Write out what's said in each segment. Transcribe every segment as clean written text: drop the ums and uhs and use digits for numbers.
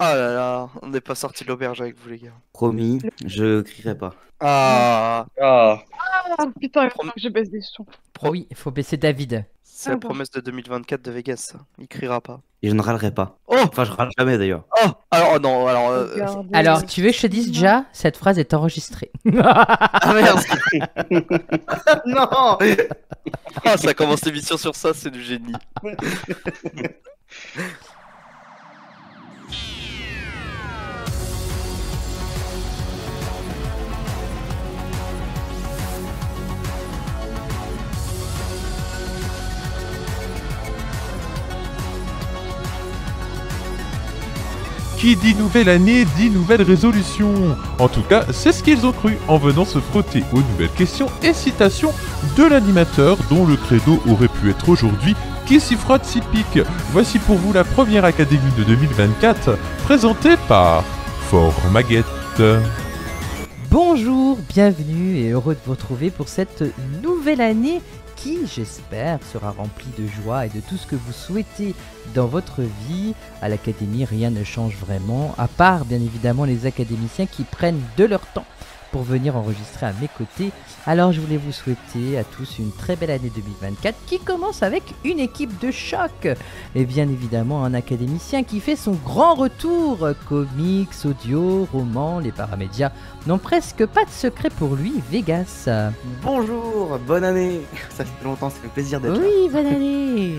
Ah là là, on n'est pas sorti de l'auberge avec vous les gars. Promis, je crierai pas. Ah, Ah, Ah putain, il Prom- faut que je baisse des sons. Ah oui, il faut baisser David. c'est la Attends. promesse de 2024 de Vegas, ça. Il criera pas. Et je ne râlerai pas. Oh, Enfin, je râle jamais d'ailleurs. oh, alors non, alors. Regardez Alors, le tu veux que je te dise cinéma. déjà, cette phrase est enregistrée. Ah merde. Non. Ah, ça commence l'émission sur ça, c'est du génie. Qui dit nouvelle année dit nouvelle résolution. En tout cas, c'est ce qu'ils ont cru en venant se frotter aux nouvelles questions et citations de l'animateur dont le credo aurait pu être aujourd'hui qui s'y frotte s'y pique. Voici pour vous la première académie de 2024 présentée par Fort Maguette. Bonjour, bienvenue et heureux de vous retrouver pour cette nouvelle année qui, j'espère, sera remplie de joie et de tout ce que vous souhaitez dans votre vie. À l'académie, rien ne change vraiment, à part bien évidemment les académiciens qui prennent de leur temps pour venir enregistrer à mes côtés. Alors je voulais vous souhaiter à tous une très belle année 2024 qui commence avec une équipe de choc et bien évidemment un académicien qui fait son grand retour. Comics, audio, romans, les paramédias n'ont presque pas de secret pour lui. Vegas. Bonjour, bonne année. Ça fait longtemps, ça fait plaisir d'être là. Oui, bonne année.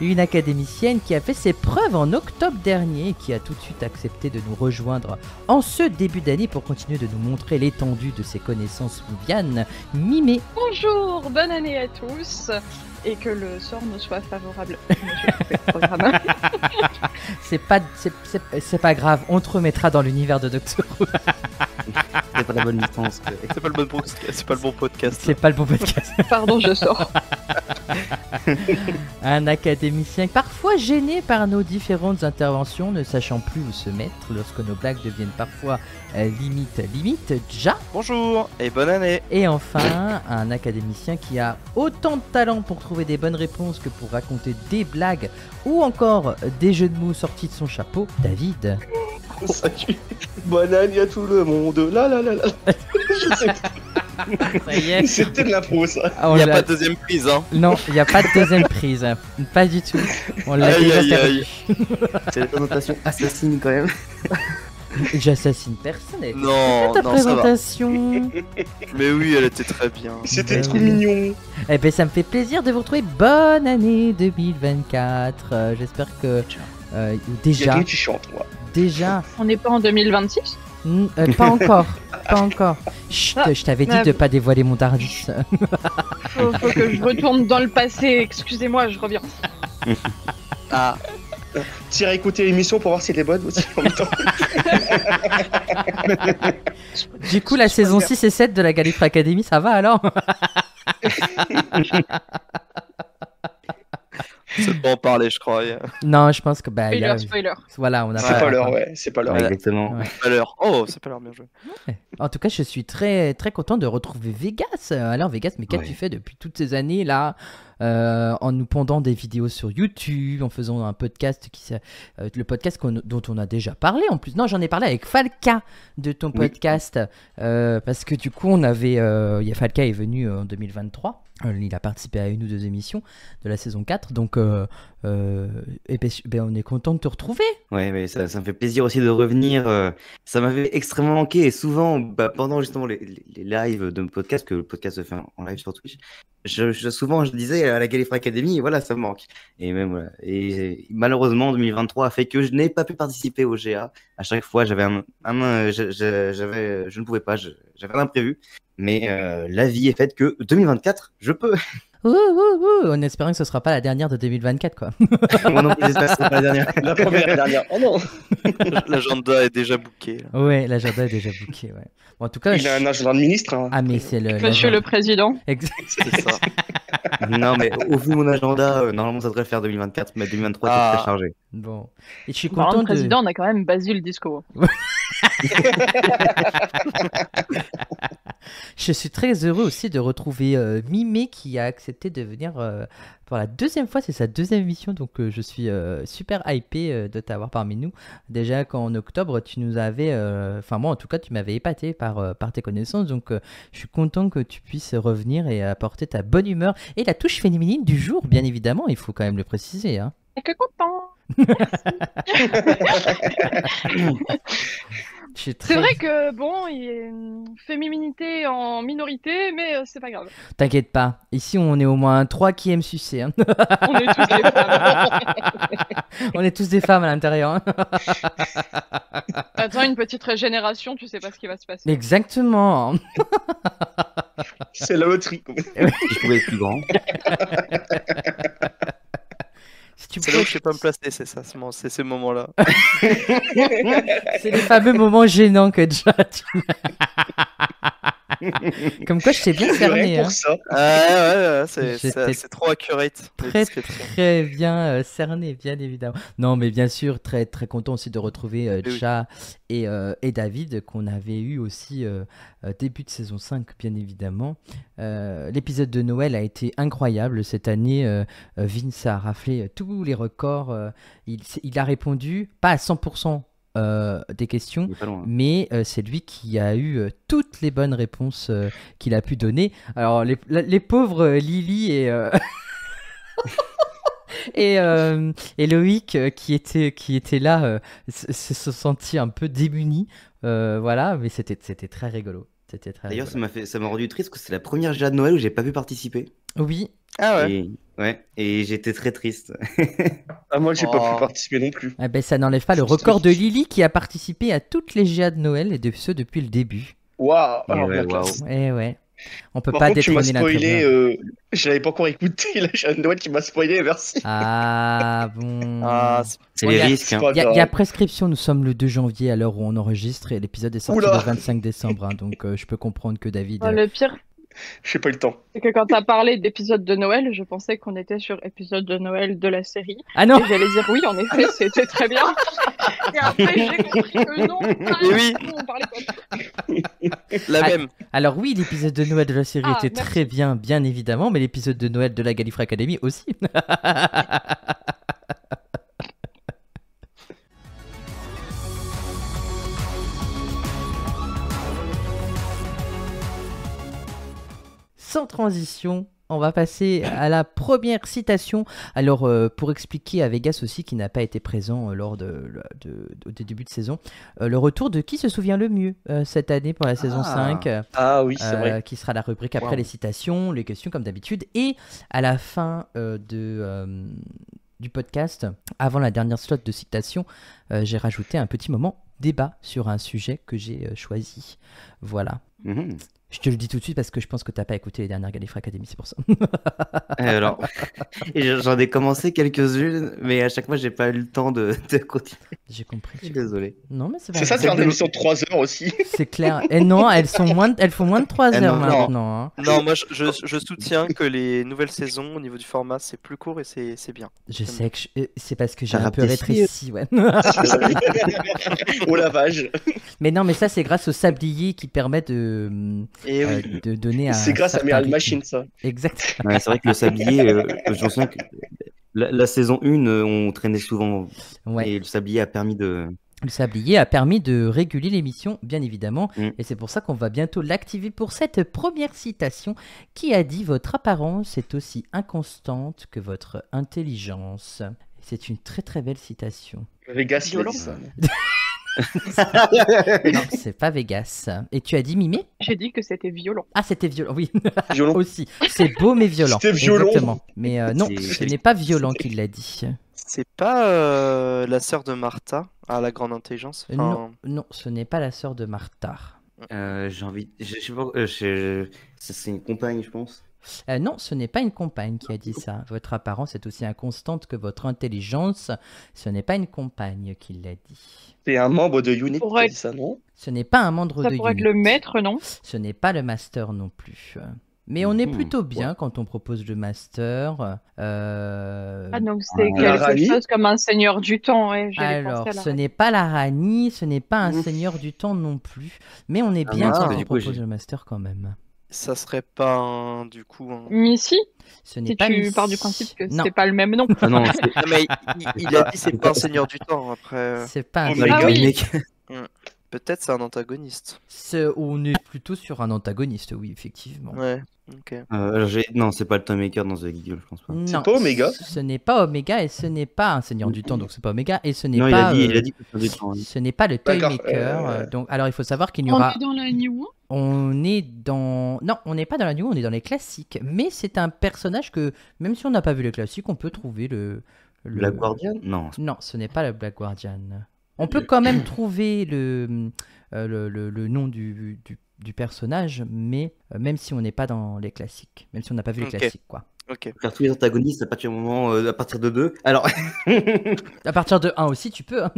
Une académicienne qui a fait ses preuves en octobre dernier et qui a tout de suite accepté de nous rejoindre en ce début d'année pour continuer de nous montrer l'étendue de ses connaissances louvianes. Mimé. Bonjour, bonne année à tous. Et que le sort nous soit favorable. Je vais couper le programme. C'est pas grave, on te remettra dans l'univers de Doctor Who. C'est pas la bonne licence. C'est pas le bon podcast. C'est pas le bon podcast. C'est pas le bon podcast. Pardon, je sors. Un académicien parfois gêné par nos différentes interventions, ne sachant plus où se mettre lorsque nos blagues deviennent parfois limite, ja. Bonjour et bonne année. Et enfin, un académicien qui a autant de talent pour trouver des bonnes réponses que pour raconter des blagues ou encore des jeux de mots sortis de son chapeau, David. salut. Bonne année à tout le monde. Là, là, là, là. Je sais Ça y est. C'était de l'impro, ça. Ah, on Il y a l'a- pas de deuxième prise, hein. Non, il n'y a pas de deuxième prise. Pas du tout. On l'a Aïe, déjà aïe, perdu. C'est la connotation assassine quand même. J'assassine personne. Elle était Non, ta non, ça va. présentation. Mais oui, elle était très bien. C'était Ben trop oui. mignon. Eh ben, ça me fait plaisir de vous retrouver. Bonne année 2024. J'espère que Il y a déjà, quelqu'un qui chante, moi. On n'est pas en 2026. pas encore, pas encore. Chut, Ah, je t'avais dit de pas dévoiler mon Tardis. Faut que je retourne dans le passé. Excusez-moi, je reviens. Ah, Tire à écouter l'émission pour voir si elle est bonne aussi en même temps. Du coup, la saison 6 et 7 de la Gallifrey Academy, ça va alors? c'est pas en parler, je crois. Non, je pense que bah, il y a- Spoiler. voilà, on a C'est pas l'heure, ouais. C'est pas l'heure. Ouais, exactement. Ouais. Pas l'heure. Oh, c'est pas l'heure, bien joué. En tout cas, je suis très très content de retrouver Vegas. Alors Vegas, mais qu'as-tu Ouais. fait depuis toutes ces années là, en nous pondant des vidéos sur YouTube, en faisant un podcast le podcast dont on a déjà parlé en plus. Non, j'en ai parlé avec Falca de ton Oui. podcast parce que du coup, on avait, Falca est venu en 2023. Il a participé à une ou deux émissions de la saison 4, donc on est content de te retrouver. Ouais, mais ça me fait plaisir aussi de revenir. Ça m'avait extrêmement manqué et souvent, pendant justement les lives de mon podcast, que le podcast se fait en live sur Twitch, souvent je disais à la Gallifrey Academy, voilà, ça me manque. Et même voilà. Et malheureusement, 2023 a fait que je n'ai pas pu participer au GA. À chaque fois, j'avais je ne pouvais pas, j'avais un imprévu. Mais la vie est faite que 2024, je peux. En espérant que ce sera pas la dernière de 2024, quoi. Moi non plus, j'espère que ce sera pas la dernière. La première et dernière. Oh non. L'agenda est déjà booké. Là. Ouais, l'agenda est déjà booké, ouais. Bon, en tout cas, Il a un agenda de ministre. Hein. ah, mais c'est le. Monsieur le président. Exact. C'est ça. Non, mais au vu de mon agenda, normalement ça devrait le faire 2024, mais 2023 c'est Ah. très chargé. Bon. Et je suis Parlant content de président, on a quand même Basile Disco. Je suis très heureux aussi de retrouver Mimé qui a accepté de venir pour la deuxième fois, c'est sa deuxième émission, donc je suis super hypé de t'avoir parmi nous. Déjà qu'en octobre, tu nous avais, enfin moi en tout cas, tu m'avais épaté par tes connaissances, donc je suis content que tu puisses revenir et apporter ta bonne humeur et la touche féminine du jour, bien évidemment, il faut quand même le préciser. Hein. Et que content. Je suis C'est très... vrai que bon, il y a une féminité en minorité, mais c'est pas grave. T'inquiète pas, ici on est au moins 3 qui aiment sucer. Hein. On est tous des femmes. On est tous des femmes à l'intérieur. Hein. Attends, une petite régénération, tu sais pas ce qui va se passer. Exactement. C'est la loterie. Si je pouvais être plus grand. Si tu C'est là où pouvais- je sais pas me placer, c'est ça, c'est ces moments-là. C'est les fameux moments gênants que déjà tu... Comme quoi je sais bien cerner. Rien Hein. pour ça. Ouais, J'étais c'est trop accurate. les Très descriptions. très bien cerné, bien évidemment. Non mais bien sûr, très très content aussi de retrouver Oui. Cha et David qu'on avait eu aussi début de saison 5 bien évidemment. L'épisode de Noël a été incroyable cette année. Vince a raflé tous les records. Il a répondu, pas à 100% des questions, Il est pas loin. mais c'est lui qui a eu toutes les bonnes réponses qu'il a pu donner. Alors les pauvres Lily et et Loïc qui était là se sont sentis un peu démunis. Voilà, mais c'était très rigolo. C'était très D'ailleurs, rigolo. ça m'a rendu triste parce que c'est la première GA de Noël où j'ai pas pu participer. Oui, Ah ouais. Et j'étais très triste. Ah, moi, j'ai pas Oh. pu participer non plus. eh ben, ça n'enlève pas le Je record de suis- Lily qui a participé à toutes les GA de Noël et de ce depuis le début. Waouh, Ouais, alors la waouh. classe. Eh ouais, on peut Par pas contre, tu m'as détrôner spoilé. l'intrépide. Je l'avais pas encore écouté. La Jeanne Noël qui m'a spoilé, merci. Ah bon. Ah, C'est Bon, les y a- risques. Hein. pas Il y a grave. prescription, nous sommes le 2 janvier à l'heure où on enregistre et l'épisode est sorti Oula. le 25 décembre. Hein, donc je peux comprendre que David... Oh, le pire, J'ai pas eu le temps. c'est que quand t'as parlé d'épisode de Noël, je pensais qu'on était sur épisode de Noël de la série. Ah non. Et j'allais dire oui, en effet, c'était très bien. Et après, j'ai compris que non. Mais oui. On parlait pas de La Ah, même. Alors oui, l'épisode de Noël de la série Ah, était merci. très bien évidemment, mais l'épisode de Noël de la Gallifrey Academy aussi. Sans transition, on va passer à la première citation. Alors, pour expliquer à Vegas aussi, qui n'a pas été présent lors des débuts de saison, le retour de qui se souvient le mieux cette année pour la saison Ah. 5, Ah oui, c'est vrai. qui sera la rubrique après Wow. les citations, les questions comme d'habitude. Et à la fin du podcast, avant la dernière slot de citation, j'ai rajouté un petit moment débat sur un sujet que j'ai choisi. Voilà. Mhm. Je te le dis tout de suite parce que je pense que t'as pas écouté les dernières Gallifrey Academy, c'est pour ça. Alors, j'en ai commencé quelques-unes, mais à chaque fois, j'ai pas eu le temps de continuer. J'ai compris. Je suis désolé. Non, mais c'est pas C'est ça de grave. faire une émission de 3 heures aussi. C'est clair. Et non, elles font moins de 3 Ah heures non, maintenant. Hein. Non, moi je soutiens que les nouvelles saisons au niveau du format c'est plus court et c'est bien. Je sais que c'est parce que j'ai Ça un peu rapetit. rétréci, ouais. Au lavage. Mais non, mais ça c'est grâce au sablier qui permet de Et oui. de donner un. C'est grâce à certain Meryl rythme. Machine, ça. Exact. Ouais, c'est vrai que le sablier, je me souviens que la saison 1, on traînait souvent. Ouais. Et le sablier a permis de. Le sablier a permis de réguler l'émission, bien évidemment, Mm. et c'est pour ça qu'on va bientôt l'activer pour cette première citation qui a dit « Votre apparence est aussi inconstante que votre intelligence ». C'est une très très belle citation. Vegas, il a Violent. dit ça. Non, c'est pas Vegas. Et tu as dit Mimé? J'ai dit que c'était violent. Ah, c'était violent, oui. Violon. Aussi. C'est beau mais violent. C'était violent. Exactement. Mais non, C'est- ce n'est pas violent qu'il l'a dit. C'est pas la sœur de Martha à la grande intelligence. Non, non, ce n'est pas la sœur de Martha. J'ai envie. Je sais pas. C'est une compagne, je pense. Non, ce n'est pas une compagne qui a dit ça. Votre apparence est aussi inconstante que votre intelligence. Ce n'est pas une compagne qui l'a dit. C'est un membre de Unit qui Pourrait a dit ça, non? Ce n'est pas un membre Ça de pourrait être Unit. le maître, non? Ce n'est pas le master non plus. Mais on est Mhm. plutôt bien quand on propose le master. Ah, donc c'est La quelque Rani chose comme un seigneur du temps, ouais. J'allais Alors, penser à la ce Rani. n'est pas la Rani, ce n'est pas un Ouf. seigneur du temps non plus. Mais on est Ah bien mince, quand bah, on du coup, propose j'ai- le master quand même. Ça serait pas du coup Missy, Ce n'est si pas tu pars du Missy. principe que Non, c'est pas le même nom. Ah non, c'est Non, mais il a dit c'est pas un seigneur du temps. Après, c'est pas un Oméga. Ah seigneur. oui. mec. peut-être c'est un antagoniste. On est plutôt sur un antagoniste, oui, effectivement. Ouais. Ok. Non, c'est pas le Time Maker dans The Guild, je pense pas. Non, pas Oméga ce n'est pas Oméga et ce n'est pas un seigneur du temps, donc c'est pas Oméga et ce n'est Non, pas. il a dit que c'était du temps. Oui. Ce n'est pas le Toy D'accord, Maker. Donc, alors, il faut savoir qu'il y On aura. est dans la New. On est dans. Non, on n'est pas dans la New, on est dans les classiques. Mais c'est un personnage que, même si on n'a pas vu les classiques, on peut trouver le. La Guardian? Non. Non, ce n'est pas le Black Guardian. On peut quand même trouver le nom du personnage, mais même si on n'est pas dans les classiques. Même si on n'a pas vu les Ok. classiques, quoi. Ok. Faire tous les antagonistes à partir du moment, à partir de 2. Alors, À partir de 1 aussi, tu peux. Hein.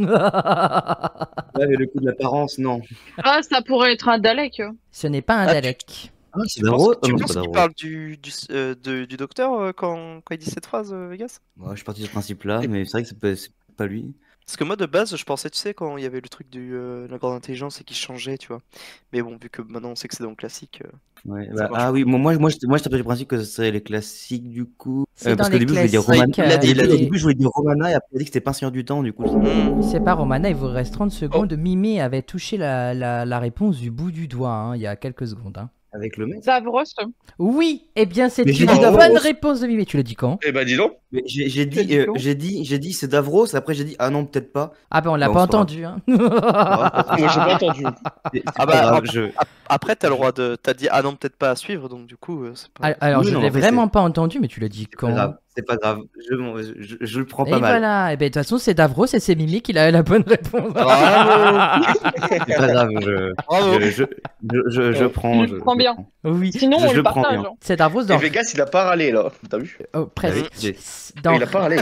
ouais, mais le coup de l'apparence, non. Ah, ça pourrait être un Dalek. Ce n'est pas un Ah, Dalek. Ah, c'est Tu penses, Davros? tu non, penses c'est pas qu'il Davros. parle du docteur quand il dit cette phrase, Vegas? Ouais, je suis parti de ce principe-là, mais c'est vrai que c'est pas lui. Parce que moi de base je pensais, tu sais, quand il y avait le truc de la grande intelligence et qui changeait, tu vois. Mais bon, vu que maintenant on sait que c'est dans le classique. Ouais, Ça bah, marche ah oui, moi j'étais parti du principe que ce serait les classiques du coup. C'est Parce dans qu'au les début je voulais dire classiques, Romana. il a Au dit. début je voulais dire Romana et après il a dit que c'était pas un seigneur du temps du coup. C'est pas Romana, il vous reste 30 secondes. Mimé avait touché la réponse du bout du doigt hein, il y a quelques secondes. Hein. Avec le mec. Davros. Oui, eh bien c'est Mais j'ai une dit Davros. bonne réponse de Mimé. Tu l'as dit quand? Eh ben dis donc. Mais j'ai Quel dit, con. j'ai dit c'est Davros, après j'ai dit ah non peut-être pas. Ah ben on l'a Bon, pas ça va. entendu. Hein. Moi j'ai pas entendu. C'est Ah pas bah, grave, je... Après t'as le droit de. T'as dit ah non, peut-être pas à suivre, donc du coup c'est pas. Alors Oui, je non, l'ai en fait, vraiment pas entendu, mais tu l'as dit c'est pas quand? grave, c'est pas grave. Je le prends Et pas mal. voilà, et ben de toute façon c'est Davros et c'est Mimé qui a la bonne réponse. Bravo. C'est pas grave, Bravo. je prends. Je le prends bien. prends. Oui, Sinon, Je on le le prends partage. bien. hein. c'est Davros Et dans. Vegas il a pas râlé là. T'as vu? Oh, presque. J'ai- Dans- Il a pas râlé.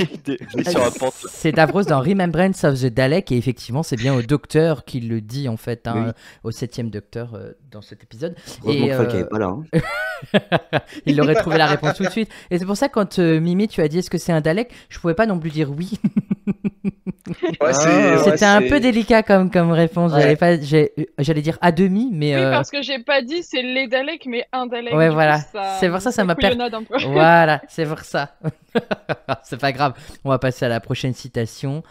Il est sur la pente. C'est Davros dans Remembrance of the Dalek et effectivement c'est bien au docteur qui le dit en fait, hein, Oui. au 7e docteur dans cet épisode. Heureusement Et, que Falk est pas là. Hein. il aurait trouvé la réponse tout de suite. Et c'est pour ça quand Mimé tu as dit est-ce que c'est un Dalek, je pouvais pas non plus dire oui. Ouais, C'était un peu délicat comme réponse. Ouais. J'allais dire à demi, mais Oui, parce que j'ai pas dit c'est les Daleks, mais un Dalek. Ouais, du coup, voilà. C'est pour ça m'a perdu. couillonnade un peu. Voilà, c'est pour ça. C'est pas grave. On va passer à la prochaine citation.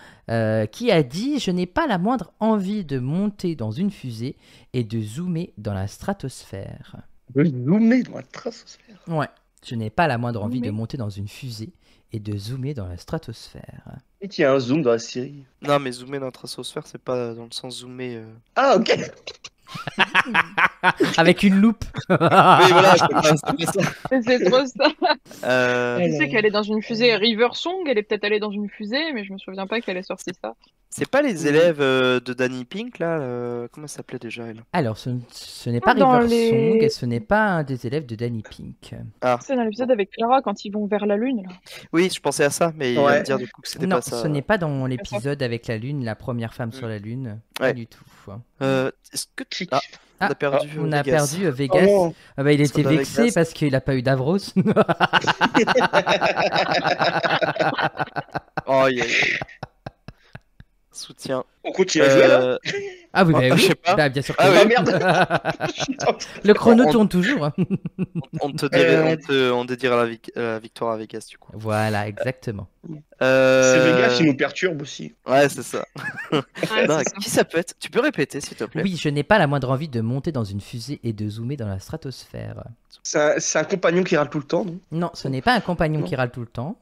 Qui a dit je n'ai pas la moindre envie de monter dans une fusée et de zoomer dans la stratosphère. Zoomer dans la stratosphère. Ouais. Je n'ai pas la moindre envie de Zoomer. monter dans une fusée et de zoomer dans la stratosphère. Et qu'il y a un zoom dans la série. Non, mais zoomer dans la stratosphère, c'est pas dans le sens zoomer. Ah ok. Avec une loupe. Oui, voilà, c'est pas ça. C'est trop ça. Euh, Tu sais qu'elle est dans une fusée River Song, elle est peut-être allée dans une fusée, mais je me souviens pas qu'elle ait sorti ça. c'est pas les élèves de Danny Pink là comment ça s'appelait déjà elle? Alors, ce n'est pas Dans River les- Song et ce n'est pas un des élèves de Danny Pink. C'est dans l'épisode avec Clara quand ils vont vers la lune. Là. Oui, je pensais à ça, mais il vient Ouais. de dire du coup que c'était Non, pas ça. ce n'est pas dans l'épisode avec la Lune, la première femme sur la Lune. Pas Ouais. du tout. Est-ce que Ah, on a perdu. On a Vegas. perdu Vegas. Oh non. Ah bah, il était Parce qu'on a vexé Vegas. parce qu'il n'a pas eu Davros. Oh, aïe, aïe, aïe. Soutien. On continue à jouer là. Ah oui, bah Oh, oui. je sais pas. Bah, bien sûr que Ah oui. Ah merde. Le chrono On- tourne toujours. hein. On te dirait, on te dira la victoire à Vegas du coup. Voilà, exactement. C'est Vegas qui nous perturbe aussi. Ouais, c'est ça. Ouais, Non, c'est ça. qui ça peut être? Tu peux répéter s'il te plaît? Oui, je n'ai pas la moindre envie de monter dans une fusée et de zoomer dans la stratosphère. C'est un compagnon qui râle tout le temps, non? Non, ce n'est pas un compagnon qui râle tout le temps.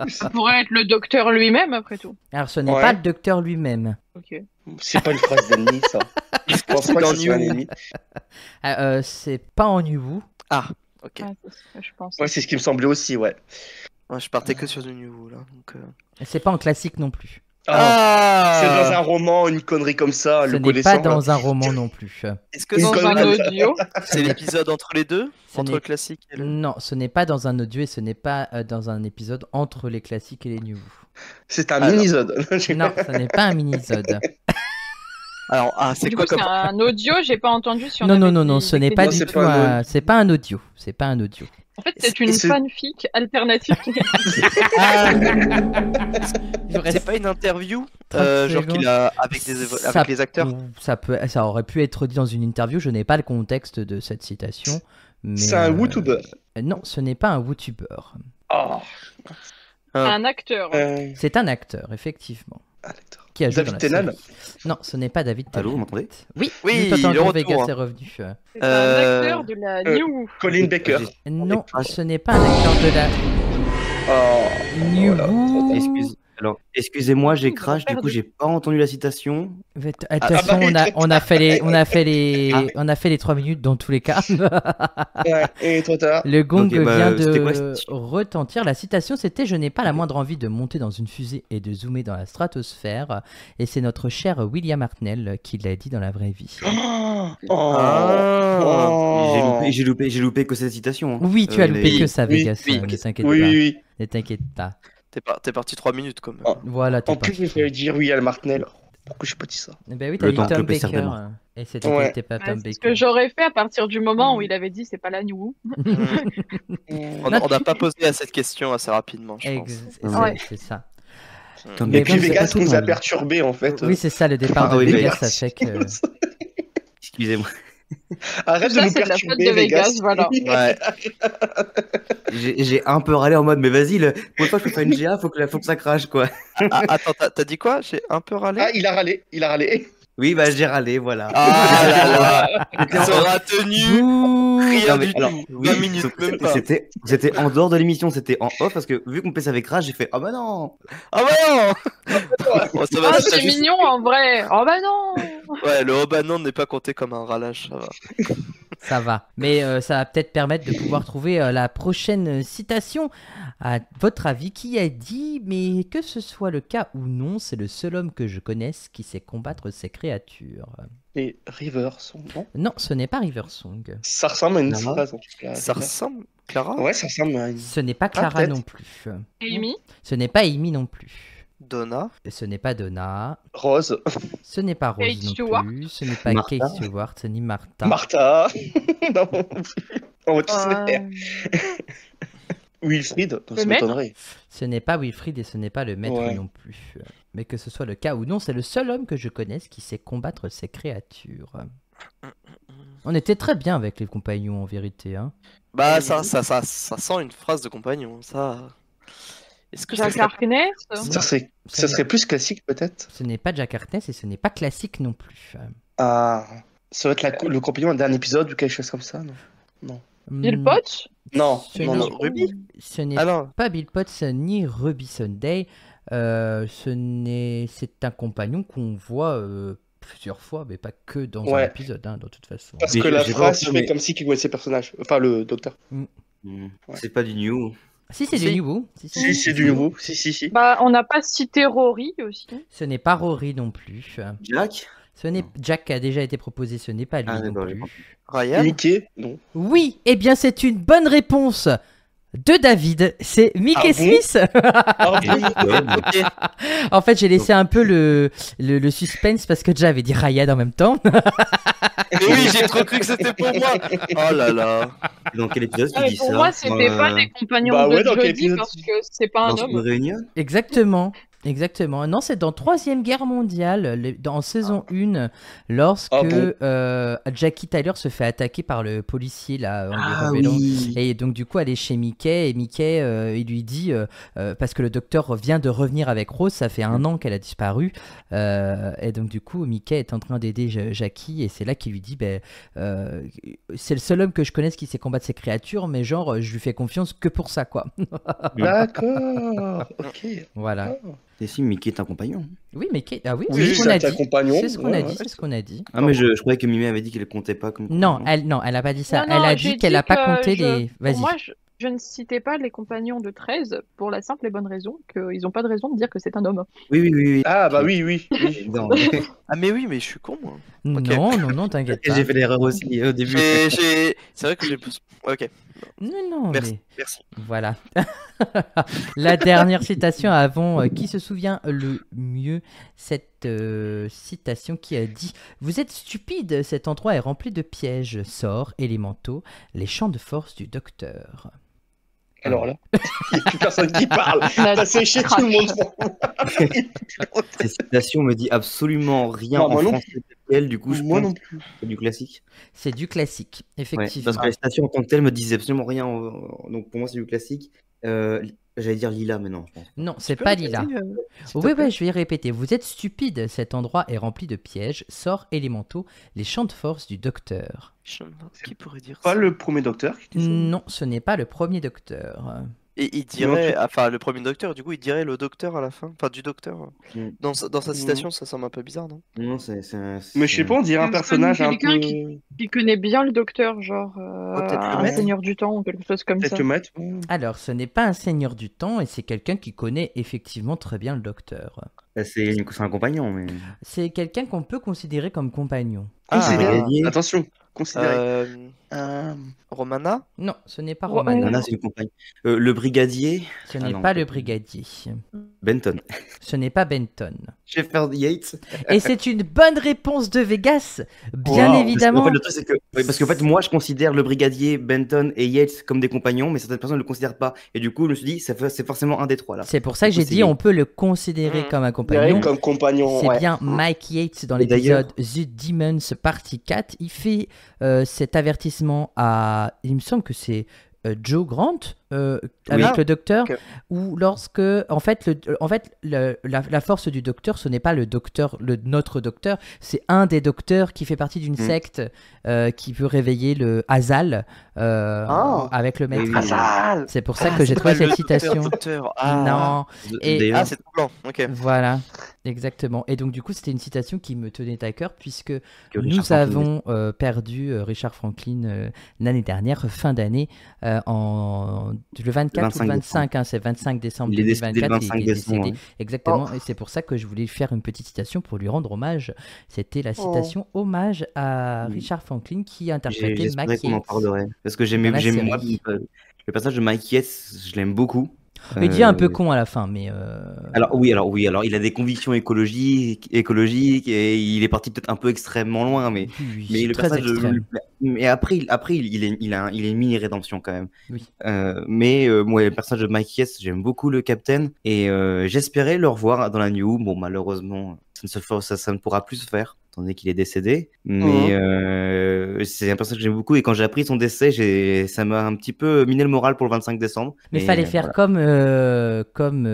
Ça pourrait être le docteur lui-même après tout. Alors, ce n'est Ouais. pas le docteur lui-même. Ok. C'est pas une phrase d'ennemi, ça. Je pense pas que dans ce soit un New- ennemi. C'est pas en New Who. Ah, ok. Ouais, c'est ce que je pense. Ouais, c'est ce qui me semblait aussi, ouais. Ouais, je partais que sur du nouveau là. Donc, C'est pas en classique non plus. Ah, c'est dans un roman, une connerie comme ça, Ce le n'est connaissant. pas dans un roman non plus. Est-ce que Une Dans c'est un connerie. audio. c'est l'épisode entre les deux? Ce Entre n'est- le classique et le. Non, ce n'est pas dans un audio et ce n'est pas dans un épisode entre les classiques et les New Who. C'est un Alors. mini-zode. Non, ce n'est pas un mini-zode. Alors, c'est Du quoi coup, c'est comme... un audio, j'ai pas entendu si on Non, avait non, des- ce des n'est pas Non, du c'est tout pas un c'est pas un audio. C'est pas un audio. En fait, c'est une c'est- fanfic alternative. C'est pas une interview 30 genre secondes. qu'il a avec Ça- les acteurs. Ça aurait pu être dit dans une interview. Je n'ai pas le contexte de cette citation. Mais C'est un YouTuber. Non, ce n'est pas un YouTuber. Oh. Un acteur. C'est un acteur, effectivement. Ah, d'accord. Qui a joué David dans la Tennant. série. Non, ce n'est pas David Tennant. Allô, vous m'entendez? Oui, Oui, nous t'entendons, le retour, Vegas hein. est revenu. C'est un acteur de la New. Colin Baker. Non, ce n'est pas un acteur de la Oh. New Voilà. Who. Excusez-moi, j'ai Vous crash, du perdez. coup j'ai pas entendu la citation. De toute bah façon, oui. on a fait les 3 minutes dans tous les cas. Ouais, et trop tard. Le gong Ok, bah, vient c'était quoi, de cette- retentir. La citation, c'était: je n'ai pas la moindre envie de monter dans une fusée et de zoomer dans la stratosphère. Et c'est notre cher William Hartnell qui l'a dit dans la vraie vie. Oh. Ah. J'ai loupé que cette citation. hein. Oui, tu as loupé les- que ça, oui, Vegas. oui, Ne t'inquiète Oui, pas. oui, oui. Ne t'inquiète pas. T'es parti 3 minutes quand même. Oh. Voilà, t'es En plus, parti. il fallait dire oui à Martinel. Pourquoi j'ai pas dit ça? Ben oui, t'as Le dit temps que Tom le PC Baker. redémarre. Et c'était Ouais. pas Ouais, Tom c'est ce Baker. que j'aurais fait à partir du moment où il avait dit c'est pas la New. On n'a pas posé à cette question assez rapidement, je pense. Ouais. C'est ça. Tom Mais Et Baker, puis bon, c'est Vegas pas tout nous dans a la vie. perturbé en fait. Oui, c'est ça, le départ Ah de oui, Vegas, mais- ça fait que. Excusez-moi. Arrête Tout de ça, nous c'est de la faute perturber, de Vegas, voilà. Ouais. J'ai un peu râlé en mode, mais vas-y, pour une fois que je fais une GA, faut que ça crache quoi. Ah, attends, t'as dit quoi? J'ai un peu râlé. Ah, il a râlé. Oui, bah j'ai râlé, voilà. Ah là là, il sera tenu. Bouh. Rien Non, mais du alors, tout. oui, 20 minutes, sauf que même pas. c'était en dehors de l'émission, c'était en off parce que vu qu'on fait ça avec Crash, j'ai fait ah bah non. Ah bah non. Bon, ça va, Ah, ça c'est juste- mignon en vrai. Oh bah non. Ouais, le oh bah non n'est pas compté comme un râlage, ça va. Ça va. Mais ça va peut-être permettre de pouvoir trouver la prochaine citation. À votre avis, qui a dit: mais que ce soit le cas ou non, c'est le seul homme que je connaisse qui sait combattre ces créatures. Et River, son nom. Non, ce n'est pas Riversong. Ça ressemble à une Non. phrase en tout cas. Ça ressemble, Clara? Ouais, ça ressemble à une. Ce n'est pas Clara peut-être. non plus. Amy. Ce n'est pas Amy non plus. Donna? Et ce n'est pas Donna. Rose. Ce n'est pas Rose Kate non Stewart. plus. Ce n'est pas Martha. Kate Stewart, ni Martha. Martha. Non. On va tous se Euh, faire. Wilfried. Le Ça maître. m'étonnerait. Ce n'est pas Wilfried et ce n'est pas le maître Ouais. non plus. Mais que ce soit le cas ou non, c'est le seul homme que je connaisse qui sait combattre ces créatures. On était très bien avec les compagnons en vérité. Hein. Bah, ça sent une phrase de compagnon, ça. Est-ce que Jack ça... Harkness. Ça serait plus classique peut-être. Ce n'est pas Jack Harkness et ce n'est pas classique non plus. Ah. Ça va être le compagnon d'un dernier épisode ou quelque chose comme ça, non? Bill Hmm, Potts. Non, Ce non, n'est- non. Ruby? Ce n'est Ah non, pas Bill Potts ni Ruby Sunday. C'est un compagnon qu'on voit plusieurs fois, mais pas que dans un Ouais. épisode, hein, de toute façon. Parce Mais que la j'ai pas phrase entendu, fait mais- comme si qu'il connaissait le personnage. Enfin, le docteur. C'est pas du new. Si, c'est Si. du nouveau. Si, c'est du nouveau. Si. Bah, on n'a pas cité Rory aussi. Ce n'est pas Rory non plus. Jack. Ce n'est Jack a déjà été proposé, ce n'est pas lui Ah, non d'accord, j'ai plus. compris. Ryan? Mickey, non. Oui, eh bien c'est une bonne réponse de David. C'est Mickey Ah bon Smith. Ah, oui. Ok. En fait, j'ai laissé un peu le suspense parce que déjà avait dit Ryan en même temps. Mais oui, j'ai trop cru que c'était pour moi. Oh là là. Dans quel épisode Ah, tu mais dis pour ça moi, c'était pas des compagnons Bah de ouais, dans quel Jodie épisode parce que c'est pas un Dans une homme. réunion. Exactement. Exactement. Non, c'est dans Troisième Guerre mondiale, en saison 1, lorsque Ah bon Jackie Tyler se fait attaquer par le policier là, en lui Ah révélant. oui. Et donc du coup elle est chez Mickey et Mickey il lui dit parce que le docteur vient de revenir avec Rose, ça fait 1 an qu'elle a disparu et donc du coup Mickey est en train d'aider Jackie et c'est là qu'il lui dit c'est le seul homme que je connaisse qui sait combattre ces créatures mais genre je lui fais confiance que pour ça quoi. D'accord. Ok. Voilà. Et si Mickey est un compagnon. Oui Mickey, ah oui, Oui, c'est ce qu'on c'est a un dit. compagnon. C'est ce qu'on a Ouais, dit, ouais. c'est ce qu'on a dit. Ah mais je croyais que Mimé avait dit qu'elle comptait pas comme Non, compagnon. elle a pas dit ça. Non, Elle non, a j'ai dit qu'elle a dit pas que compté je- les. Pour Vas-y. moi, je ne citais pas les compagnons de 13 pour la simple et bonne raison qu'ils n'ont pas de raison de dire que c'est un homme. Oui. Ah bah oui. Non. Ah mais oui, mais je suis con moi. Non, t'inquiète Et pas. j'ai fait l'erreur aussi au début. C'est vrai que j'ai... Ok, Non, merci, mais merci. voilà. La dernière citation avant qui se souvient le mieux cette citation qui a dit « Vous êtes stupide, cet endroit est rempli de pièges, sorts, élémentaux, les champs de force du docteur. » Alors là, il n'y a plus personne qui parle. La T'as séché tout le monde. Cette citation me dit absolument rien Non, en moi non français tel quel, du coup je Moi pense non que plus. c'est du classique. C'est du classique, Ouais, effectivement. parce que la citation en tant que telle me disait absolument rien, donc pour moi c'est du classique. J'allais dire Lila, mais non, je pense pas. Non, c'est Tu peux pas répéter, Lila. s'il te Oui, plaît je vais répéter. Vous êtes stupide, cet endroit est rempli de pièges, sorts élémentaux, les champs de force du docteur. Qui pourrait dire Pas ça? le premier docteur qui dit ça. Non, ce n'est pas le premier docteur. Et il dirait, enfin le premier docteur, du coup il dirait le docteur à la fin, enfin du docteur. Mm. Dans sa citation, ça semble un peu bizarre, non? Non, c'est Mais je sais pas, on dirait un C'est personnage un quelqu'un qui... qui connaît bien le docteur, genre peut-être le un maître. seigneur du temps ou quelque chose comme Peut-être ça. le maître. Alors, ce n'est pas un seigneur du temps et c'est quelqu'un qui connaît effectivement très bien le docteur. c'est un compagnon, mais. C'est quelqu'un qu'on peut considérer comme compagnon. Considéré. brigadier. Attention, considéré. Romana? Non, ce n'est pas Oh, Romana. Nana, c'est une compagne. Le brigadier, Ce Ah n'est non, pas pas le du- brigadier. Benton. Ce n'est pas Benton. Shepard Yates. Et c'est une bonne réponse de Vegas, bien Wow. évidemment. En fait, le truc, c'est que. Oui, parce qu'en fait, moi, je considère le brigadier, Benton et Yates comme des compagnons, mais certaines personnes ne le considèrent pas. Et du coup, je me suis dit, c'est forcément un des trois là. C'est pour ça que Du coup, j'ai c'est dit lui. on peut le considérer comme un compagnon. Comme compagnon, C'est ouais. bien Mike Yates dans Et d'ailleurs- l'épisode The Demons Party 4. Il fait cet avertissement à... Il me semble que c'est Joe Grant avec Ah, le docteur. ok. Ou lorsque... En fait, la force du docteur, ce n'est pas le docteur, notre docteur. C'est un des docteurs qui fait partie d'une secte qui veut réveiller le Hazal avec le maître. Oui, oui, oui. Hazal. C'est pour ça que j'ai trouvé cette citation. Docteur. Non. Et- D'ailleurs, Ah, c'est tout blanc, ok. Voilà, exactement. Et donc du coup, c'était une citation qui me tenait à cœur puisque que Richard nous Franklin avons perdu Richard Franklin l'année dernière, fin d'année, le 24 ou 25 le 25, hein, c'est 25 décembre Il est décédé le 2024, 25 il est décembre, décédé. Exactement, et c'est pour ça que je voulais faire une petite citation pour lui rendre hommage. C'était la citation hommage à Richard Franklin qui interprétait J'espérais Mac qu'on en Yates. parlerait. Parce que Dans la série. moi, le personnage de Mike Yates, je l'aime beaucoup. Il dit un peu con à la fin, mais... Alors il a des convictions écologiques et il est parti peut-être un peu extrêmement loin, mais oui, mais c'est le très personnage extrême. mais après il a une mini rédemption quand même. Oui. Mais moi le personnage de Mike Yates, j'aime beaucoup le Captain et j'espérais le revoir dans la New. Bon malheureusement ça ne pourra plus se faire étant donné qu'il est décédé, mais c'est un personnage que j'aime beaucoup et quand j'ai appris son décès, ça m'a un petit peu miné le moral pour le 25 décembre. Mais Et, fallait faire voilà. comme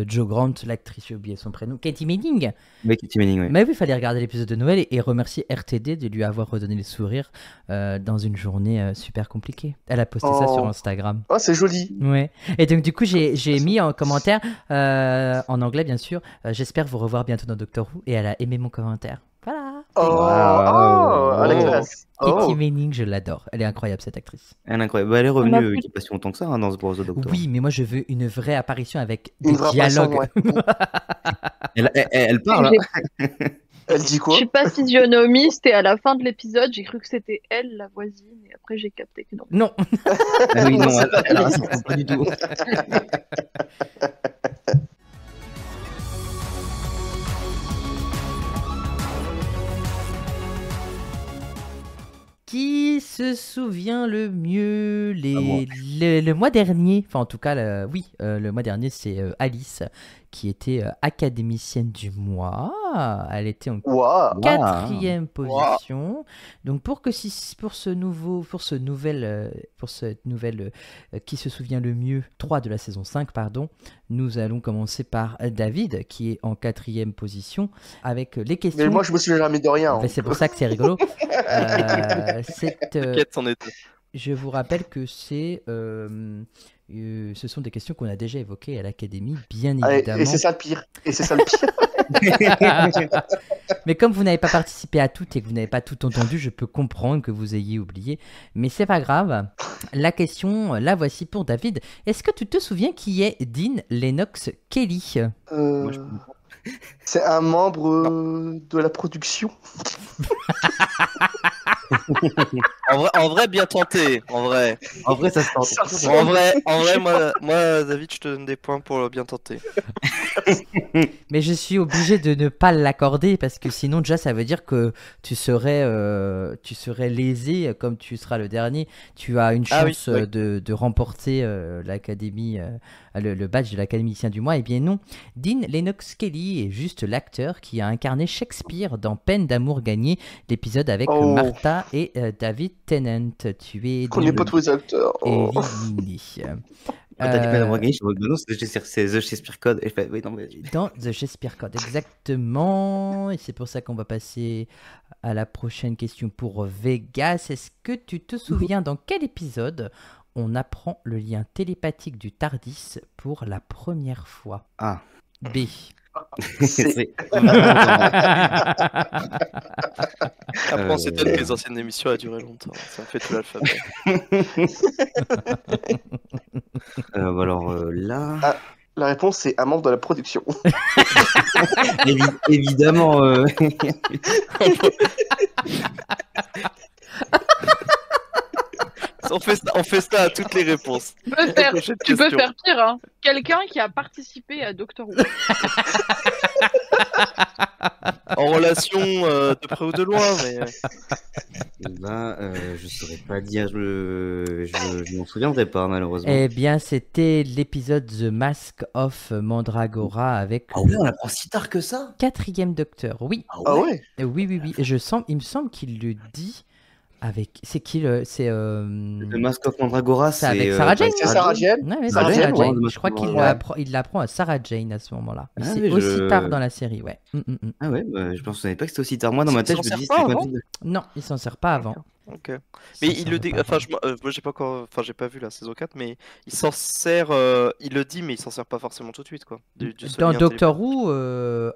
Joe Grant, l'actrice, j'ai oublié son prénom, Katie Manning. Oui, Katie Manning, ouais. Mais oui, il fallait regarder l'épisode de Noël et remercier RTD de lui avoir redonné le sourire dans une journée super compliquée. Elle a posté ça sur Instagram. Oh, c'est joli. Ouais. Et donc du coup, j'ai mis en commentaire, en anglais bien sûr, j'espère vous revoir bientôt dans Doctor Who, et elle a aimé mon commentaire. Voilà. À la classe. Katie Manning, je l'adore. Elle est incroyable cette actrice. Elle est incroyable. Bah, elle est On a revenue plus- il n'y a pas si longtemps que ça hein, dans The Doctor. Oui, mais moi je veux une vraie apparition avec des Une vraie apparition, dialogues. ouais. Elle parle. J'ai- Hein. Elle dit Je quoi? suis pas physionomiste et à la fin de l'épisode, j'ai cru que c'était elle, la voisine, et après j'ai capté que non. Non. Ah oui, non, elle ressemble pas du tout. Qui se souvient le mieux moi. le mois dernier, enfin en tout cas, le mois dernier, c'est Alice qui était académicienne du mois. Elle était en Waouh. quatrième position. Donc cette nouvelle qui se souvient le mieux, 3 de la saison 5, pardon, nous allons commencer par David qui est en quatrième position avec les questions. Mais moi, je me souviens jamais de rien. Ben, c'est pour ça que c'est rigolo. T'inquiète, c'en est deux. Je vous rappelle que ce sont des questions qu'on a déjà évoquées à l'académie, bien évidemment. Et c'est ça le pire. Et c'est ça le pire. Mais comme vous n'avez pas participé à toutes et que vous n'avez pas tout entendu, je peux comprendre que vous ayez oublié. Mais c'est pas grave. La question, la voici pour David. Est-ce que tu te souviens qui est Dean Lennox Kelly? Moi, je- C'est un membre de la production. En vrai, bien tenté. En vrai, ça se tente. Ça en ressemble. vrai, moi, David, je te donne des points pour le bien tenté. Mais je suis obligé de ne pas l'accorder parce que sinon déjà ça veut dire que tu serais lésé comme tu seras le dernier. Tu as une Ah oui, chance oui. de remporter l'académie, le badge de l'académicien du mois. Eh bien non, Dean Lennox Kelly est juste l'acteur qui a incarné Shakespeare dans Peine d'amour gagnée, l'épisode avec Oh. Martha et David Tennant. Tu es Je connais pas tous les acteurs. Oh. éliminé. Quand t'as dit pas d'avoir Euh, gagné, je me dis, non, c'est The Shakespeare Code. Et je fais, oui, non, mais... Dans The Shakespeare Code, exactement. Et c'est pour ça qu'on va passer à la prochaine question pour Vegas. Est-ce que tu te souviens dans quel épisode on apprend le lien télépathique du TARDIS pour la première fois? Ah. B. C'est- Après, on s'étonne que les anciennes émissions aient duré longtemps. Ça me fait tout l'alphabet. Alors là, La réponse, c'est un membre de la production. évidemment, On fait ça à toutes les réponses. Prochaine Tu peux question. faire pire, hein. Quelqu'un qui a participé à Doctor Who. En relation de près ou de loin, mais je saurais pas dire, je m'en souviendrai pas malheureusement. Eh bien, c'était l'épisode The Mask of Mandragora avec Ah ouais, on l'apprend si tard que ça? le 4e docteur. Oui, Ah ouais? oui, oui, oui. Il me semble qu'il le dit avec. C'est qui le. C'est. Le Mask of Mandragora, C'est avec Sarah Jane. C'est Sarah Jane? Ouais, ouais, Sarah Sarah Jane, Jane. ouais. Je crois qu'il Ouais. il l'apprend à Sarah Jane à ce moment-là. Mais Ah c'est oui, aussi tard dans la série, ouais. Ah ouais, je pensais pas que c'était aussi tard. Moi, dans ma Ils tête, s'en je me dis, servent pas c'est pas avant de... Non, il s'en sert pas avant. ok. Mais il le dit. Enfin, moi, j'ai pas encore. Enfin, j'ai pas vu la saison 4, mais il s'en sert. Il le dit, mais il s'en sert pas forcément tout de suite, quoi. Du seul Dans lien Doctor Who,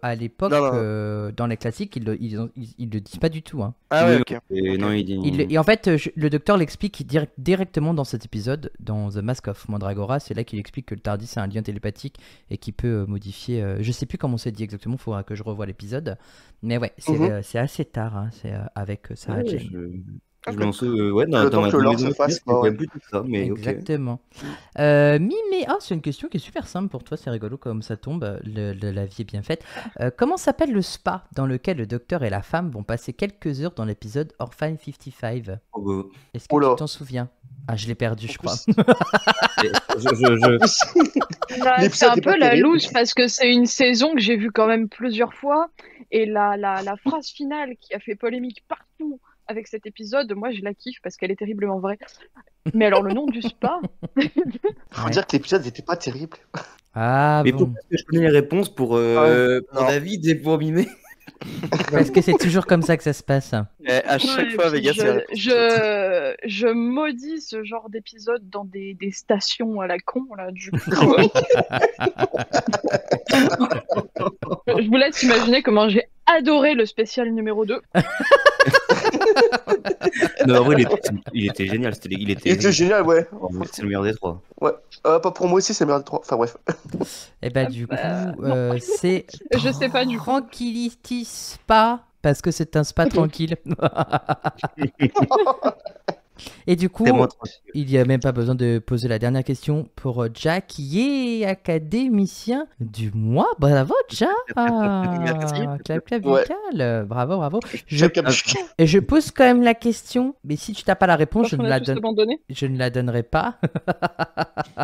à l'époque, Non, non. dans les classiques, ils le disent pas du tout. Hein. Ah ouais, Oui, ok. Et non, il dit... Et en fait, le docteur l'explique directement dans cet épisode, dans The Mask of Mandragora. C'est là qu'il explique que le TARDIS a un lien télépathique et qu'il peut modifier. Je sais plus comment c'est dit exactement, il faudra que je revoie l'épisode. Mais ouais, c'est assez tard, hein, c'est avec Sarah Ouais, Jane. je m'en souviens, ouais, Le temps que l'or se fasse, c'était ouais. plus tout ça, mais ok. Exactement. Mimé, c'est une question qui est super simple pour toi, c'est rigolo comme ça tombe, la vie est bien faite. Comment s'appelle le spa dans lequel le docteur et la femme vont passer quelques heures dans l'épisode Orphan 55? Oh, bah, Est-ce que Oula. tu t'en souviens? Ah, je l'ai perdu, je crois. Bah, c'est L'épisode un est pas peu la terrible. loose parce que c'est une saison que j'ai vue quand même plusieurs fois. Et la phrase finale qui a fait polémique partout avec cet épisode, moi je la kiffe parce qu'elle est terriblement vraie. Mais alors le nom du spa, Faut Ouais. dire que l'épisode n'était pas terrible. Ah Mais bon, pourquoi est-ce que je connais les réponses pour Non. David et pour Mimé? parce que c'est toujours comme ça que ça se passe. À chaque Ouais, fois, et puis Vegas, c'est la réponse. je maudis ce genre d'épisode dans des stations à la con là du coup. Je vous laisse imaginer comment j'ai adoré le spécial numéro 2. Non, en vrai, il était génial. Il était Il était génial, ouais. C'est le meilleur des trois. Pas pour moi aussi, c'est meilleur de 3. Enfin bref. Et bah du coup, non. c'est Je sais pas du coup. Tranquility Spa, parce que c'est un spa tranquille. Et du coup, Tellement tranquille. il n'y a même pas besoin de poser la dernière question pour Jack, qui est académicien du mois. Bravo, Jack! Merci. Clap, clap, Ouais. vocal. Bravo, bravo. Et Je pose quand même la question, mais si tu n'as pas la réponse, je On ne a la, tous abandonné. je ne la donnerai pas.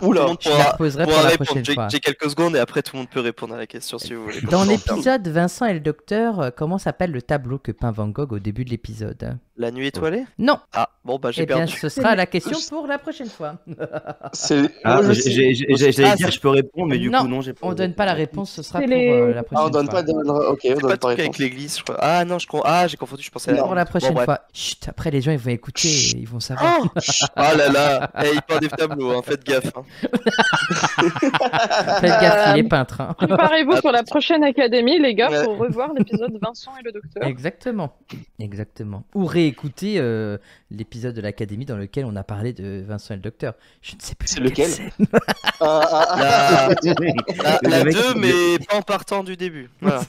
Tout le Oula. monde Je la pourra poserai pour pourra la répondre. prochaine fois. J'ai quelques secondes et après, tout le monde peut répondre à la question si vous voulez. Dans Comme ça, on l'épisode Vincent et le docteur, comment s'appelle le tableau que peint Van Gogh au début de l'épisode? perd. La nuit étoilée? Non, Ah, bon, bah j'ai eh bien perdu. ce sera la question pour la prochaine fois. C'est. Ah, moi, je sais. j'allais dire, je peux répondre, mais du Non, coup, non, j'ai pas. On donne pas la réponse, ce sera C'est pour les- la Ah, prochaine on donne fois. pas de. Ok, on C'est pas donne le pas truc avec réponse. l'église, je crois. Ah non, j'ai confondu, je pensais à Pour la Bon, prochaine bref. fois. Chut, après les gens ils vont écouter, et ils vont savoir. Oh, oh là là, il peint des tableaux, hein, faites gaffe. Hein. Faites gaffe, il est peintre. Hein. Préparez-vous pour la prochaine académie, les gars, Ouais. pour revoir l'épisode Vincent et le docteur. Exactement. Exactement. Ou pouvez écouter l'épisode de l'Académie dans lequel on a parlé de Vincent et le Docteur. Je ne sais plus. C'est laquelle lequel scène. La Le mec, 2, il- mais pas en partant du début. Voilà.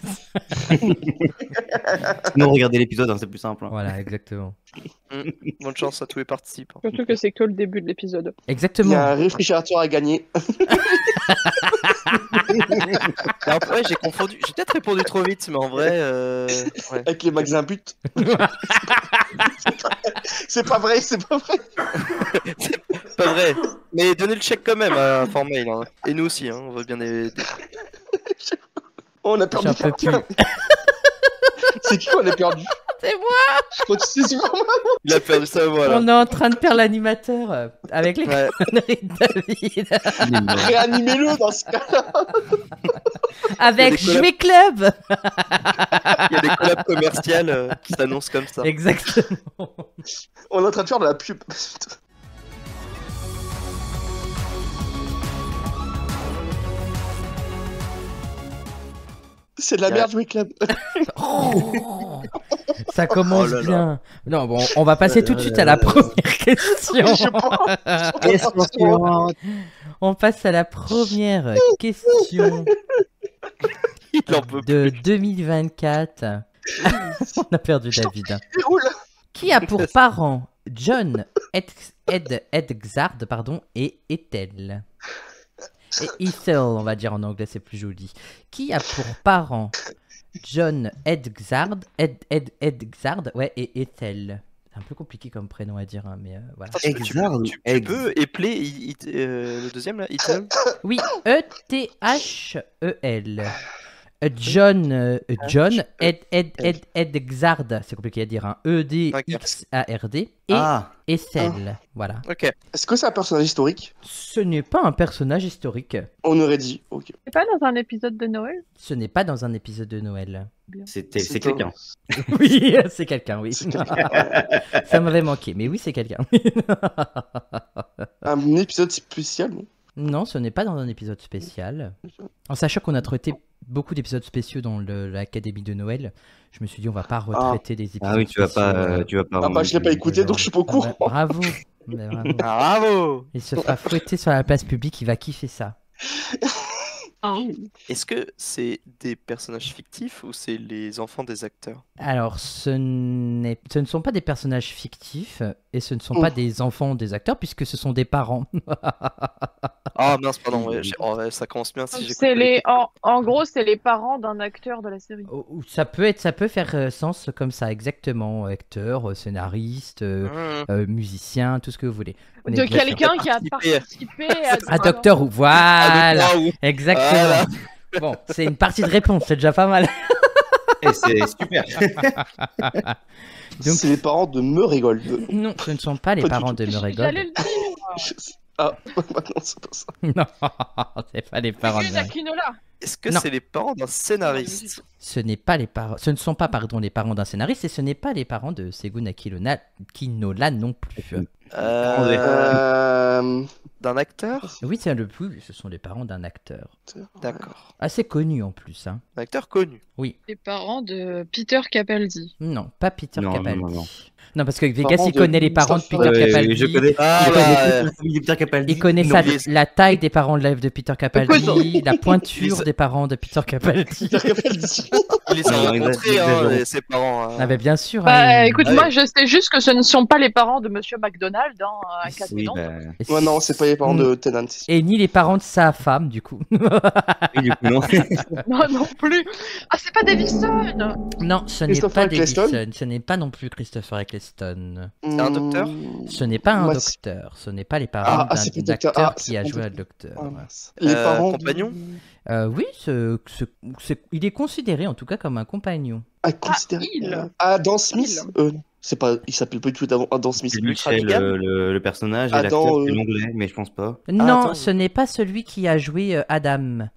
Non, regardez l'épisode, hein, c'est plus simple. hein. Voilà, exactement. Bonne chance à tous les participants. Surtout que c'est que le début de l'épisode. Il y Exactement. a un réfrigérateur à gagner. Alors, ouais, j'ai confondu. J'ai peut-être répondu trop vite, mais en vrai, ouais. Avec les magasins but. C'est pas vrai, c'est pas vrai. Pas vrai. Mais donnez le chèque quand même à Fort Mail. Hein. Et nous aussi, hein, on veut bien aider. On a perdu J'en peux plus. quelqu'un. C'est qui on a perdu? C'est moi. Je crois que c'est sûrement. Il a perdu sa voix là. On est en train de perdre l'animateur avec les Ouais. conneries de David. Réanimez-le dans ce cas-là. Avec Il y a des Jouer Club. Il y a des collabs commerciales qui s'annoncent comme ça. Exactement. On est en train de faire de la pub. C'est de la merde, Jouer Club. Oh, ça commence Oh là là. bien. Non, bon, on va passer tout de suite à la première question. Je pense. Question suivante. On passe à la première question Il en peut de 2024. On a perdu David. Oula. Qui a pour parents John Edxard et Ethel? Et Ethel, on va dire en anglais, c'est plus joli. Qui a pour parents John Edxard et Ethel? C'est un peu compliqué comme prénom à dire, hein, mais voilà. Exard ou Tu Ex- peux épeler le deuxième là, Itel? Oui, Ethel. John Edxard, c'est compliqué à dire, hein. Edxard et Ah, Ethel. Voilà. Ok. Est-ce que c'est un personnage historique? Ce n'est pas un personnage historique. On aurait dit. Ok. C'est pas dans un épisode de Noël? Ce n'est pas dans un épisode de Noël. c'est quelqu'un. Oui, c'est quelqu'un, oui. C'est quelqu'un. Ça m'avait manqué, mais oui, c'est quelqu'un. Un épisode spécial, non? Non, ce n'est pas dans un épisode spécial. En sachant qu'on a traité beaucoup d'épisodes spéciaux dans l'Académie de Noël, je me suis dit on va pas retraiter des épisodes Ah oui, tu vas spéciaux, pas, tu vas pas. Ah bah je l'ai pas écouté donc je suis pas au Ah courant. bah, bravo. Mais bravo. Bravo. Il se fera fouetter sur la place publique, il va kiffer ça. Est-ce que c'est des personnages fictifs ou c'est les enfants des acteurs? Alors, ce ne sont pas des personnages fictifs et ce ne sont pas des enfants des acteurs puisque ce sont des parents. Ah mince, pardon, ouais, ouais, ça commence bien si j'écoute C'est pas les... en gros, c'est les parents d'un acteur de la série. Ou ça peut faire sens comme ça, exactement. Acteur, scénariste, musicien, tout ce que vous voulez. On est De bien sûr. quelqu'un qui a Participé. participé à... Un docteur ou voilà. Ah, ou- Exactement. Voilà. Bon, c'est une partie de réponse, c'est déjà pas mal. Et c'est super. Donc- C'est les parents de Meurégold. Non, ce ne sont pas les Pas du parents tout. de J'allais Meurégold. le dire. Ah, bah non, c'est pas ça. Non, c'est pas les parents de Luna Meurégold. Quinola. Est-ce que Non. c'est les parents d'un scénariste? Ce ne sont pas les parents d'un scénariste et ce n'est pas les parents de Segun Akinola non plus. D'un acteur? Oui, c'est le plus, ce sont les parents d'un acteur. D'accord. Assez connu en plus. Hein. Un acteur connu. Les parents de Peter Capaldi. Non, pas Peter Non, Capaldi. non, non. Non, parce que Vegas, Parents il de connaît les parents de Christopher- Peter Capaldi. Je connais. Ah, je bah, connais toute la famille de Peter Capaldi. Il connaît Non, ça, mais- la taille des parents de Peter Capaldi, la pointure des parents de Peter Capaldi. Peter Capaldi. Il les a Non, rencontrés, il a- ses parents. hein. Ah bah bien sûr. Bah hein, écoute, Ah oui. moi je sais juste que ce ne sont pas les parents de Monsieur McDonald dans un cas Oui, dedans. bah, Ouais, non, c'est pas les parents de Tennant. Et ni les parents de sa femme, du coup. oui, du coup, non. Non, non plus. Ah, c'est pas Davison. Non, ce n'est Christopher pas Eccleston Davison. Ce n'est pas non plus Christopher Eccleston. C'est un docteur Ce n'est pas un Moi, docteur. Ce n'est pas les parents Ah, c'est pas d'un le docteur. acteur Ah, qui c'est a pas joué le à docteur. Ah, mince. Les Euh, parents. compagnon Oui, il est considéré en tout cas comme un compagnon. Ah, considéré. il. Adam Smith. C'est pas. Il s'appelle pas du tout Adam Smith. C'est lui qui est le personnage et Adam, l'acteur, c'est l'anglais, mais je pense pas. Non, attends. ce n'est pas celui qui a joué Adam.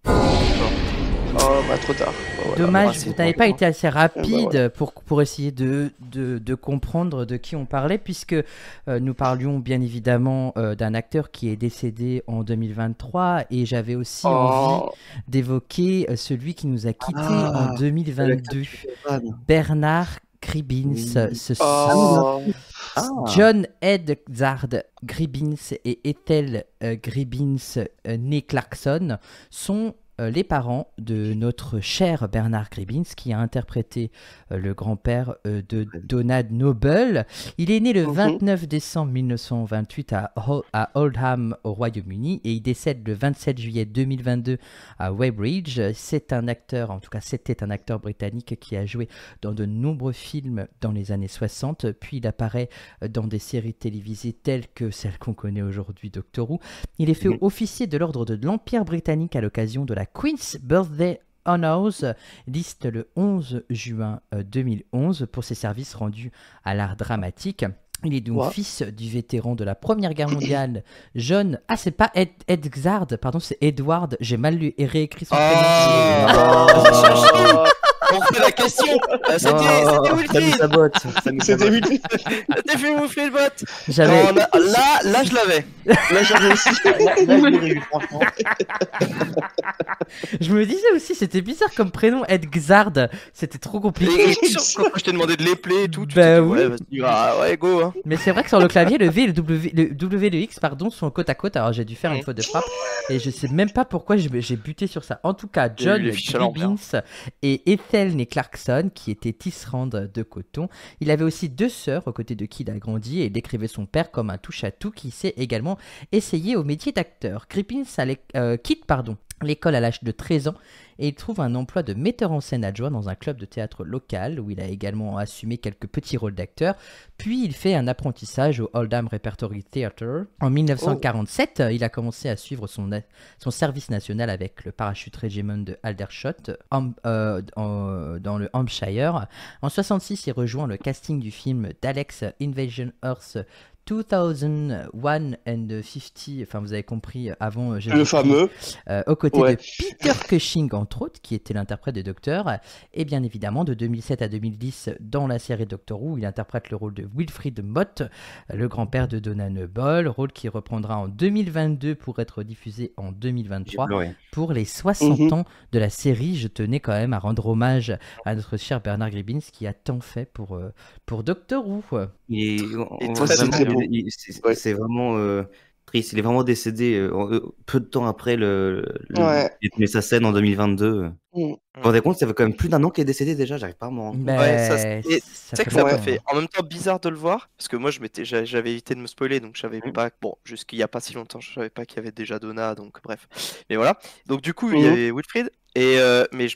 Oh, bah trop tard. Bah, voilà. Dommage, bah, c'est vous n'avez bon, pas hein. été assez rapide voilà. pour essayer de comprendre de qui on parlait, puisque nous parlions bien évidemment d'un acteur qui est décédé en 2023, et j'avais aussi envie Oh, d'évoquer celui qui nous a quittés Ah, en 2022, Ah, Bernard Gribbins, Oh. John Edgard Gribbins et Ethel Gribbins, née Clarkson, sont les parents de notre cher Bernard Gribbins, qui a interprété le grand-père de Donald Noble. Il est né le 29 décembre 1928 à Oldham au Royaume-Uni et il décède le 27 juillet 2022 à Weybridge. C'est un acteur, en tout cas c'était un acteur britannique qui a joué dans de nombreux films dans les années 60, puis il apparaît dans des séries télévisées telles que celle qu'on connaît aujourd'hui, Doctor Who. Il est fait officier de l'ordre de l'Empire britannique à l'occasion de la Queen's Birthday Honours, liste le 11 juin 2011 pour ses services rendus à l'art dramatique. Il est donc fils du vétéran de la Première Guerre mondiale, John... Ah, c'est pas Edgard, pardon, c'est Edward. J'ai mal lu et réécrit son prénom. On fait la question. C'était Wilfried. C'était Wilfried. C'était Wilfried Bot. J'avais... Là, je l'avais. Là, j'avais aussi. Là, je l'aurais eu, franchement. Je me disais aussi, c'était bizarre comme prénom, Edgard. C'était trop compliqué. Quand je t'ai demandé de les play et tout, tu Bah t'es dit, oui. ouais, vas-y, ouais, go. Hein. Mais c'est vrai que sur le clavier, le V et le W et le X pardon, sont côte à côte. Alors j'ai dû faire une faute de frappe et je sais même pas pourquoi j'ai buté sur ça. En tout cas, John Gribbins et Ethel née Clarkson, qui était tisserande de coton. Il avait aussi 2 sœurs aux côtés de qui il a grandi et décrivait son père comme un touche-à-tout qui s'est également essayé au métier d'acteur. Gribbins quitte l'école à l'âge de 13 ans et il trouve un emploi de metteur en scène adjoint dans un club de théâtre local où il a également assumé quelques petits rôles d'acteur. Puis il fait un apprentissage au Oldham Repertory Theatre. En 1947, il a commencé à suivre son service national avec le Parachute Regiment de Aldershot dans le Hampshire. En 1966, il rejoint le casting du film d'Alex Invasion Earth 2001 and 50, enfin vous avez compris avant le fameux aux côtés de Peter Cushing entre autres, qui était l'interprète de Docteur, et bien évidemment de 2007 à 2010 dans la série Doctor Who, il interprète le rôle de Wilfried Mott, le grand-père de Donald Noble, rôle qui reprendra en 2022 pour être diffusé en 2023 pour les 60 ans de la série. Je tenais quand même à rendre hommage à notre cher Bernard Gribbins qui a tant fait pour Doctor Who. C'est vraiment triste. Il est vraiment décédé peu de temps après sa scène en 2022. Vous vous rendez compte, ça fait quand même plus d'1 an qu'il est décédé déjà, j'arrive pas à m'en rendre compte. C'est que ça m'a fait en même temps bizarre de le voir, parce que moi j'avais évité de me spoiler, donc je savais pas, bon, jusqu'il y a pas si longtemps, je savais pas qu'il y avait déjà Donna, donc bref. Mais voilà, donc du coup il y avait Wilfried, mais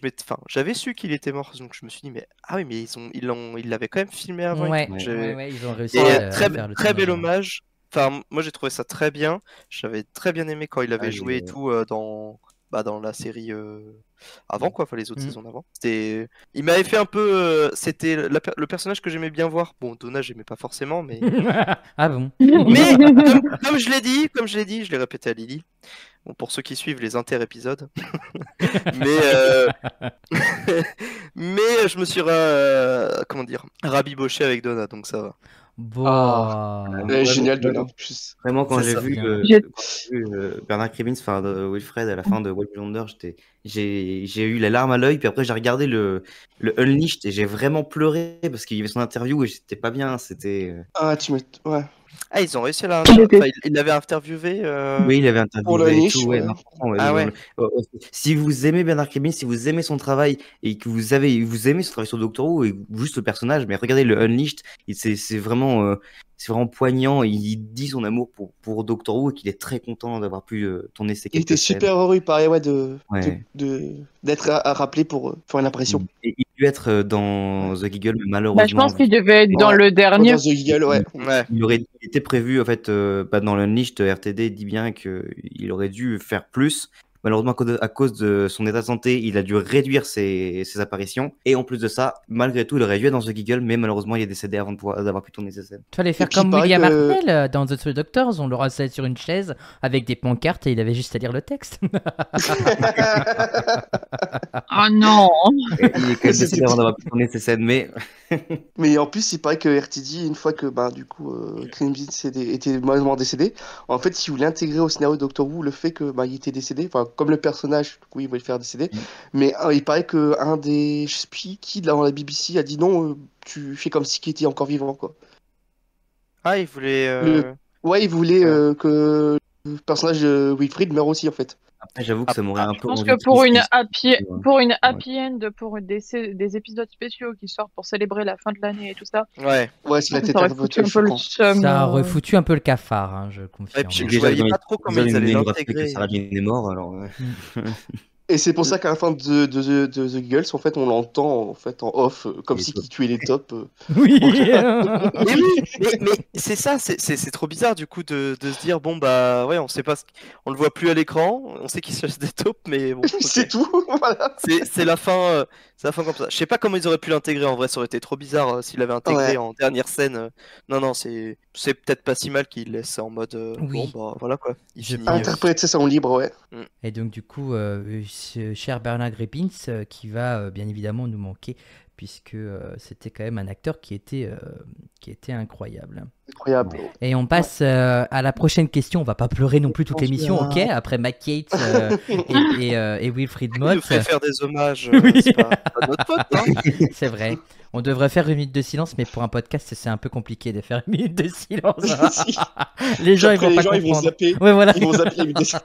j'avais su qu'il était mort, donc je me suis dit, mais ah oui, mais ils l'avaient quand même filmé avant. Ils ont réussi à faire le très bel hommage. Enfin, moi j'ai trouvé ça très bien, j'avais très bien aimé quand il avait joué et tout dans la série avant quoi, enfin les autres saisons d'avant. Il m'avait fait un peu, c'était le personnage que j'aimais bien voir. Bon, Donna j'aimais pas forcément, mais ah bon. Mais comme je l'ai dit, je l'ai répété à Lily. Bon, pour ceux qui suivent les inter-épisodes. mais je me suis rabiboché avec Donna, donc ça va. Bon. Génial Donna en plus. Vraiment, quand j'ai vu Bernard Gribbins, enfin Wilfred à la fin de White Wonder, j'ai eu la larme à l'œil, puis après j'ai regardé le Unleashed et j'ai vraiment pleuré parce qu'il y avait son interview et j'étais pas bien. C'était. Ah, tu m'étais. Ouais. Ah, ils ont réussi à il l'avait interviewé. Oui, il avait interviewé. Pour le niche. Si vous aimez Bernard Gribbins, si vous aimez son travail et que vous aimez son travail sur Doctor Who et juste le personnage, mais regardez le Unleashed, c'est vraiment poignant. Il dit son amour pour Doctor Who et qu'il est très content d'avoir pu tourner ses quelques scènes. Il était super heureux, pareil, d'être rappelé pour faire une impression. Et il dû être dans The Giggle, mais malheureusement. Je pense qu'il devait être dans le dernier. Dans The Giggle, Il aurait été prévu, en fait, dans l'Unleashed, RTD dit bien qu'il aurait dû faire plus. Malheureusement, à cause de son état de santé, il a dû réduire ses apparitions. Et en plus de ça, malgré tout, il aurait dû être dans The Giggle, mais malheureusement, il est décédé avant d'avoir pu tourner ses scènes. Tu fallait faire comme William Hartnell dans The Three Doctors. On l'aura assis sur une chaise avec des pancartes et il avait juste à lire le texte. Oh non. Il est quand même décédé avant d'avoir pu tourner ses scènes, mais... Mais en plus, il paraît que RTD, une fois que Gribbins était malheureusement décédé, en fait, si vous voulez intégrer au scénario de Doctor Who le fait que il était décédé, enfin comme le personnage, du coup, ils voulaient le faire décéder. Mais il paraît que un des, je sais plus qui, dans la BBC, a dit non, tu fais comme si qu'il était encore vivant, quoi. Ah, il voulait. Ouais, il voulait que le personnage de Wilfried meure aussi, en fait. Après, j'avoue que ça m'aurait un Je peu pense rendu que pour une triste. happy end, pour des épisodes spéciaux qui sortent pour célébrer la fin de l'année et tout ça, Ouais. Ouais, c'est la tête ça un aurait peu foutu un peu le choquant. seum. Ça aurait foutu un peu le cafard, hein, je confirme. Et puis, je Déjà, voyais dans pas trop comment ils allaient nous rappeler que l'intégrer. Sarah Jane est mort, alors. Et c'est pour ça qu'à la fin de The Eagles, en fait, on l'entend en fait en off, comme Les si tops. qui tuait les tops. Oui. Mais oui, mais c'est ça, c'est trop bizarre du coup de se dire bon bah ouais, on sait pas, on le voit plus à l'écran, on sait qu'il se chasse des taupes, mais bon. ok. C'est tout, voilà. C'est la fin, c'est la fin comme ça. Je sais pas comment ils auraient pu l'intégrer en vrai, ça aurait été trop bizarre s'il l'avait intégré Ouais. en dernière scène. Non non, c'est peut-être pas si mal qu'il laisse ça en mode Oui. bon bah voilà quoi. Il Je finit. pense. Interpréter ça en libre, ouais. Et donc du coup, ce cher Bernard Griffiths qui va bien évidemment nous manquer puisque c'était quand même un acteur qui était incroyable. Incroyable. Et on passe à la prochaine question. On va pas pleurer non plus toute l'émission, ok? Après Matt Yates et Wilfried Il Mott. nous fait faire des hommages, Oui. c'est pas notre faute. Hein. C'est vrai. On devrait faire une minute de silence, mais pour un podcast, c'est un peu compliqué de faire une minute de silence. Les gens, ils Après, vont les pas gens, ils vont comprendre. zapper. Ouais, voilà. Ils vont zapper les vidéos.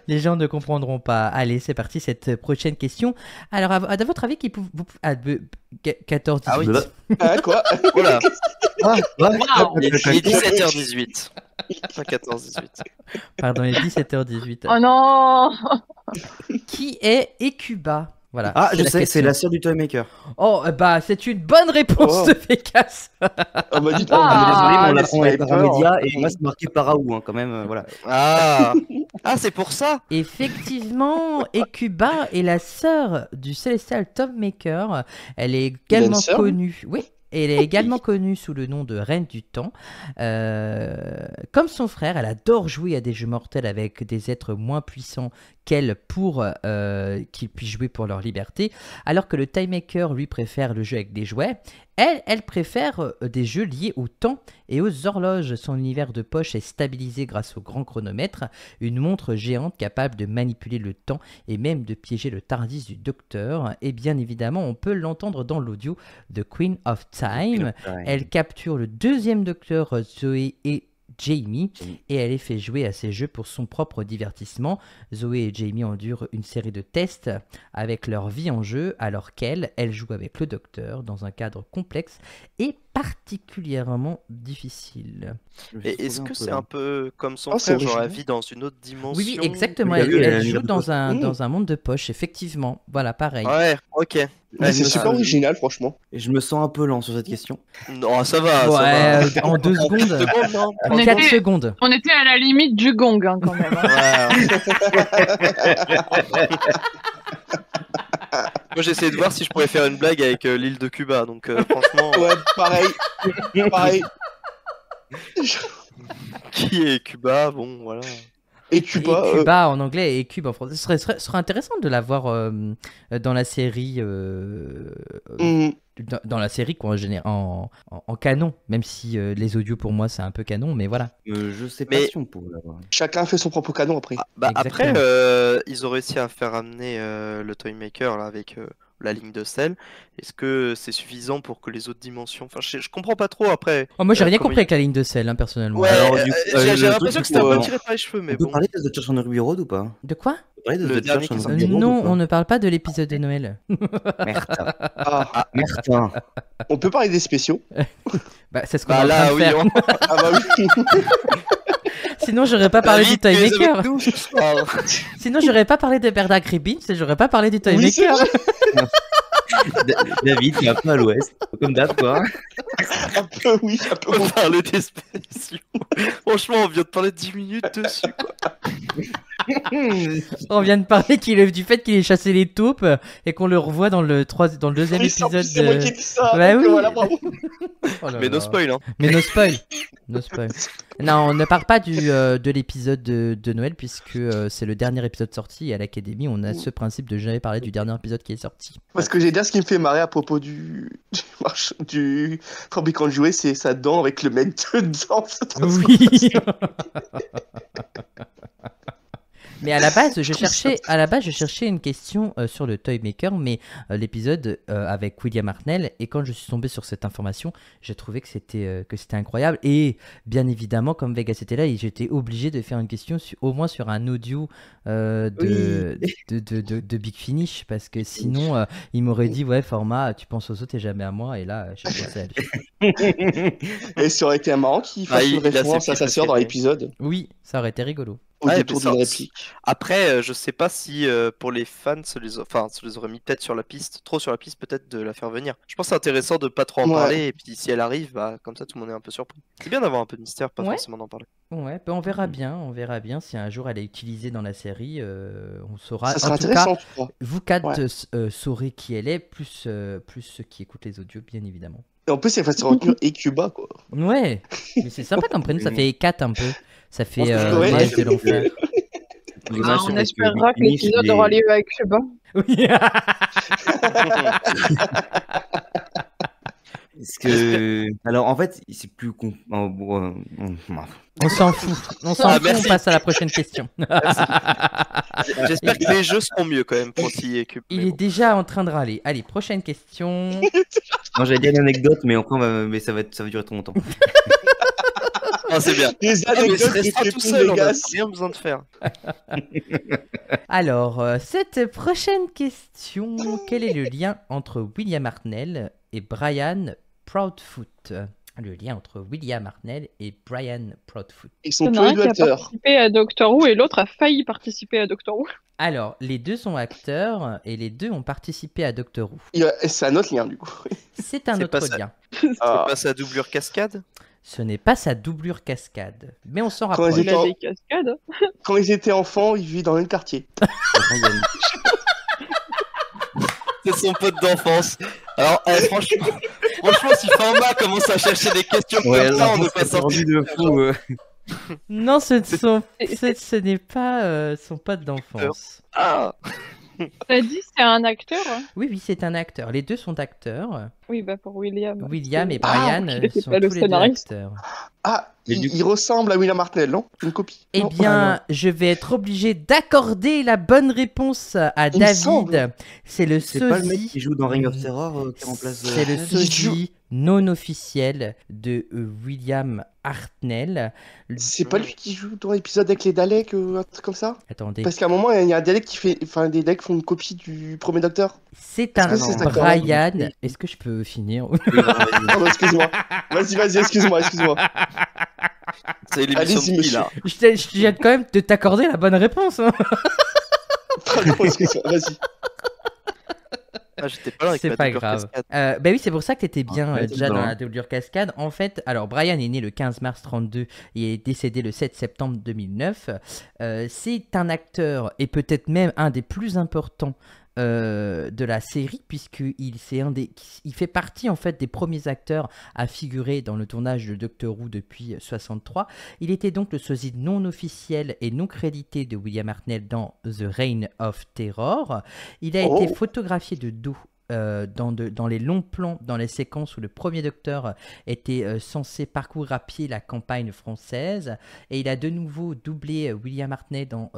Les gens ne comprendront pas. Allez, c'est parti, cette prochaine question. Alors, à votre avis, 14, 18. Ah oui. Ah, quoi? Oh là, Waouh. il est 17h18. Pas 14-18. Pardon, il est 17h18. Oh non. Qui est Ecuba? Voilà. Ah, je la sais, c'est question. la sœur du Toymaker. Oh, bah, c'est une bonne réponse Oh. de Fécas. On m'a dit Ah, Désolé, mais on mais l'apprend avec sniper. Paramédia et moi c'est marqué Paraou, hein, quand même, voilà. Ah, c'est pour ça. Effectivement, Ecuba est la sœur du célestial Tom Maker. Elle est Il a une également sœur, connue. Oui. Elle est également connue sous le nom de Reine du Temps. Comme son frère, elle adore jouer à des jeux mortels avec des êtres moins puissants qu'elle pour qu'ils puissent jouer pour leur liberté, alors que le Time Maker lui préfère le jeu avec des jouets. Elle préfère des jeux liés au temps et aux horloges. Son univers de poche est stabilisé grâce au grand chronomètre, une montre géante capable de manipuler le temps et même de piéger le Tardis du Docteur. Et bien évidemment, on peut l'entendre dans l'audio de Queen of Time. Elle capture le deuxième Docteur, Zoé et Jamie, et elle est fait jouer à ces jeux pour son propre divertissement. Zoé et Jamie endurent une série de tests avec leur vie en jeu, alors qu'elle joue avec le Docteur dans un cadre complexe et particulièrement difficile. Et est-ce que c'est un peu comme son Oh, c'est frère, genre elle original. vit dans une autre dimension? Oui, exactement. Oui, Elle, elle a elle une joue vie de dans poche. un monde de poche, effectivement. Voilà, pareil. Ouais, ok. Mais c'est me super semble- original, franchement. Et je me sens un peu lent sur cette question. Non, ça va. Ouais, ça va. en 2 secondes. Secondes, non On 4 était- secondes. On était à la limite du gong hein, quand même. Hein. Ouais. Moi j'essayais de voir si je pourrais faire une blague avec l'île de Cuba, donc franchement, Ouais, pareil. Pareil. qui est Cuba? Bon, voilà. Et Et Cuba, Cuba en anglais et Cube en français. Ce serait intéressant de la voir dans la série. Dans la série quoi, en canon, même si les audios pour moi c'est un peu canon, mais voilà. Je sais pas Mais- si on pourrait l'avoir. chacun fait son propre canon après. Ah, bah, après, Exactement. ils ont réussi à faire amener le Toymaker là, avec la ligne de sel. Est-ce que c'est suffisant pour que les autres dimensions. Enfin, je comprends pas trop après. Oh, moi j'ai rien comment compris avec la ligne de sel, hein, personnellement. Ouais, Alors, j'ai du coup, j'ai le l'impression truc, que c'était un peu c'est tiré par les cheveux, mais On peut bon. parler de The Church on the Ruby Road ou pas De quoi? On peut parler de Le The dernier Church on qui the est Ruby Road Non, ou pas on ne parle pas de l'épisode de Noël. Merde. Ah, Merde. on peut parler des spéciaux. Bah, c'est ce qu'on Bah est en train là, de oui, faire. Ah bah oui. Sinon, j'aurais pas parlé du David, tu es Toymaker. avec nous ce soir. Sinon, j'aurais pas parlé de Bernard Gribbins et j'aurais pas parlé du Oui, c'est Toymaker. vrai. David, il est un peu à l'ouest, comme d'hab quoi. Un peu oui, un peu On oui. va parler des spéciaux. Franchement, on vient de parler 10 minutes dessus, quoi. On vient de parler du fait qu'il ait chassé les taupes et qu'on le revoit dans le deuxième Oui, c'est en plus, épisode c'est moi de. qui ai dit ça. Bah donc, oui. voilà, bravo. Oh là Mais no là. spoil, hein. Mais no spoil. No spoil. Non, on ne parle pas de l'épisode de Noël puisque c'est le dernier épisode sorti et à l'Académie on a ce principe de jamais parler du dernier épisode qui est sorti. Parce que j'ai dire ce qui me fait marrer à propos du fabricant de jouets, c'est sa dent avec le mec dedans. Oui. Mais à la base, je cherchais une question sur le Toymaker, mais l'épisode avec William Hartnell, et quand je suis tombé sur cette information, j'ai trouvé que c'était incroyable. Et bien évidemment, comme Vegas était là, j'étais obligé de faire une question au moins sur un audio de Big Finish, parce que sinon, il m'aurait dit ouais, format, tu penses aux autres et jamais à moi, et là, j'ai pensé à lui. Et ça aurait été marrant qu'il fasse une référence à sa sœur dans l'épisode. Oui, ça aurait été rigolo. Autour d'une réplique. Après, je sais pas si pour les fans, ça les aurait mis peut-être sur la piste, trop sur la piste peut-être de la faire venir. Je pense que c'est intéressant de pas trop en parler, et puis si elle arrive, bah comme ça tout le monde est un peu surpris. C'est bien d'avoir un peu de mystère, pas forcément d'en parler. Ouais, on verra bien si un jour elle est utilisée dans la série, on saura. Ça sera en tout intéressant, cas, vous quatre saurez qui elle est, plus ceux qui écoutent les audios, bien évidemment. Et en plus, elle va se retenir et Cuba, quoi. Ouais, mais c'est sympa comme prénom, ça fait 4 un peu. Ça fait Ouais. Maître de l'enfer. On espérera que l'épisode aura lieu avec Cuba. Oui. Est-ce que... Alors en fait, c'est plus... On s'en fout, on passe à la prochaine question. J'espère que les jeux seront mieux quand même pour s'y occuper. Il est déjà en train de râler. Allez, prochaine question. Non, j'allais dire une anecdote, mais encore, mais ça va durer trop longtemps. Ah, c'est bien. Les anecdotes mais restera tout seul, on n'a rien besoin de faire. Alors, cette prochaine question, quel est le lien entre William Hartnell et Brian Proudfoot? Le lien entre William Hartnell et Brian Proudfoot. Ils sont Il y tous en a les un deux qui a acteurs. participé à Doctor Who et l'autre a failli participer à Doctor Who. Alors, les deux sont acteurs et les deux ont participé à Doctor Who. C'est un autre lien, du coup. C'est un C'est autre pas ça. lien. C'est pas sa doublure cascade? Ce n'est pas sa doublure cascade, mais on s'en Quand rapproche. ils Il a des cascades. Quand ils étaient enfants, ils vivaient dans le même quartier. C'est son pote d'enfance. Alors, franchement, si Format commence à chercher des questions comme ça, on ne peut pas sortir de fou. Non, ce n'est pas son pote d'enfance. Ah, T'as dit c'est un acteur? Oui, c'est un acteur. Les deux sont acteurs. Oui, bah pour William. William et Ah, Brian ok, il était sont pas le tous les deux scénariste. acteurs. Ah, Mais du il ressemble à William Hartnell, non? Une copie. Eh Non. bien, je vais être obligé d'accorder la bonne réponse à Il me David. semble. C'est le C'est pas le mec sosie. qui joue dans Ring of Terror qui remplace... C'est le Il joue- sosie non officiel de William Hartnell. C'est pas lui qui joue dans l'épisode avec les Daleks, un truc comme ça? Attendez, Parce qu'à un moment, il y a un Dalek qui fait. Enfin, des Daleks font une copie du premier Docteur. c'est un que c'est cet acteur-là Brian. Est-ce que je peux finir? Pardon, excuse-moi. Vas-y, excuse-moi. c'est l'émission Allez-y, de qui, monsieur. là? Je viens quand même de t'accorder la bonne réponse. Hein. Pardon, excuse-moi, vas-y. Ah, j'étais pas là avec C'est ma pas doublure grave. cascade. Bah oui, c'est pour ça que t'étais bien Ouais, déjà c'est dans bon. la doublure cascade. En fait, alors Brian est né le 15 mars 32 et est décédé le 7 septembre 2009. C'est un acteur et peut-être même un des plus importants de la série, puisqu'il il fait partie en fait des premiers acteurs à figurer dans le tournage de Doctor Who depuis 63. Il était donc le sosie non officiel et non crédité de William Hartnell dans The Reign of Terror. Il a été photographié de dos dans les longs plans, dans les séquences où le premier docteur était censé parcourir à pied la campagne française, et il a de nouveau doublé William Hartnell dans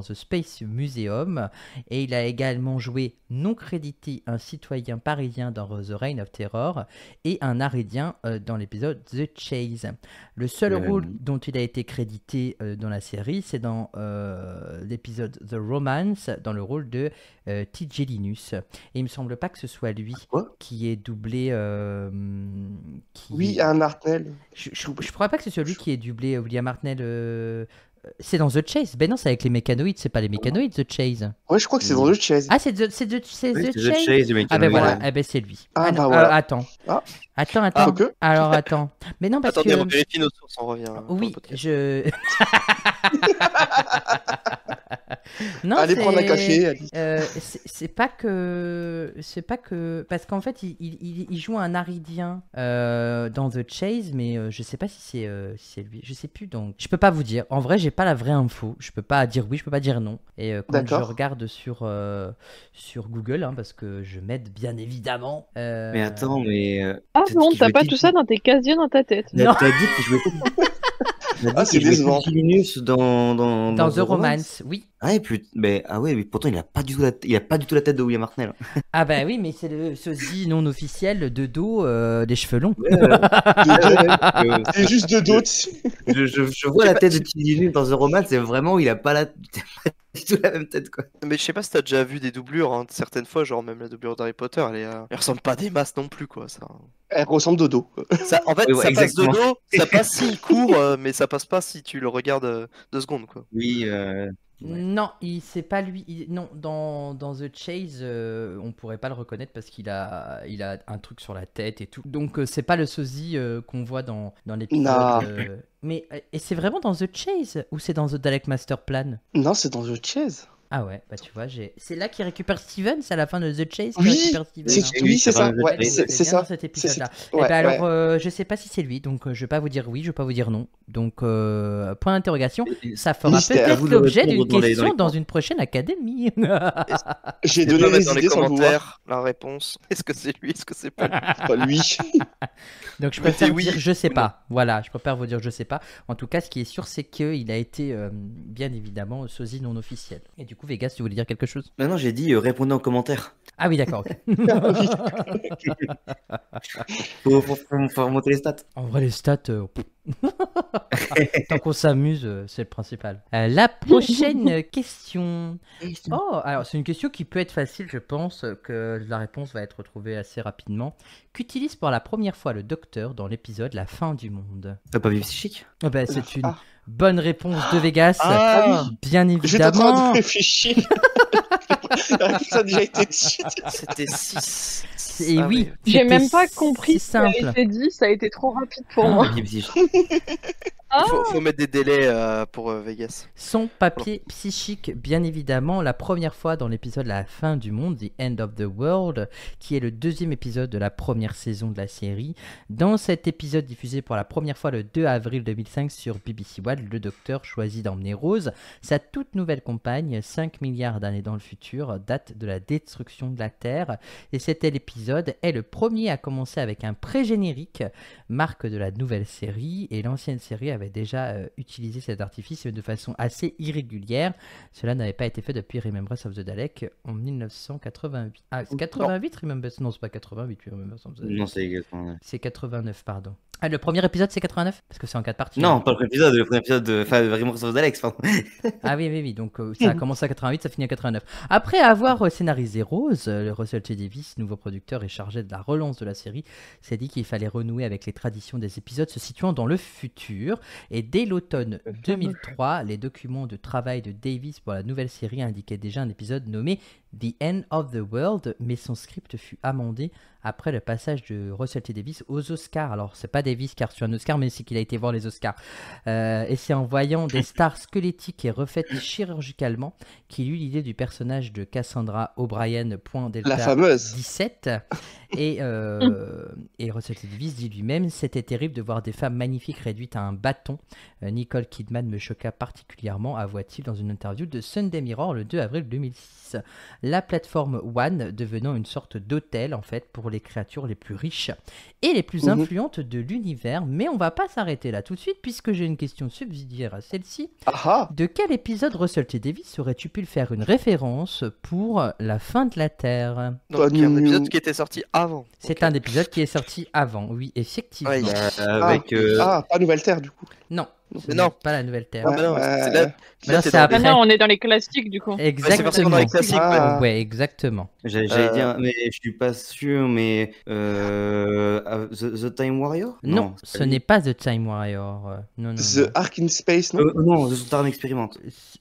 The Space Museum, et il a également joué non crédité un citoyen parisien dans The Reign of Terror et un aridien dans l'épisode The Chase. Le seul rôle dont il a été crédité dans la série, c'est dans l'épisode The Romance, dans le rôle de TJ Linus. Et il me semble pas que ce soit lui qui est doublé. Oui, un Hartnell. Je crois pas que c'est celui qui est doublé William Hartnell. C'est dans The Chase. Ben non, c'est avec les mécanoïdes, c'est pas les mécanoïdes The Chase. Ouais, je crois que c'est dans The Chase. Ah, c'est The Chase. Ah ben voilà, eh ben c'est lui. Ah, bah non, voilà. Attends. Ah. Attends. Ok. Alors attends. Mais non, parce Attendez, que. on vérifie nos sources, on revient. pour le Oui, podcast. Non, Allez prendre un café. Alice. c'est pas que parce qu'en fait il joue un aridien dans The Chase, mais je sais pas si c'est lui, je sais plus, donc je peux pas vous dire. En vrai, j'ai pas la vraie info, je peux pas dire oui, je peux pas dire non. Et quand je D'accord. regarde sur Google, hein, parce que je m'aide bien évidemment. Mais attends, mais... Ah peut-être non, qu'il t'as jouait pas qui, tout ça dans tes casiers dans ta tête. Non. T'as dit qu'il jouait... Ah, c'est décevant. Linus dans The Romance, oui. Ah, mais pourtant il a pas du tout la tête de William Hartnell. Ah bah oui, mais c'est le sosie non officiel de dos, des cheveux longs. C'est juste de dos. Je vois la tête de Tilly Linus dans The Romance, c'est vraiment, il a pas la même tête, quoi. Mais je sais pas si t'as déjà vu des doublures, hein, certaines fois, genre même la doublure d'Harry Potter, elle ressemble pas des masses non plus, quoi. Ça... Elle ressemble de dos. En fait, Oui, ouais, ça passe de exactement. dos, ça passe s'il court, mais ça passe pas si tu le regardes 2 secondes, quoi. Oui, Non, c'est pas lui. Non, dans The Chase, on pourrait pas le reconnaître parce qu'il a un truc sur la tête et tout. Donc c'est pas le sosie qu'on voit dans l'épisode. Non. Mais et c'est vraiment dans The Chase ou c'est dans The Dalek Master Plan? Non, c'est dans The Chase. Ah ouais, bah tu vois, c'est là qu'il récupère Steven, c'est à la fin de The Chase qu'il Oui, récupère Steven. c'est hein. oui, c'est ça. Ouais, Ouais, Donc, c'est bien ça. dans cet épisode-là. Ouais, Eh ben alors, ouais. je sais pas si c'est lui, donc je vais pas vous dire oui, je vais pas vous dire non. Donc point d'interrogation, ça fera Mystère. À peut-être vous de l'objet répondre d'une dans les question dans camps. une prochaine académie. J'ai N'hésitez donné pas à les mettre dans les idées sans le vouloir. commentaires la réponse. Est-ce que c'est lui, est-ce que c'est pas lui? C'est pas lui. Donc je Mettez préfère oui dire je sais ou pas. Voilà, je préfère vous dire je sais pas. En tout cas, ce qui est sûr, c'est qu'il a été bien évidemment sosie non officiel. Et du coup, Vegas, tu voulais dire quelque chose? Non, j'ai dit répondez en commentaire. Ah oui, d'accord. Ok. Faut remonter les stats. En vrai, les stats, tant qu'on s'amuse, c'est le principal. La prochaine question. Oh, alors c'est une question qui peut être facile, je pense que la réponse va être retrouvée assez rapidement. Qu'utilise pour la première fois le docteur dans l'épisode La fin du monde? T'as pas vu Psychique? Oh bah, c'est une Ah. bonne réponse de Vegas, Ah oui. bien J'étais en train évidemment. de réfléchir. La réponse a déjà été dite. C'était 6. Et oui, J'ai c'était même pas compris si ce qui a simple. été dit, ça a été trop rapide pour Ah. moi. Papier Psychique. Ah, Faut mettre des délais pour Vegas. Son papier psychique, bien évidemment, la première fois dans l'épisode La fin du monde, The End of the World, qui est le deuxième épisode de la première saison de la série. Dans cet épisode diffusé pour la première fois le 2 avril 2005 sur BBC One, le docteur choisit d'emmener Rose, sa toute nouvelle compagne, 5 milliards d'années dans le futur, date de la destruction de la Terre. Et cet épisode est le premier à commencer avec un pré-générique, marque de la nouvelle série, et l'ancienne série avait déjà utilisé cet artifice de façon assez irrégulière. Cela n'avait pas été fait depuis Remembrance of the Dalek en 1988. Ah, c'est 88 Remembrance? Non, c'est pas 88 Remembrance of the Dalek. Non, c'est exactement. C'est 89, pardon. Ah, le premier épisode c'est 89? Parce que c'est en 4 parties. Non, pas le premier épisode de Remembrance of the Dalek, pardon. Ah oui, donc ça a commencé à 88, ça finit à 89. Après avoir scénarisé Rose, le Russell T. Davies, nouveau producteur et chargé de la relance de la série, s'est dit qu'il fallait renouer avec les traditions des épisodes se situant dans le futur. Et dès l'automne 2003, les documents de travail de Davies pour la nouvelle série indiquaient déjà un épisode nommé The End of the World, mais son script fut amendé après le passage de Russell T. Davies aux Oscars. Alors, c'est pas Davies qui a reçu un Oscar, mais c'est qu'il a été voir les Oscars. Et c'est en voyant des stars squelettiques et refaites chirurgicalement qu'il eut l'idée du personnage de Cassandra O'Brien, point delta La fameuse. 17. Et Russell T. Davies dit lui-même: c'était terrible de voir des femmes magnifiques réduites à un bâton. Nicole Kidman me choqua particulièrement, avoua-t-il dans une interview de Sunday Mirror le 2 avril 2006. La plateforme One devenant une sorte d'hôtel en fait pour les créatures les plus riches et les plus influentes de l'univers. Mais on va pas s'arrêter là tout de suite puisque j'ai une question subsidiaire à celle-ci. Ah De quel épisode Russell T. Davies aurais-tu pu faire une référence pour la fin de la Terre? Donc, il y a un épisode qui était sorti avant. C'est Ok. un épisode qui est sorti avant, oui, effectivement. Ouais, Avec. pas Nouvelle Terre du coup. Non, ce Mais n'est non. pas la nouvelle Terre. Ah, bah non, c'est là- Là, t'es c'est dans après. les- Maintenant, on est dans les classiques du coup. c'est forcément dans Exactement. les classiques, Ah. Ouais, exactement. J'allais dire, mais je suis pas sûr, mais. The Time Warrior? Non, c'est ce lui. n'est pas The Time Warrior. Non. The Ark in Space, non Non, The Sontaran Experiment.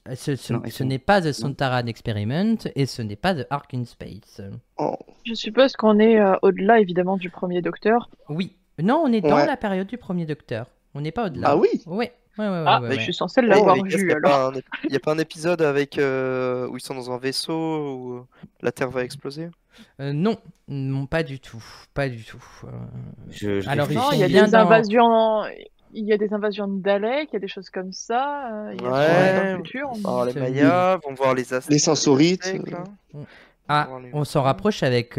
Non, Ce n'est pas The Sontaran Experiment et ce n'est pas The Ark in Space. Oh. Je suppose qu'on est au-delà évidemment du premier docteur. Oui. Non, on est dans Ouais. la période du premier docteur. On n'est pas au-delà. Ah oui. Ouais. Ah, ouais, mais ouais. je suis censée Ouais, l'avoir avec Gas, vu y a alors. pas y a pas un épisode avec où ils sont dans un vaisseau où la Terre va exploser? Non, pas du tout. Pas du tout. Alors, réfléchis. Non, il y a bien des dans- invasions. Il y a des invasions de Dalek, il y a des choses comme ça. Il y a Ouais. dans le futur. Oh, les Ce- Mayas vont voir les Aztèques. Les Sensorites. là. Ah, on s'en rapproche avec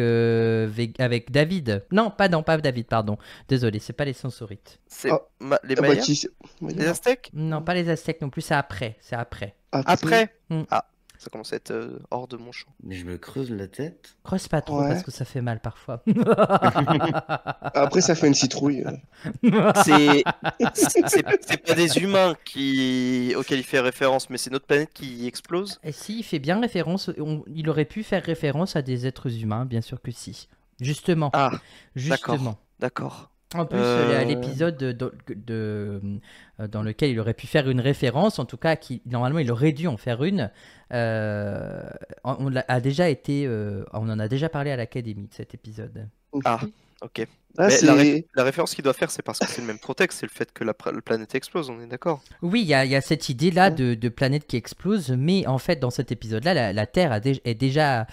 David. Non, pas David, pardon. Désolé, c'est pas les Sensorites. C'est Ah. les Ah bah, Mayas? qui- Les Aztèques? Non, pas les Aztèques non plus, c'est après. C'est après. Après? Mm. Ah, ça commence à être hors de mon champ. Mais je me creuse la tête. Creuse pas trop Ouais. parce que ça fait mal parfois. Après, ça fait une citrouille. C'est pas des humains auxquels il fait référence, mais c'est notre planète qui explose. Et si, il fait bien référence, il aurait pu faire référence à des êtres humains, bien sûr que si. Justement. Ah, Justement. d'accord. En plus, l'épisode dans lequel il aurait pu faire une référence, en tout cas, normalement il aurait dû en faire une, on en a déjà parlé à l'Académie de cet épisode. Ah, ok. Ah, Mais la référence qu'il doit faire, c'est parce que c'est le même contexte, c'est le fait que la planète explose, on est d'accord? Oui, il y a cette idée-là de planète qui explose, mais en fait, dans cet épisode-là, la Terre est déjà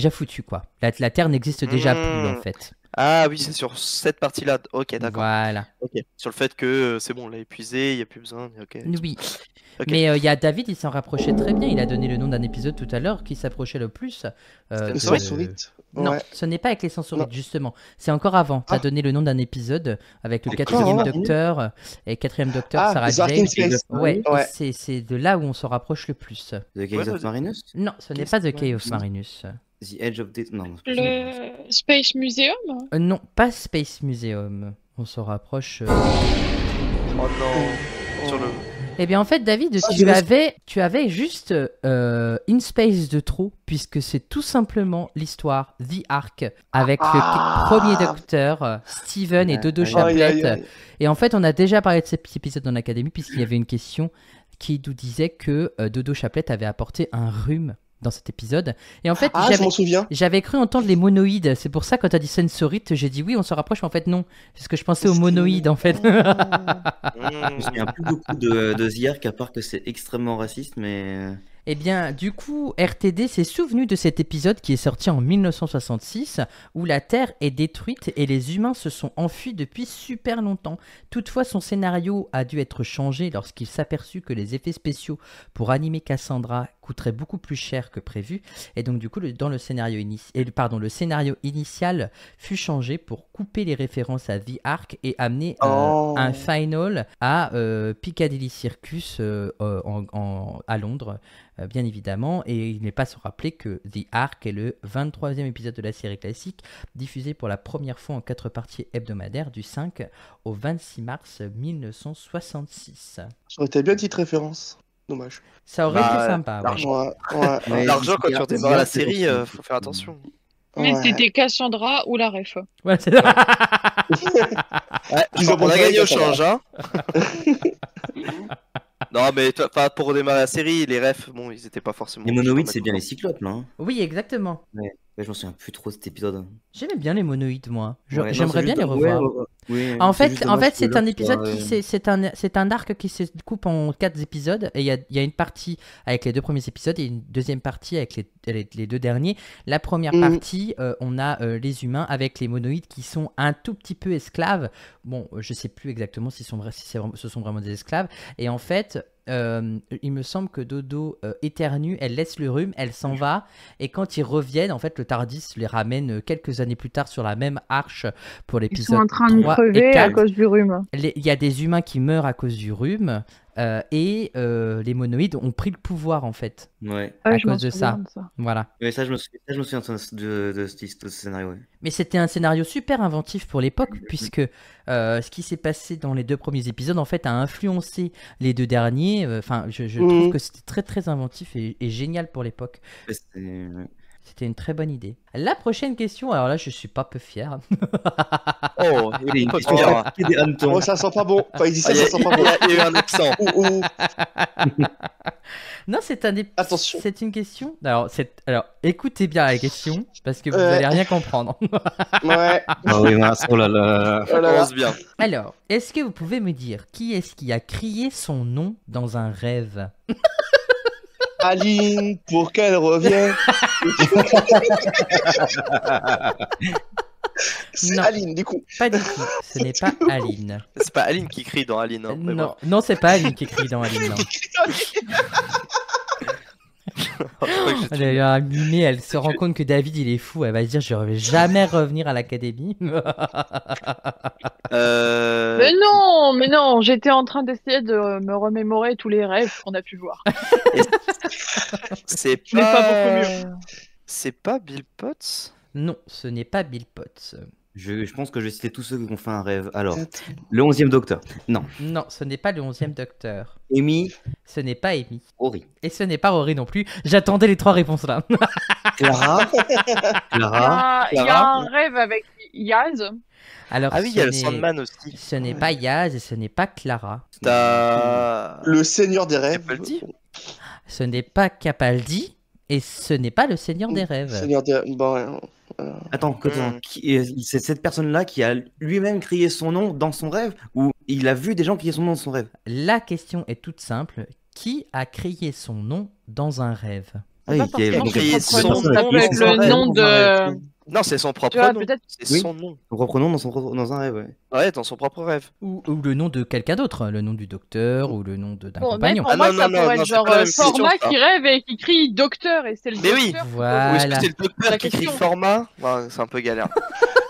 foutue, quoi. La Terre n'existe déjà plus, en fait. Ah oui, c'est sur cette partie-là. Ok, d'accord. Voilà. Ok. Sur le fait que c'est bon, on l'a épuisé, il n'y a plus besoin. Ok. Oui. Ok. Mais il y a David, il s'en rapprochait très bien. Il a donné le nom d'un épisode tout à l'heure qui s'approchait le plus. C'était Le de- Sensorite. Non, Ouais. ce n'est pas avec les Sensorites, Non. justement. C'est encore avant. Tu as Ah. donné le nom d'un épisode avec le D'accord. 4e Ah. docteur et 4e docteur Ah, Sarah The Ark in Jane. Space. Ouais, Ouais. c'est de là où on se rapproche le plus. The Case of Marinus? Non, ce n'est Qu'est-ce pas The que- Cave of Marinus. The Edge of Death? Non, c'est pas ça. Le Space Museum? Non, pas Space Museum. On se rapproche. Oh non. Sur le. Eh bien, en fait, David, Ah, tu avais juste In Space de trop, puisque c'est tout simplement l'histoire The Ark avec Ah. le premier docteur, Steven et Dodo Aïe, Chaplet. aïe, aïe. Et en fait, on a déjà parlé de cet épisode dans l'Académie, puisqu'il y avait une question qui nous disait que Dodo Chaplet avait apporté un rhume dans cet épisode. Et en fait, Ah, je m'en souviens. j'avais cru entendre les monoïdes. C'est pour ça, quand tu as dit sensorite, j'ai dit oui, on se rapproche, mais en fait, non. Parce que je pensais aux monoïdes, en fait. Je me souviens plus beaucoup de The Ark, à part que c'est extrêmement raciste, mais. Eh bien, du coup, RTD s'est souvenu de cet épisode qui est sorti en 1966, où la Terre est détruite et les humains se sont enfuis depuis super longtemps. Toutefois, son scénario a dû être changé lorsqu'il s'aperçut que les effets spéciaux pour animer Cassandra coûteraient beaucoup plus cher que prévu. Et donc, du coup, le scénario initial fut changé pour couper les références à The Ark et amener un final à Piccadilly Circus à Londres. Bien évidemment, et il n'est pas sans rappeler que The Ark est le 23e épisode de la série classique, diffusé pour la première fois en 4 parties hebdomadaires du 5 au 26 mars 1966. Ça aurait été bien une petite référence. Dommage. Ça aurait Bah, été sympa. Ouais. l'argent. Ouais. Ouais, L'argent, quand tu The redémarres la Ark, c'est série, pour ça. faut faire attention. Mais Ouais. c'était Cassandra ou la ref. Ouais, c'est- Ouais, Ils ont on a pas gagné au fait ça, change, hein. Non, mais pour redémarrer la série, les refs, bon, ils étaient pas forcément. Les monoïdes, c'est bien les cyclopes, là. Hein. Oui, exactement. Ouais, je m'en souviens plus trop de cet épisode. J'aimais bien les monoïdes, moi. Ouais, non, J'aimerais c'est bien juste- les revoir. ouais, En c'est juste fait, dommage que c'est un l'autre épisode soit, c'est un arc qui se coupe en 4 épisodes et il y a une partie avec les 2 premiers épisodes et une deuxième partie avec les 2 derniers. La première partie, on a les humains avec les monoïdes qui sont un tout petit peu esclaves. Bon, je sais plus exactement ce sont vraiment des esclaves. Et en fait, il me semble que Dodo éternue, elle laisse le rhume, elle s'en va et quand ils reviennent, en fait, le Tardis les ramène quelques années plus tard sur la même arche pour Ils l'épisode sont en train de 3 et crever à 4. cause du rhume. Il y a des humains qui meurent à cause du rhume et les monoïdes ont pris le pouvoir en fait. Ouais. Ah, À je m'en cause de souviens ça. de ça. Voilà. Ouais, ça, je me souviens de ce scénario. Ouais. Mais c'était un scénario super inventif pour l'époque puisque ce qui s'est passé dans les 2 premiers épisodes en fait a influencé les 2 derniers. Enfin, je trouve que c'était très très inventif et génial pour l'époque. Ouais, ouais. C'était une très bonne idée. La prochaine question, alors là je suis pas peu fier. Oh, Il y a une pas question fier. qui des hannetons. Oh, ça sent pas bon. Quand il dit ça, ça sent pas bon. Il y a eu un accent. Ouh. Non, Attention. c'est une question. Alors écoutez bien la question parce que vous Ouais. n'allez rien comprendre. Ouais. Ah oui, mince, oh là là. Oh là là. Commence bien. Alors, est-ce que vous pouvez me dire qui est-ce qui a crié son nom dans un rêve? Aline, pour qu'elle revienne. C'est Non. Aline, du coup. Pas du tout. Ce n'est pas Aline. C'est pas Aline qui crie dans Aline. Hein, mais Non, non, c'est pas Aline qui crie dans Aline. Non. D'ailleurs, Mimé, elle se rend compte que David, il est fou. Elle va se dire, je ne vais jamais revenir à l'académie. Mais non, j'étais en train d'essayer de me remémorer tous les rêves qu'on a pu voir. C'est Mais pas beaucoup mieux. C'est pas Bill Potts? Non, ce n'est pas Bill Potts. Je pense que je vais citer tous ceux qui ont fait un rêve. Alors, le 11e Docteur. Non. Non, ce n'est pas le 11e Docteur. Amy. Ce n'est pas Amy. Rory. Et ce n'est pas Rory non plus. J'attendais les 3 réponses là. Clara. Clara. Il y a un rêve avec Yaz. Alors, Ah oui, il y a le Sandman aussi. Ce n'est pas Yaz et ce n'est pas Clara. T'as... Le Seigneur des rêves. Capaldi. Ce n'est pas Capaldi et ce n'est pas le Seigneur des rêves. Seigneur des rêves. Bon, Attends, c'est cette personne-là qui a lui-même crié son nom dans son rêve ou il a vu des gens crier son nom dans son rêve? La question est toute simple. Qui a crié son nom dans un rêve? Ah oui, Pas forcément donc, crié son son propre nom nom avec dans un le rêve. nom de... Non, c'est son propre Tu vois, nom. peut-être... C'est Oui. son nom. son propre nom dans un rêve, ouais. Ouais, dans son propre rêve. Ou le nom de quelqu'un d'autre, le nom du docteur ou le nom d'un Bon, mais compagnon. pour Ah moi, non, ça non, pourrait non, être c'est genre pas la même question, Format ça. qui rêve et qui crie docteur et c'est le Mais oui. docteur. Ou est-ce Voilà. que c'est le docteur La qui crie question. format? Ouais, c'est un peu galère.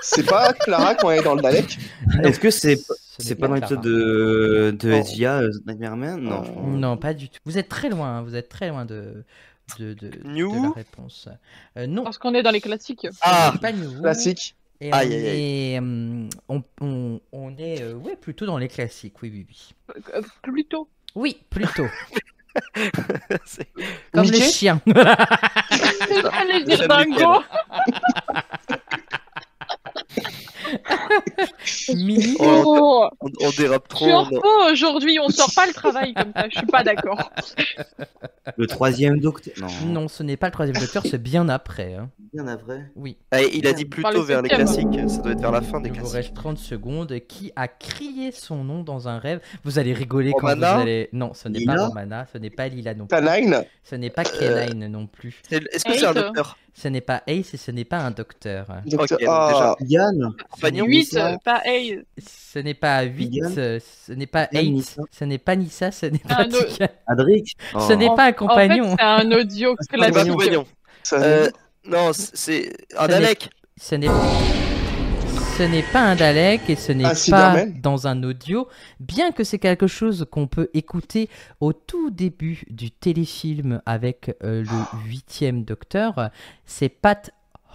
c'est pas Clara quand elle est dans le Dalek? Est-ce que c'est Ce n'est pas dans Clara. l'épisode de Non. SGA, Nightmare Man? Non, je crois. Non, pas du tout. Vous êtes très loin, hein, vous êtes très loin de New la réponse. Non, Parce qu'on est dans les classiques. Ah, c'est pas New. Classique. Et Aïe, on aïe, est, on est ouais, plutôt dans les classiques, oui, oui, oui. Plutôt. Oui, plutôt. c'est- Comme Mickey les chiens. Allez dire J'aime dingo. Mini. Oh, Oh, on dérape je suis trop. en repos aujourd'hui, on sort pas le travail comme ça, je suis pas d'accord. Le 3e Docteur? Non. Non, ce n'est pas le 3e docteur, c'est bien après. Hein. Bien après. Oui. Ah, il a dit Par plutôt le vers les 7e. classiques. Ça doit être vers la fin des Il vous classiques. reste 30 secondes. Qui a crié son nom dans un rêve? Vous allez rigoler quand Romana vous allez... Non, ce n'est pas Lila Romana, ce n'est pas Lila non plus. Canine. Ce n'est pas Kenine non plus. Est-ce que c'est un Eight. docteur? Ce n'est pas Ace et ce n'est pas un docteur. Docteur... Ok, donc ah, Yann. Compagnon? 8, pas A. Ce n'est pas 8, Yann ce n'est pas Yann 8, Nissa. ce n'est pas Nissa, ce n'est pas Un autre. Tika. Adric. Ce n'est pas un compagnon. En fait, c'est un audio C'est pas classique. compagnon. ça... Non, c'est un Ce Dalek. Ce n'est pas un Dalek et ce n'est Un pas Cyberman. dans un audio, bien que c'est quelque chose qu'on peut écouter au tout début du téléfilm avec le 8e docteur. C'est Pat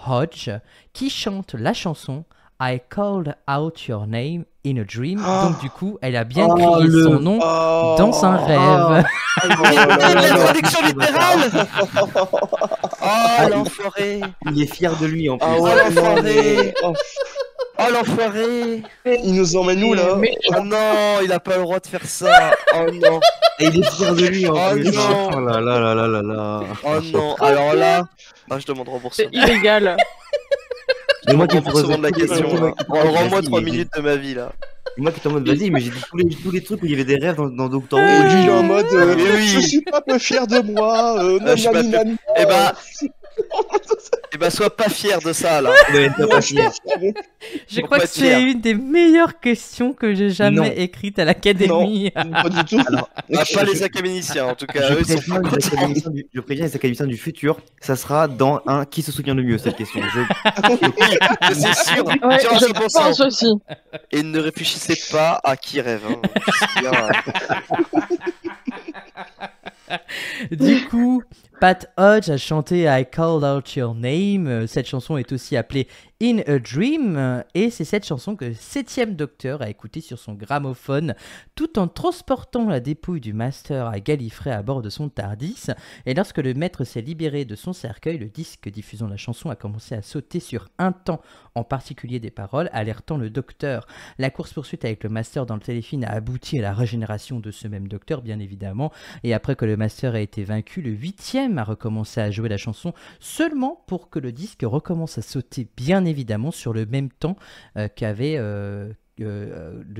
Hodge qui chante la chanson I Called Out Your Name in a Dream. Oh. Donc du coup, elle a bien Oh, crié le- son nom Oh. dans un rêve. La traduction littérale. Oh l'enfoiré. Il est fier de lui en plus. Ah Oh ouais, l'enfoiré. oh, Oh l'enfoiré. il nous emmène où là? Mais Oh non, il a pas le droit de faire ça. Oh non. Et il est fier de lui en Oh plus. non. Oh là là là là là là. Oh non. Alors là, je demande c'est remboursement. illégal. C'est moi qui me Remboursement de la question. c'est moi là. qui me pose la Rends-moi question, 3 mais minutes de ma vie là. Moi qui étais en mode vas-y, mais j'ai dit tous les trucs où il y avait des rêves dans Doctor Who. Et lui il est en mode Mais oui. je suis pas peu fier de moi. Je suis pas nanani, Eh nanana. bah, sois pas fier de ça là. Ouais, t'as pas fier. Je Faut crois pas que être fier. c'est une des meilleures questions que j'ai jamais Non. écrites à l'académie. Pas du tout. Ah, pas les académiciens en tout cas. Je Eux, ils sont préviens pas les contents. académiciens je préviens les académiciens du futur, ça sera dans un qui se souvient le mieux cette question. C'est sûr. Ouais, Tiens, je 100%. pense aussi. Et ne réfléchissez pas à qui rêve. Hein. C'est bien, Du coup, Pat Hodge a chanté I Called Out Your Name. Cette chanson est aussi appelée In a Dream. Et c'est cette chanson que le 7e docteur a écoutée sur son gramophone tout en transportant la dépouille du Master à Gallifrey à bord de son TARDIS. Et lorsque le maître s'est libéré de son cercueil, le disque diffusant la chanson a commencé à sauter sur un temps en particulier des paroles, alertant le docteur. La course-poursuite avec le Master dans le téléfilm a abouti à la régénération de ce même docteur, bien évidemment. Et après que le Master a été vaincu, le 8e a recommencé à jouer la chanson seulement pour que le disque recommence à sauter, bien évidemment, sur le même temps qu'avait le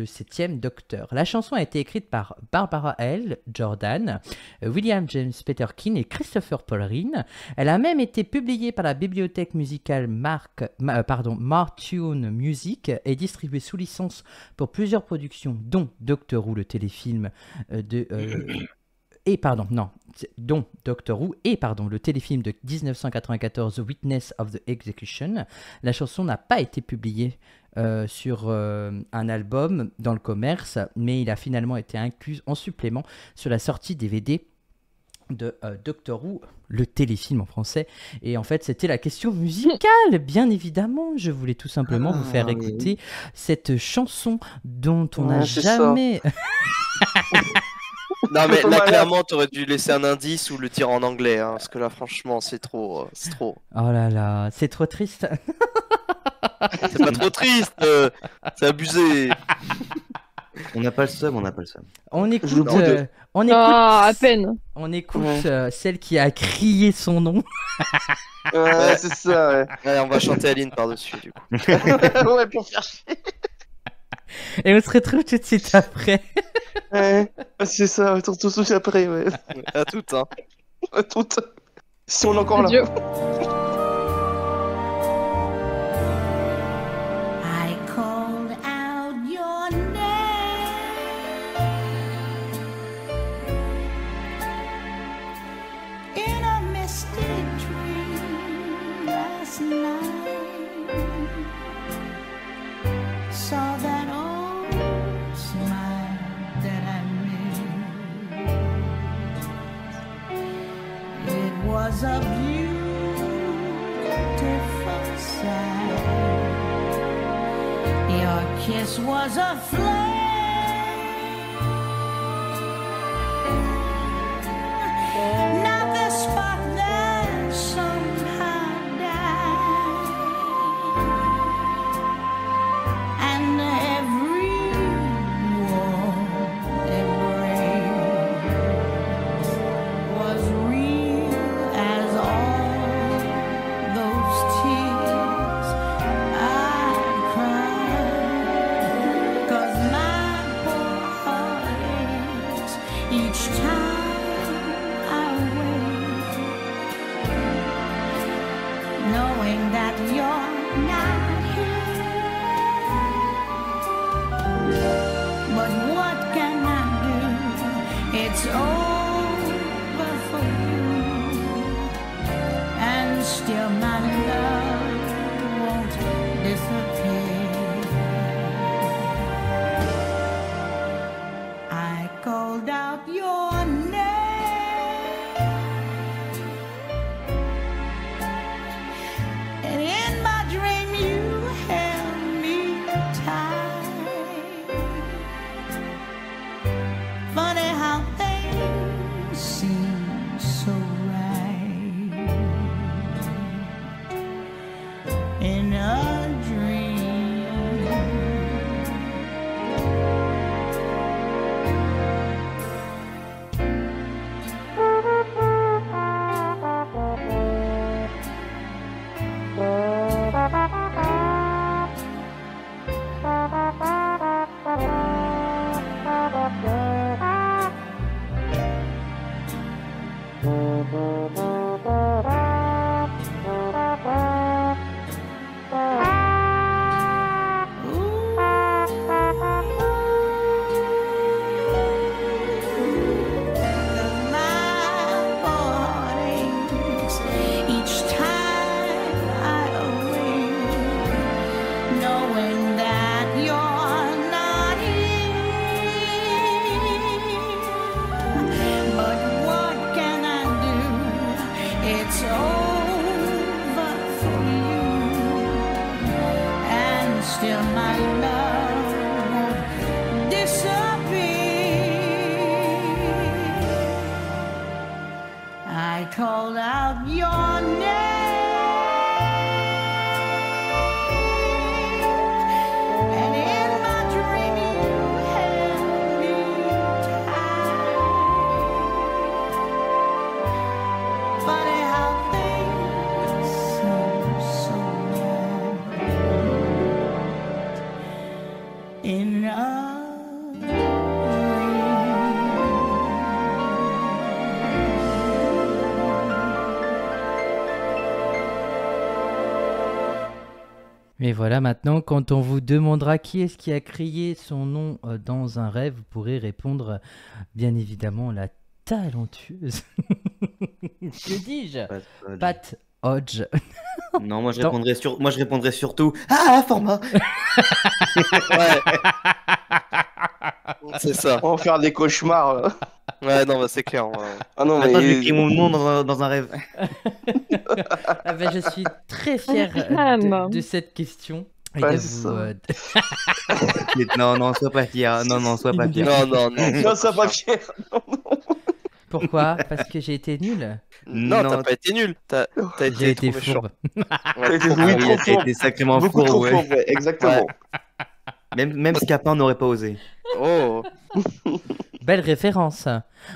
7e docteur. La chanson a été écrite par Barbara L. Jordan, William James Peterkin et Christopher Paul-Rhin. Elle a même été publiée par la bibliothèque musicale Martune Music et distribuée sous licence pour plusieurs productions, dont Doctor Who, le téléfilm de dont Doctor Who et le téléfilm de 1994 The Witness of the Execution. La chanson n'a pas été publiée sur un album dans le commerce, mais il a finalement été inclus en supplément sur la sortie DVD de Doctor Who, le téléfilm en français. Et en fait, c'était la question musicale, bien évidemment. Je voulais tout simplement vous faire écouter cette chanson dont on n'a jamais... Non mais là clairement t'aurais dû laisser un indice ou le dire en anglais hein, parce que là franchement c'est trop. Oh là là, c'est trop triste. C'est pas trop triste, c'est abusé. On n'a pas le seum. On écoute, à peine. On écoute celle qui a crié son nom. Ouais, c'est ça, ouais. Ouais, on va chanter Aline par-dessus du coup. Ouais, pour faire chier. Et on se retrouve tout de suite après. Ouais, c'est ça, tout de suite après, ouais. À toutes, hein. À toutes. Si on est encore là. Adieu. I called out your name in a misty dream last night. Saw that old smile that I made. It was a beautiful sight. Your kiss was a flame. Not the spark that somehow died. And every warm embrace was real as all those tears I cried. 'Cause my poor heart aches each time I wake, knowing that you're not here. But what can I do? It's over for you, and still my love won't disappear. I called out your name, and in my dream you held me tight. Funny how things seem so right in a dream. Each time I awake, knowing that you're not here. But what can I do? It's over for you, and still my love won't disappear. I called out your name, and in my dream you held me tight. Funny how things seem so right in a Et voilà, maintenant, quand on vous demandera qui est-ce qui a crié son nom dans un rêve, vous pourrez répondre, bien évidemment, la talentueuse. Que dis-je? Hodge. Pat Hodge. Non, moi je Attends. répondrais surtout format. Ouais. C'est ça. On va faire des cauchemars. Là. Ouais, non, bah, c'est clair. Ouais. Ah non, Attends, mais. j'écris mon nom dans un rêve. Ah ben, je suis très fier de cette question. Et Ouais, de c'est vous, ça. Non, sois pas fier. Non, sois pas fier. Non. Non, ça va fier. Pourquoi? Parce que j'ai été nul. Non, Non, t'as pas été nul. T'as J'ai été été trop méchant. fourbe. Ouais, trop Oui, fort. trop T'as été sacrément Beaucoup trop fourbe, ouais. fort, ouais, exactement. Même Scapin n'aurait pas osé. Oh. Belle référence.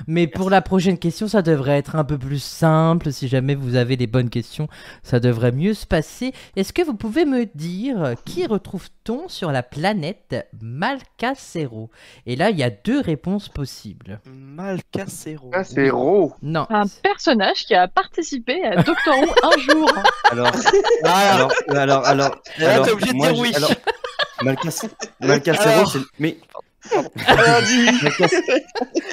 Mais pour la prochaine question, ça devrait être un peu plus simple. Si jamais vous avez les bonnes questions, ça devrait mieux se passer. Est-ce que vous pouvez me dire qui retrouve-t-on sur la planète Malcacero? Et là, il y a deux réponses possibles. Malcacero. Ah, c'est Ro. Non. Un personnage qui a participé à Doctor Who un jour. Alors, Là, t'es obligé de moi, dire oui. alors, Malcacero, Alors. c'est. Mais. Ah, dis-lui.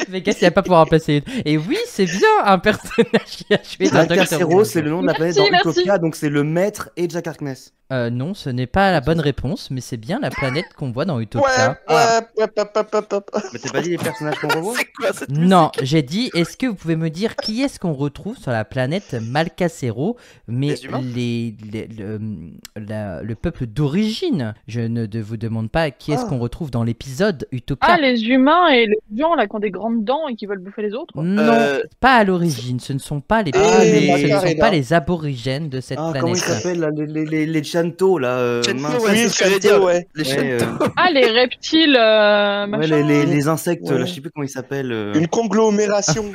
Vegas, il n'y a pas pour remplacer une. Et oui, c'est bien un personnage qui a joué dans Doctor Malcacero, Who. c'est le nom de la planète Merci, dans merci. Utopia, donc c'est le maître et Jack Harkness. Non, ce n'est pas la bonne réponse, mais c'est bien la planète qu'on voit dans Utopia. Ouais. Mais t'as pas dit les personnages qu'on revoit? C'est quoi cette Non, j'ai dit, est-ce que vous pouvez me dire qui est-ce qu'on retrouve sur la planète Malcacero, mais Les humains le peuple d'origine. Je ne vous demande pas qui est-ce qu'on retrouve dans l'épisode Utopia. Ah, les humains et les gens là qui ont des grandes dents et qui veulent bouffer les autres. Non, pas à l'origine. Ce ne sont pas les, les ce ne sont Macarena. pas les aborigènes de cette Ah, planète. comment ils s'appellent là, les Chanto là Chanto, mince. ouais, Oui, c'est ce que j'allais Chanto, dire. ouais. Les Ouais, Chanto. Ah, les reptiles, ouais, machin. les insectes Ouais. là, je sais plus comment ils s'appellent. Une conglomération.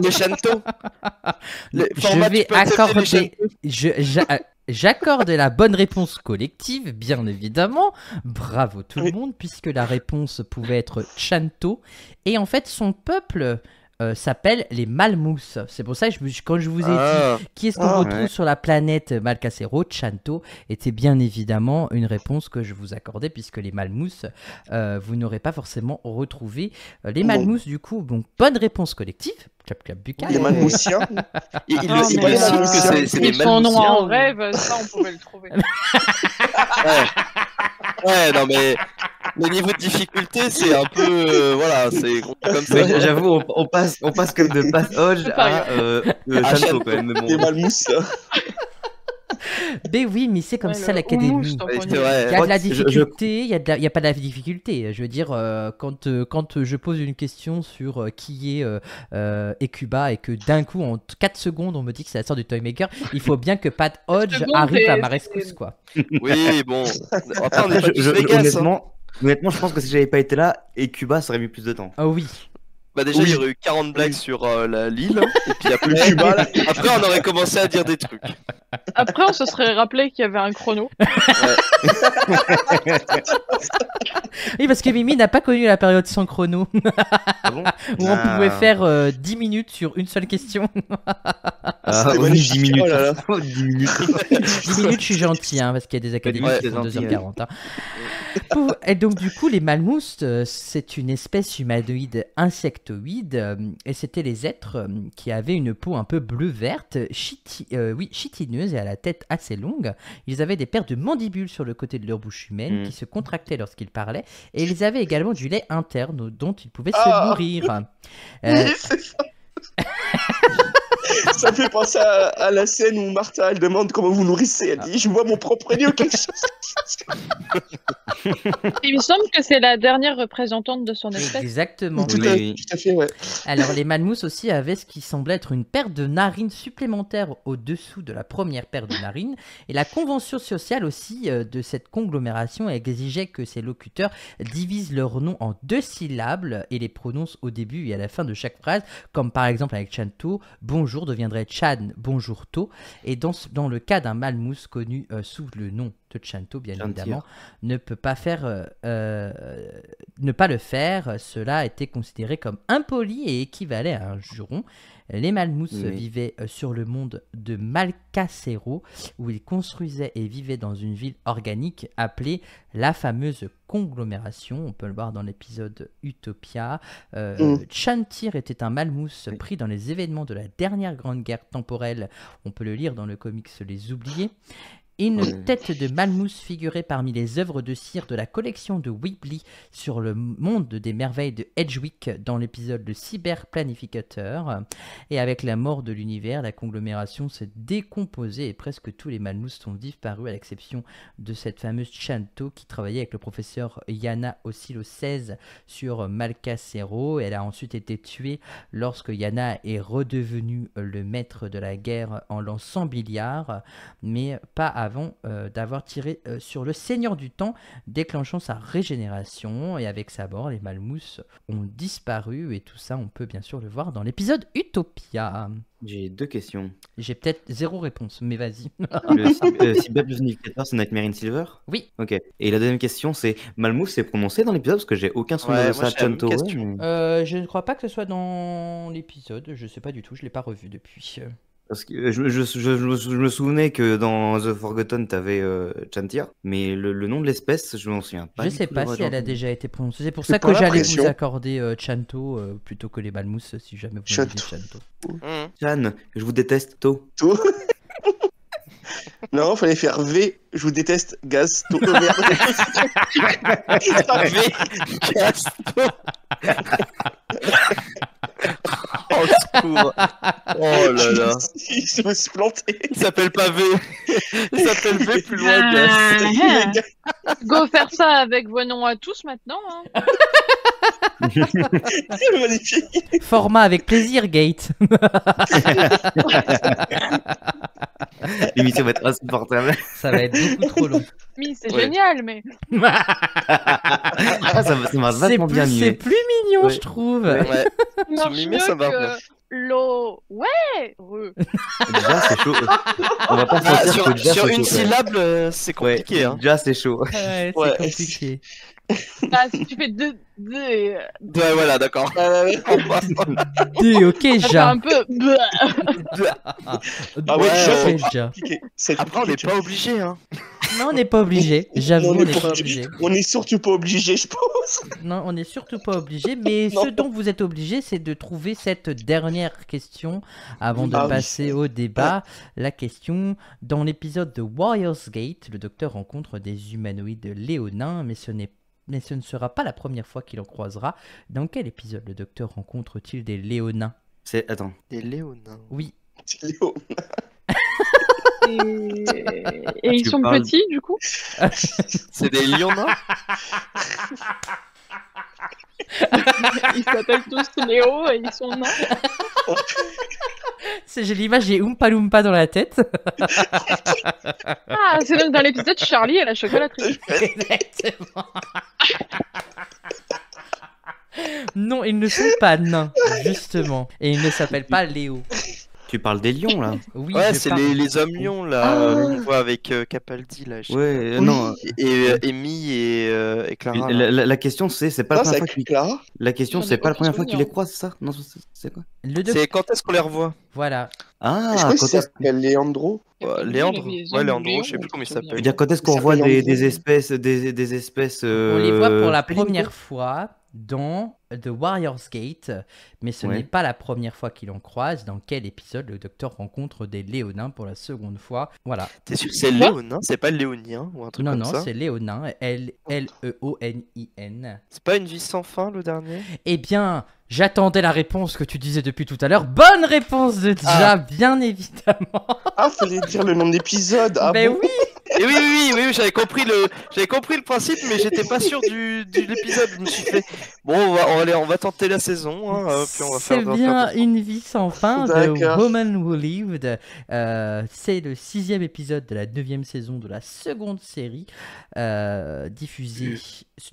Les Chanto. Les Je formats, vais tu peux accepter les accorder. Chanto. J'accorde la bonne réponse collective, bien évidemment. Bravo tout le Oui. monde, puisque la réponse pouvait être Chanto. Et en fait, son peuple s'appelle les Malmous. C'est pour ça que quand je vous ai dit qui est-ce qu'on Ah, retrouve ouais. sur la planète Malcacero, Chanto était bien évidemment une réponse que je vous accordais, puisque les Malmous, vous n'aurez pas forcément retrouvé les Non. Malmous. Du coup, donc bonne réponse collective. Clap, clap, buccal. Les Malmoussiens. Il Ah, le mais précise que là, c'est des Son nom en Malmoussiens. rêve, ça on pouvait le trouver. Ouais, non mais le niveau de difficulté, c'est un peu voilà, c'est comme ça. Ouais, j'avoue, on passe comme de Pat Hodge C'est pas à Chanto quand même. Mais Des bon. Malmousses. Mais oui, mais c'est comme Ouais, ça le l'académie. houmous, tant qu'on y C'est est. vrai. Il y a de la Je- difficulté, il y a pas de la difficulté. Je veux dire, quand je pose une question sur qui est Ekuba et que d'un coup, en 4 secondes, on me dit que c'est la sœur du Toymaker, il faut bien que Pat Hodge secondes, arrive à c'est- ma rescousse, quoi. Oui, bon. Après, on est Après, pas tous Vegas. Hein. honnêtement, je pense que si j'avais pas été là, et Cuba, ça aurait mis plus de temps. Ah oui. Bah déjà, Oui. il y aurait eu 40 blagues sur l'île, et puis après, Le Cuba, là. après, on aurait commencé à dire des trucs. Après, on se serait rappelé qu'il y avait un chrono. Oui, parce que Mimi n'a pas connu la période sans chrono, Ah bon où on pouvait faire 10 minutes sur une seule question. C'était oui, magnifique. 10 minutes. Oh là là. 10 minutes. 10 minutes, je suis gentil, hein, parce qu'il y a des académies Ouais, qui font c'est gentil, 2h40. Hein. Et donc, du coup, les Malmous, c'est une espèce humanoïde insectoïde, et c'était les êtres qui avaient une peau un peu bleu-verte, chitineuse et à la tête assez longue. Ils avaient des paires de mandibules sur le côté de leur bouche humaine qui se contractaient lorsqu'ils parlaient, et ils avaient également du lait interne dont ils pouvaient se nourrir. Oui, c'est ça. Ça me fait penser à la scène où Martha, elle demande comment vous nourrissez. Elle dit, je vois mon propre nez ou quelque chose. Il me semble que c'est la dernière représentante de son espèce. Exactement. Tout, Oui. tout à fait, ouais. Alors, les Malmous aussi avaient ce qui semblait être une paire de narines supplémentaires au-dessous de la première paire de narines. Et la convention sociale aussi de cette conglomération exigeait que ces locuteurs divisent leur nom en 2 syllabes et les prononcent au début et à la fin de chaque phrase, comme par exemple avec Chanto, bonjour deviendrait Chan, bonjour To. Et dans le cas d'un Malmous connu sous le nom de que Chanto, bien Chantir. évidemment, ne peut pas ne pas le faire. Cela a été considéré comme impoli et équivalait à un juron. Les Malmousses Oui. vivaient sur le monde de Malcacero, où ils construisaient et vivaient dans une ville organique appelée la fameuse conglomération. On peut le voir dans l'épisode Utopia. Chantir était un Malmousse pris dans les événements de la dernière grande guerre temporelle. On peut le lire dans le comics Les Oubliés. Une tête de Malmousse figurait parmi les œuvres de cire de la collection de Weebly sur le monde des merveilles de Edgewick dans l'épisode de Cyberplanificateur. Et avec la mort de l'univers, la conglomération s'est décomposée et presque tous les Malmousses sont disparus à l'exception de cette fameuse Chanto qui travaillait avec le professeur Yana Oscillo 16 sur Malcacero. Elle a ensuite été tuée lorsque Yana est redevenu le maître de la guerre en lançant Billiard, mais pas avant d'avoir tiré sur le Seigneur du Temps, déclenchant sa régénération. Et avec sa mort, les Malmousses ont disparu. Et tout ça, on peut bien sûr le voir dans l'épisode Utopia. J'ai 2 questions. J'ai peut-être 0 réponse, mais vas-y. Le Cyberplanificateur, c'est Nightmare in Silver? Oui. Ok. Et la deuxième question, c'est Malmousse c'est prononcé dans l'épisode parce que j'ai aucun souvenir Ouais, de moi, ça. j'ai la même Chanto, question. mais- Je ne crois pas que ce soit dans l'épisode. Je sais pas du tout. Je l'ai pas revu depuis. Parce que je me souvenais que dans The Forgotten, t'avais Chantir, mais le nom de l'espèce, je m'en souviens pas. Je du sais tout pas d'avoir si elle a entendu. déjà été prononcée. C'est pour J'ai ça pas que j'allais l'impression. vous accorder Chanto plutôt que les Malmousses si jamais vous m'avez dit Chanto. Chanto. Chan, je vous déteste, To. Tout. Non, fallait faire V. Je vous déteste, gaz. Tout. Oh, merde. Oh, le secours. Oh là là. Je me suis planté. Il s'appelle pas V. Il s'appelle V plus loin, Gas. Go faire ça avec vos noms à tous maintenant. Hein. C'est magnifique. Format avec plaisir, Gate. L'émission va être insupportable. Ça va être beaucoup trop long. Mais c'est Ouais. génial, mais. Ah, ça marche vachement bien C'est mieux. plus mignon, Ouais. je trouve. Ouais. Marche mimé, ça mieux marche que bien. l'eau. Ouais. Déjà, c'est chaud. On va pas se Ah, mentir que sur déjà, sur c'est une chaud. syllabe, c'est compliqué. Ouais, Hein. déjà, c'est chaud. Ouais, Ouais. c'est compliqué. Ah, si tu fais deux. Ouais, voilà, d'accord. D, ok, Ça fait ja. un peu. Ah ouais, Ok, ja. ja. C'est Après, on n'est pas obligé. Hein. Non, on n'est pas obligé. J'avoue, on n'est pas obligé. On est surtout pas obligé, je pense. Non, on n'est surtout pas obligé. Mais Non. ce dont vous êtes obligé, c'est de trouver cette dernière question avant de Ah oui. passer au débat. La question, dans l'épisode de Warriors Gate, le docteur rencontre des humanoïdes léonins, mais ce ne sera pas la première fois qu'il en croisera. Dans quel épisode le docteur rencontre-t-il des léonins? Attends. Des léonins. Oui. C'est Léo. Et ils Tu sont parles- petits, du coup. C'est des lions-nains. Ils s'appellent tous Léo et ils sont nains. J'ai l'image, j'ai Oompa Loompa dans la tête. Ah, c'est donc dans l'épisode Charlie et la chocolaterie. Exactement. Non, ils ne sont pas nains, justement. Et ils ne s'appellent pas Léo. Tu parles des lions, là? Oui, Ouais, je c'est parle- les hommes lions là. Ah. On voit avec Capaldi là. je sais Ouais, Oui. non. pas. Et Amy et Clara. là. La question, c'est pas la Ça, première c'est fois avec qu'il... Clara. La question, J'en ai c'est pas la aucun première fois qu'il les souvenir. croise, c'est ça? Non, c'est quoi? Le docteur. C'est quand est-ce qu'on les revoit? Voilà. Ah, Je crois que quand ça est-ce... s'appelle Léandro. Léandre. Ouais, Léandre, je sais plus comment il Je veux s'appelle. dire, quand est-ce qu'on Ça voit s'appelle des Léandro. espèces... Des espèces On les voit pour la félines, première quoi fois dans The Warriors Gate, mais ce Ouais. n'est pas la première fois qu'il en croise. Dans quel épisode le docteur rencontre des léonins pour la seconde fois? Voilà. T'es sûr que c'est léonin? C'est pas léonien ou un truc Non, comme non, ça? c'est léonin. L-E-O-N-I-N. C'est pas une vie sans fin le dernier? Eh bien, j'attendais la réponse que tu disais depuis tout à l'heure. Bonne réponse de Ja, bien évidemment. Ah, fallait dire le nom d'épisode. Ah Ben bon oui. Et oui, j'avais compris le principe, mais j'étais pas sûr de l'épisode. Je me suis fait, bon, on va tenter la saison, hein, puis on va C'est faire. bien Une vie sans fin de D'accord. Woman Who Lived. C'est le 6e épisode de la 9e saison de la seconde série, diffusée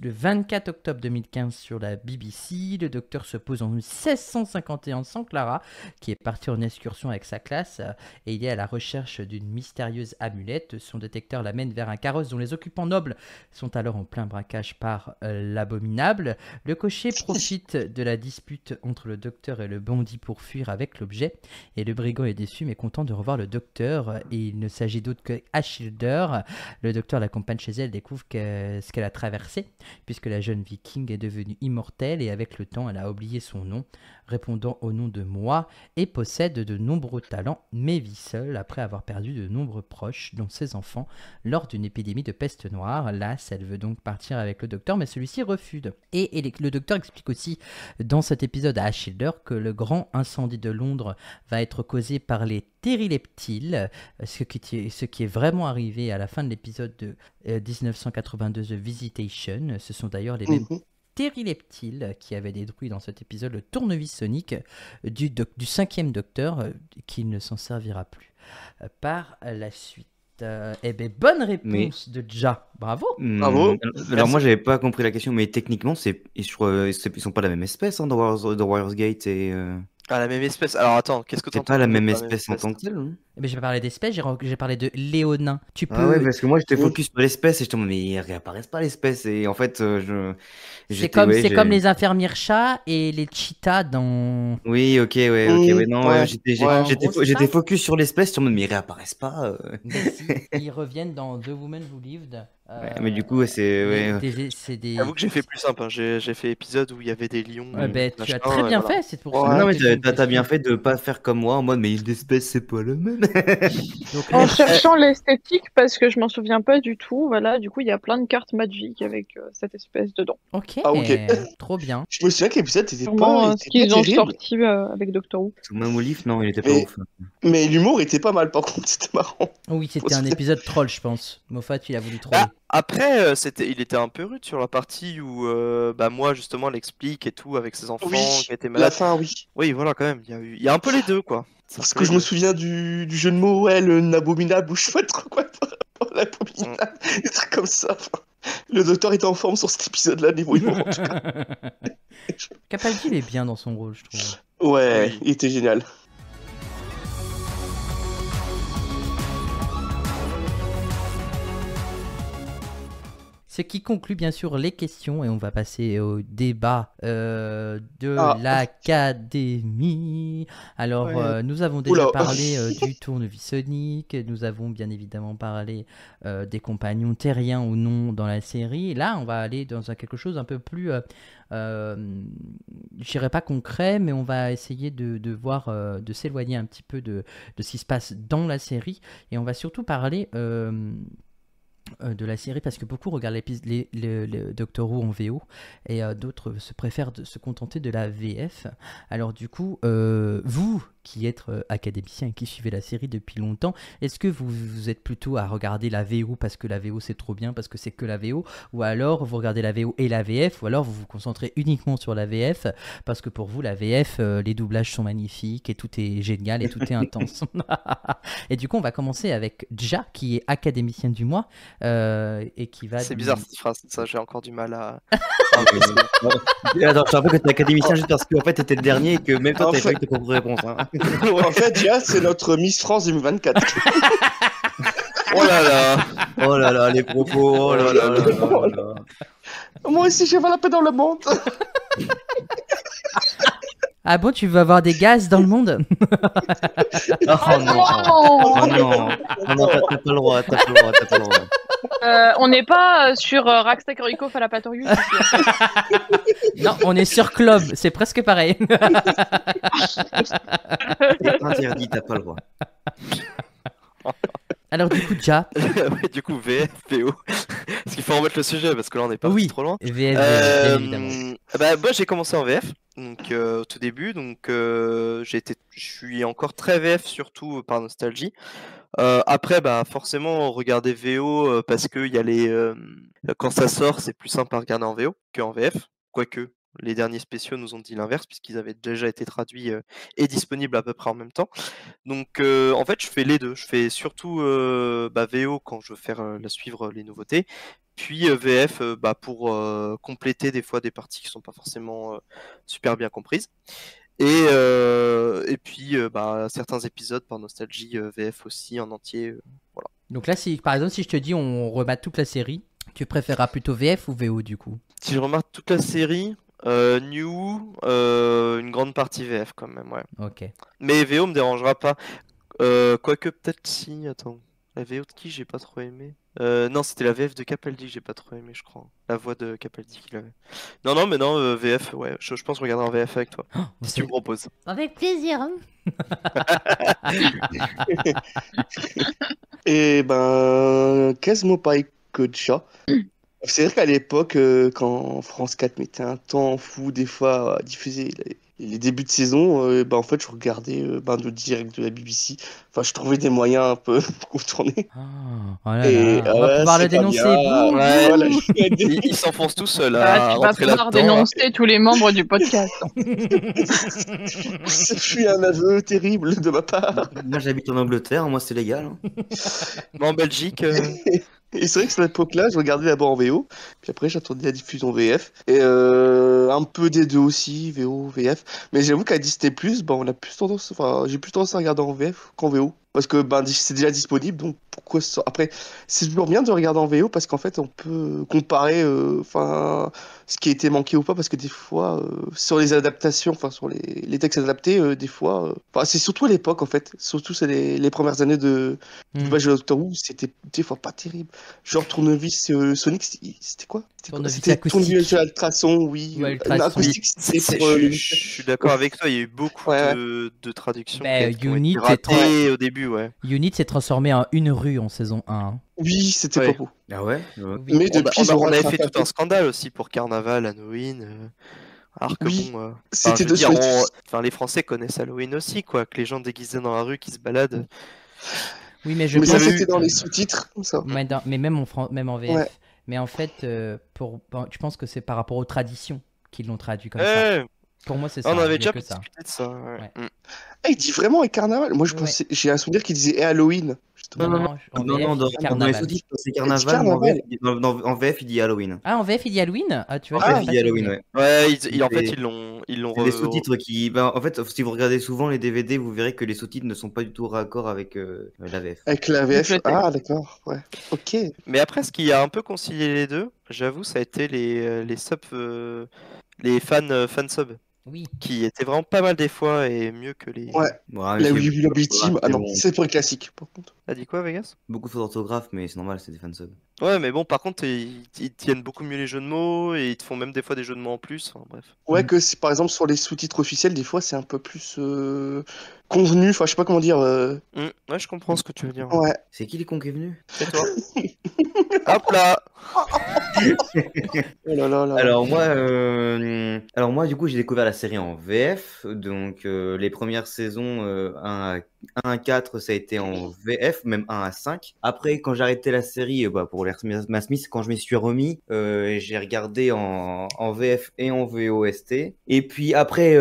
le 24 octobre 2015 sur la BBC. Le docteur se pose en 1651 sans Clara, qui est partie en excursion avec sa classe, et il est à la recherche d'une mystérieuse amulette. Son détective lecteur l'amène vers un carrosse dont les occupants nobles sont alors en plein braquage par l'abominable. Le cocher profite de la dispute entre le docteur et le bandit pour fuir avec l'objet. Et le brigand est déçu mais content de revoir le docteur. Et il ne s'agit d'autre que Ashilder. Le docteur l'accompagne chez elle, découvre ce qu'elle a traversé, puisque la jeune viking est devenue immortelle et avec le temps elle a oublié son nom, répondant au nom de moi, et possède de nombreux talents, mais vit seule après avoir perdu de nombreux proches, dont ses enfants, lors d'une épidémie de peste noire. Lasse, elle veut donc partir avec le docteur, mais celui-ci refuse. Et le docteur explique aussi dans cet épisode à Ashilder que le grand incendie de Londres va être causé par les Therileptiles, ce qui est vraiment arrivé à la fin de l'épisode de 1982 The Visitation. Ce sont d'ailleurs les mêmes Therileptiles qui avaient détruit dans cet épisode le tournevis sonique du 5e docteur, qui ne s'en servira plus par la suite. Eh ben, bonne réponse de Ja, bravo. Bravo. Alors moi j'avais pas compris la question, mais techniquement ils sont pas la même espèce dans Warriors Gate et Ah, la même espèce. Alors attends, qu'est-ce que c'est t'entends pas la par même la espèce en tant que telle. Hein. Eh ben, j'ai pas parlé d'espèce, j'ai parlé de léonin. Tu peux. Ah ouais, parce que moi j'étais focus sur l'espèce et je me mais ils réapparaissent pas l'espèce et en fait C'est comme les infirmières chats et les cheetahs dans. Oui, ok, ouais, non, ouais, j'étais focus sur l'espèce, mais ils réapparaissent pas. Mais si, ils reviennent dans The Woman Who Lived. Ouais, mais du coup, c'est c'est des. J'avoue que j'ai fait plus simple. Hein. J'ai fait épisode où il y avait des lions. Ben, tu machin, as très bien voilà. fait, c'est pour Ouais. ça. Non, mais que t'as bien fait de pas faire comme moi en mode, mais l'espèce c'est pas la même. Donc, En cherchant l'esthétique, parce que je m'en souviens pas du tout, voilà, du coup il y a plein de cartes Magic avec cette espèce dedans. ok, Ah, ok. trop bien. Je me souviens que l'épisode était Sûrement pas, ce qu'ils ont terrible, sorti avec Doctor Who. Même Olif, non, il était pas Mais- ouf. mais l'humour était pas mal par contre, c'était marrant. Oui, c'était un épisode troll, je pense. Moffat, il a voulu troller. Bah, après, il était un peu rude sur la partie où moi justement l'explique et tout avec ses enfants qui étaient La malades. fin, oui. Oui, voilà quand même. Il y a un peu les deux quoi. C'est un Parce peu que les je me deux. souviens du jeu de mots, ouais, le abominable ou je sais pas trop quoi. L'abominable, des trucs comme ça. Enfin, le docteur était en forme sur cet épisode-là, niveau humour en tout cas. Capaldi, il est bien dans son rôle, je trouve. Ouais, Oui. il était génial. Ce qui conclut bien sûr les questions et on va passer au débat de Ah. l'académie. Alors Ouais. nous avons déjà Oula. parlé du tournevis sonique, nous avons bien évidemment parlé des compagnons terriens ou non dans la série. Et là on va aller dans quelque chose un peu plus, je dirais pas concret, mais on va essayer de voir, de s'éloigner un petit peu de ce qui se passe dans la série et on va surtout parler de la série parce que beaucoup regardent le Doctor Who en VO et d'autres préfèrent se contenter de la VF. Alors du coup, vous qui êtes académicien et qui suivez la série depuis longtemps, est-ce que vous êtes plutôt à regarder la VO parce que la VO c'est trop bien, parce que c'est que la VO, ou alors vous regardez la VO et la VF, ou alors vous vous concentrez uniquement sur la VF parce que pour vous la VF, les doublages sont magnifiques et tout est génial et tout est intense. Et du coup on va commencer avec Ja qui est académicien du mois et qui va... C'est bizarre cette phrase. Ça, j'ai encore du mal à. Attends, je te rappelle que t'es académicien juste parce qu'en fait t'étais le dernier et que même toi En t'avais fait- pas eu tes propres réponses. Hein. En fait, Gia, c'est notre Miss France 2024. Oh là là. Oh là là, les propos, oh là là là là là. Moi aussi, je vais la paix dans le monde. Ah bon, tu veux avoir des gaz dans le monde? Oh non, oh non, oh non, t'as pas le droit, t'as pas le droit. On n'est pas sur Rackstack Rikoff à la Patorius. Non, on est sur Club, c'est presque pareil. C'est interdit, t'as pas le droit. Alors du coup, Ja, Ouais, du coup, VF, VO. Parce qu'il faut remettre le sujet parce que là on est pas Oui. trop loin. VF, bien évidemment. Moi j'ai commencé en VF donc au tout début donc je suis encore très VF surtout par nostalgie. Après forcément regarder VO parce que il y a quand ça sort c'est plus simple à regarder en VO qu'en VF, quoique les derniers spéciaux nous ont dit l'inverse puisqu'ils avaient déjà été traduits et disponibles à peu près en même temps. Donc en fait je fais les deux, je fais surtout VO quand je veux faire suivre les nouveautés. Puis VF pour compléter des fois des parties qui sont pas forcément super bien comprises. Et puis certains épisodes par nostalgie VF aussi en entier. Voilà. Donc là, si par exemple, si je te dis on remate toute la série, tu préféreras plutôt VF ou VO du coup? Si je remarque toute la série, New, une grande partie VF quand même, ouais. Ok. Mais VO me dérangera pas. Quoique peut-être si, attends. La VO de qui j'ai pas trop aimé? Non, c'était la VF de Capaldi que j'ai pas trop aimé, je crois. La voix de Capaldi qu'il avait. Non, mais non, VF, ouais. Je pense regarder en VF avec toi. Si tu me proposes. Avec plaisir. Hein. Et ben, quasiment pareil que Tcha. C'est vrai qu'à l'époque, quand France 4 mettait un temps fou des fois à diffuser les débuts de saison, ben, en fait, je regardais le direct de la BBC. Enfin, je trouvais des moyens un peu pour contourner. Oh là Et là, on va pouvoir le c'est pas dénoncer. bien. Bouh, Ouais. Voilà. bouh. Il s'enfonce tout seul Ah, à tu vas rentrer pouvoir là-dedans. dénoncer tous les membres du podcast. Ce fut un aveu terrible de ma part. Moi, j'habite en Angleterre, moi, c'est légal. Hein. Mais en Belgique, Et c'est vrai que cette époque-là, je regardais d'abord en VO, puis après j'attendais la diffusion VF, et un peu des deux aussi, VO, VF. Mais j'avoue qu'à Disney+, bah, on a plus tendance, enfin, j'ai plus tendance à regarder en VF qu'en VO, parce que ben c'est déjà disponible, donc pourquoi après, c'est toujours bien de regarder en VO parce qu'en fait on peut comparer, enfin, ce qui a été manqué ou pas, parce que des fois sur les adaptations, enfin sur les textes adaptés, des fois, enfin c'est surtout à l'époque en fait, surtout c'est les premières années de Hmm. bah, Doctor Who, c'était des fois pas terrible. Genre tournevis Sonic, c'était quoi? Tournevis C'était acoustique. tournevis ultrason, oui. Ouais, ultrason. Acoustique, c'était je pour le. suis d'accord avec toi, il y a eu beaucoup Ouais, de traductions Bah, qui ont Unit été est ratées au début, ouais. Unit s'est transformé en une rue en saison 1. Hein. Oui, c'était Ouais. pas beau. Ah ouais? Oui. Mais depuis, ils ont On avait rattrapé fait un tout un peu. scandale aussi pour Carnaval, Halloween. Alors que Oui, bon, enfin, c'était je veux de dire, suite. enfin, les Français connaissent Halloween aussi, quoi. Que les gens déguisés dans la rue qui se baladent. Oui, mais je Mais Vous ça, pense avez c'était eu. dans les sous-titres, ça. mais même en VF. Ouais. Mais en fait, je pense que c'est par rapport aux traditions qu'ils l'ont traduit comme ça. Ouais, Pour moi, c'est on ça. avait Il y a déjà que ça. discuté de ça. Ouais. Ouais. Mm. Ah, il dit vraiment et carnaval. Moi, je Ouais. pensais, j'ai un souvenir qu'il disait et Halloween, justement. Non, en Non, VF, non, il dans dit les carnaval. sous-titres, c'est Il dit carnaval, mais en VF, carnaval. en VF, il dit Halloween. Ah, en VF, il dit Halloween? Ah, tu vois, En je VF, n'avais il pas dit ce Halloween, souvenir. ouais. Ouais, en fait, C'est ils l'ont c'est des sous-titres qui. Ben, en fait, si vous regardez souvent les DVD, vous verrez que les sous-titres ne sont pas du tout raccord avec la VF. Avec la VF. Le texte. Ah, d'accord. Ouais. Ok. Mais après, ce qui a un peu concilié les deux, j'avoue, ça a été les subs, les fan subs, Oui. qui étaient vraiment pas mal des fois et mieux que les. Ouais. Bon, La c'est Wii beaucoup Lobby Team. Ah non, bon, c'est pour les classiques, par contre. T'as dit quoi, Vegas? beaucoup de fautes d'orthographe, mais c'est normal, c'est des fansubs. Ouais, mais bon, par contre, ils tiennent beaucoup mieux les jeux de mots et ils te font même des fois des jeux de mots en plus. Enfin, bref. Ouais, que si par exemple sur les sous-titres officiels, des fois c'est un peu plus convenu. Enfin, je sais pas comment dire. Ouais, je comprends ce que tu veux dire. Ouais. Ouais. C'est qui les cons qui est venu? C'est toi. Hop là! Oh là là là. Alors moi, du coup, j'ai découvert la série en VF. Donc, les premières saisons 1 à 4, ça a été en VF, même 1 à 5. Après, quand j'ai arrêté la série, pour les Matt Smith, quand je m'y suis remis, j'ai regardé en VF et en VOST. Et puis après,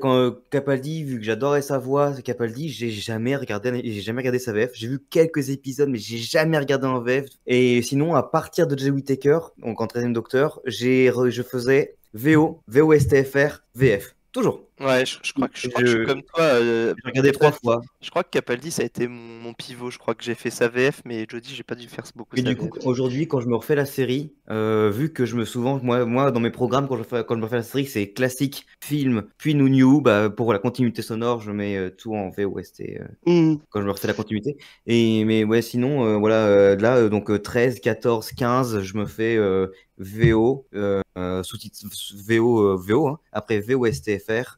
quand Capaldi, vu que j'adorais sa voix, Capaldi, j'ai jamais regardé sa VF. J'ai vu quelques épisodes, mais j'ai jamais regardé en VF. Et sinon, à partir de Jay Whittaker, donc en 13e Docteur, je faisais VO, VOSTFR, VF. Toujours. Ouais, je crois que je suis comme toi. J'ai regardé 3 fois. Je crois que Capaldi, ça a été mon pivot. Je crois que j'ai fait sa VF, mais Jodie, j'ai pas dû faire beaucoup Et sa du coup, VF. aujourd'hui, quand je me refais la série, vu que je me souvent, moi, dans mes programmes, quand je me refais la série, c'est classique, film, puis New, pour la continuité sonore, je mets tout en VOST quand je me refais la continuité. Mais ouais, sinon, voilà, là, donc 13, 14, 15, je me fais VO, sous-titre VO, hein, après VOSTFR,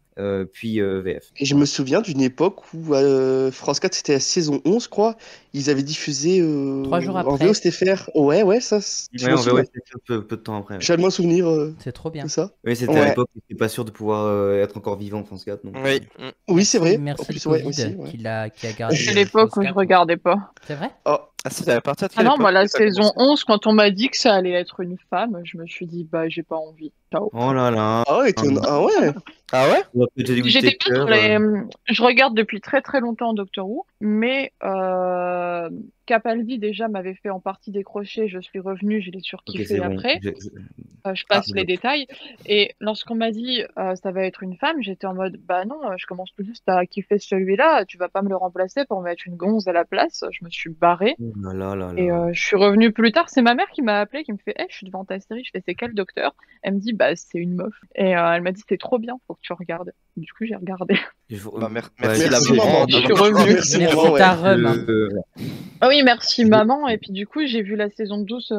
puis VF. Et je me souviens d'une époque où France 4, c'était la saison 11, je crois. Ils avaient diffusé 3 jours en après. VOSTFR. Ouais, ouais, ça. Je Ouais, m'en en souviens. VOSTFR peu de temps après. Ouais. J'ai moins souvenir C'est trop bien. de ça. Oui, c'était à l'époque où j'étais pas sûr de pouvoir être encore vivant en France 4. Donc, Oui. Oui, c'est vrai. Merci En plus, le ouais, Covid aussi, ouais. qui a gardé. C'est l'époque où je regardais pas. C'est vrai? Oh, Ah, c'était à partir de Ah quelle non, époque moi, la que t'as saison commencé 11, quand on m'a dit que ça allait être une femme, je me suis dit, bah, j'ai pas envie. Ciao. Oh là là. ah ouais, ah ouais. Ah ouais? On va peut-être Jodie J'étais Whittaker, pas dans les... Je regarde depuis très très longtemps Doctor Who, mais Capaldi déjà m'avait fait en partie décrocher, je suis revenue, je l'ai Ok, surkiffé c'est bon. après. Je passe les détails. Et lorsqu'on m'a dit ça va être une femme, j'étais en mode bah non, je commence tout juste à kiffer celui-là, tu vas pas me le remplacer pour mettre une gonze à la place. Je me suis barrée. Oh là là là Et là. je suis revenue plus tard. C'est ma mère qui m'a appelé, qui me fait je suis devant ta série. Je fais c'est quel docteur? Elle me dit bah c'est une meuf. Et elle m'a dit c'est trop bien, faut que tu regardes. Du coup j'ai regardé. Bah, merci Merci la maman. Je suis revenue. Merci Merci maman, ouais. ta rhum. Ah oui, merci maman. Et puis du coup, j'ai vu la saison 12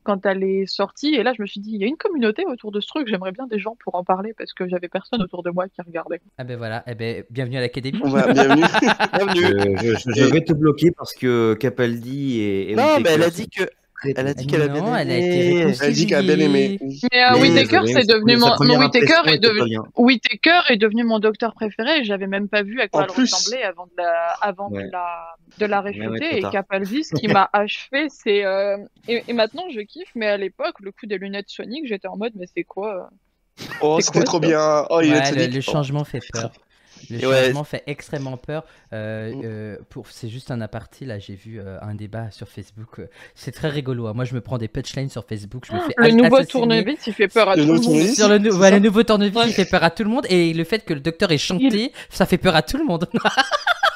quand elle est sortie. Et là, je me suis dit, il y a une communauté autour de ce truc. J'aimerais bien des gens pour en parler parce que j'avais personne autour de moi qui regardait. Ah ben voilà, bienvenue à l'académie. Bienvenue. Bienvenue. Je vais te bloquer parce que Capaldi et Non, mais elle a Whittaker dit que. très- Elle a dit qu'elle a bien Non, elle a aimé. été Elle dit qu'elle a bien aimé. Mais Mais Whittaker, désolé, c'est devenu sa mon première Whittaker impression est était pas devenu bien. Whittaker est devenu mon docteur préféré. Et j'avais même pas vu à quoi En elle plus. ressemblait avant Ouais. de la Ouais, réfuter. trop Et tard. Capaldi, ce qui m'a achevé, c'est et maintenant je kiffe. Mais à l'époque, le coup des lunettes Sonic, j'étais en mode mais c'est quoi? Oh, C'est c'était quoi, trop ça bien. Oh, il Ouais, est le tonique. changement fait peur. Le Et ouais. changement fait extrêmement peur. C'est juste un aparté, là, j'ai vu un débat sur Facebook. C'est très rigolo, hein. Moi, je me prends des punchlines sur Facebook. Je me fais Le nouveau assassiner. tournevis, il fait peur à Le tout le nouveau monde. tournevis, Sur le, c'est ouais, ça le nouveau tournevis, il fait peur à tout le monde. Et le fait que le docteur ait chanté, ça fait peur à tout le monde.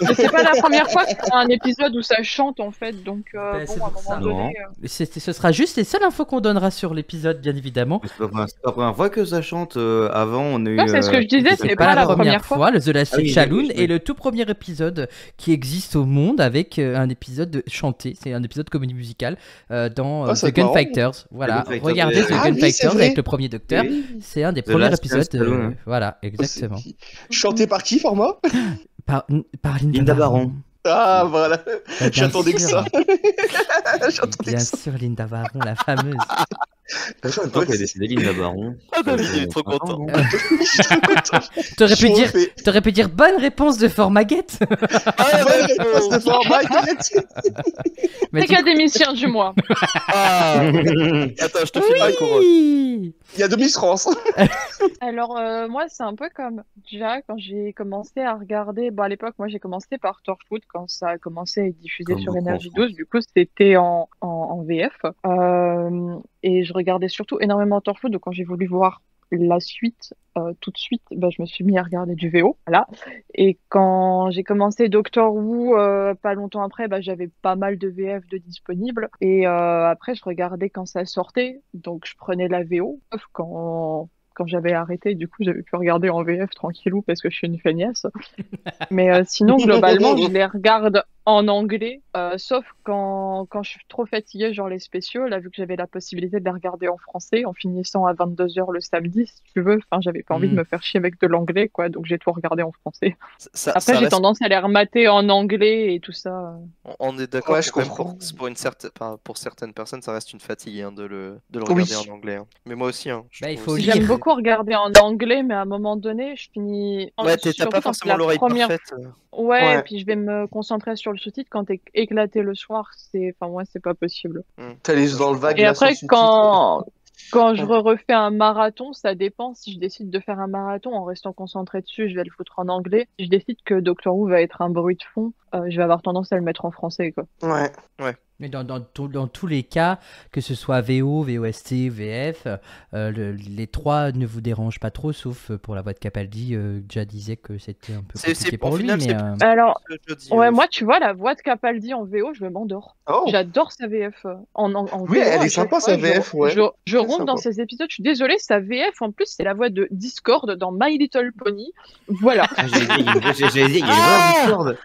Mais c'est pas la première fois qu'il y a un épisode où ça chante en fait, donc Ben, c'est bon, à un pour ça. moment donné. Ce sera juste les seules infos qu'on donnera sur l'épisode, bien évidemment. C'est pas la première fois que ça chante. Avant, on a eu. Ouais, c'est ce que je disais, c'était c'est pas la première fois. Le The Last Ah oui, Saloon oui, oui. est le tout premier épisode qui existe au monde avec un épisode chanté. C'est un épisode comédie musicale dans Ah, ça The va être marrant. Gunfighters. Voilà, Gunfighters, regardez oui. The Ah oui, Gunfighters c'est vrai. avec le premier docteur. Oui. C'est un des The premiers Last épisodes. Saloon. Voilà, exactement. Chanté par qui, format? Par Linda Baron. Ah, voilà. Bien J'attendais que sûr. ça. J'attendais Bien que ça. sûr, Linda Baron, la fameuse. Je sais pas qu'elle est décédée, Linda Baron. Ah, David, il est trop content. Non. T'aurais pu Je dire, refais. t'aurais pu dire bonne réponse de Formaguette. Ah, Bonne réponse de format. Mais du coup- Académicien du mois. Ah. Attends, je te file la couronne. Oui. Il y a Miss France. Alors moi c'est un peu comme déjà quand j'ai commencé à regarder, à l'époque moi j'ai commencé par Torchwood quand ça a commencé à être diffusé Comme sur beaucoup en Énergie France. 12, du coup c'était en VF. Et je regardais surtout énormément Torchwood, donc quand j'ai voulu voir la suite tout de suite, je me suis mis à regarder du VO, voilà. Et quand j'ai commencé Doctor Who, pas longtemps après, j'avais pas mal de VF de disponibles. Et après, je regardais quand ça sortait, donc je prenais la VO. Sauf quand j'avais arrêté, du coup, j'avais pu regarder en VF tranquillou parce que je suis une feignasse. Mais sinon, globalement, je les regarde en anglais, sauf quand je suis trop fatiguée, genre les spéciaux, là, vu que j'avais la possibilité de les regarder en français, en finissant à 22h le samedi, si tu veux. Enfin, j'avais pas envie de me faire chier avec de l'anglais, quoi, donc j'ai tout regardé en français. Après, j'ai reste- tendance à les remater en anglais et tout ça. On est d'accord Ouais, que je même comprends. pour certaines personnes, ça reste une fatigue hein, de le Oui. regarder en anglais. hein. Mais moi aussi. Hein, je Il trouve faut aussi. lire. J'aime beaucoup regarder en anglais, mais à un moment donné, je finis. Ouais, t'as surtout pas quand forcément la l'oreille première parfaite. Ouais, Ouais. et puis je vais me concentrer sur le sous-titre quand t'es éclaté le soir, enfin moi c'est pas possible. T'as les yeux dans le vague. Et là, après sans sous-titres. quand je refais un marathon, ça dépend si je décide de faire un marathon en restant concentré dessus, je vais le foutre en anglais. Si je décide que Doctor Who va être un bruit de fond, je vais avoir tendance à le mettre en français quoi. Ouais. Mais dans tous les cas, que ce soit VO, VOST, VF, les trois ne vous dérangent pas trop, sauf pour la voix de Capaldi. Déjà disait que c'était un peu compliqué Au pour lui, final, mais c'est Alors, plus que Jodie, ouais, aussi. moi tu vois la voix de Capaldi en VO, je m'endors. Oh. J'adore sa VF en Oui, VO. elle à est chaque sympa, fois, sa VF, ouais. Je ronde sympa. dans ces épisodes. Je suis désolée, sa VF en plus c'est la voix de Discord dans My Little Pony. Voilà. Ah, j'allais dire, il y a une vraie Discord.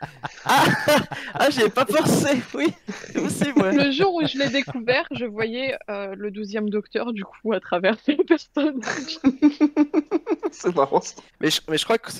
Ah, j'y ai pas pensé, oui. C'est possible, ouais. Le jour où je l'ai découvert, je voyais le 12e docteur du coup à travers ces personnages. C'est marrant. Ça. Mais je crois que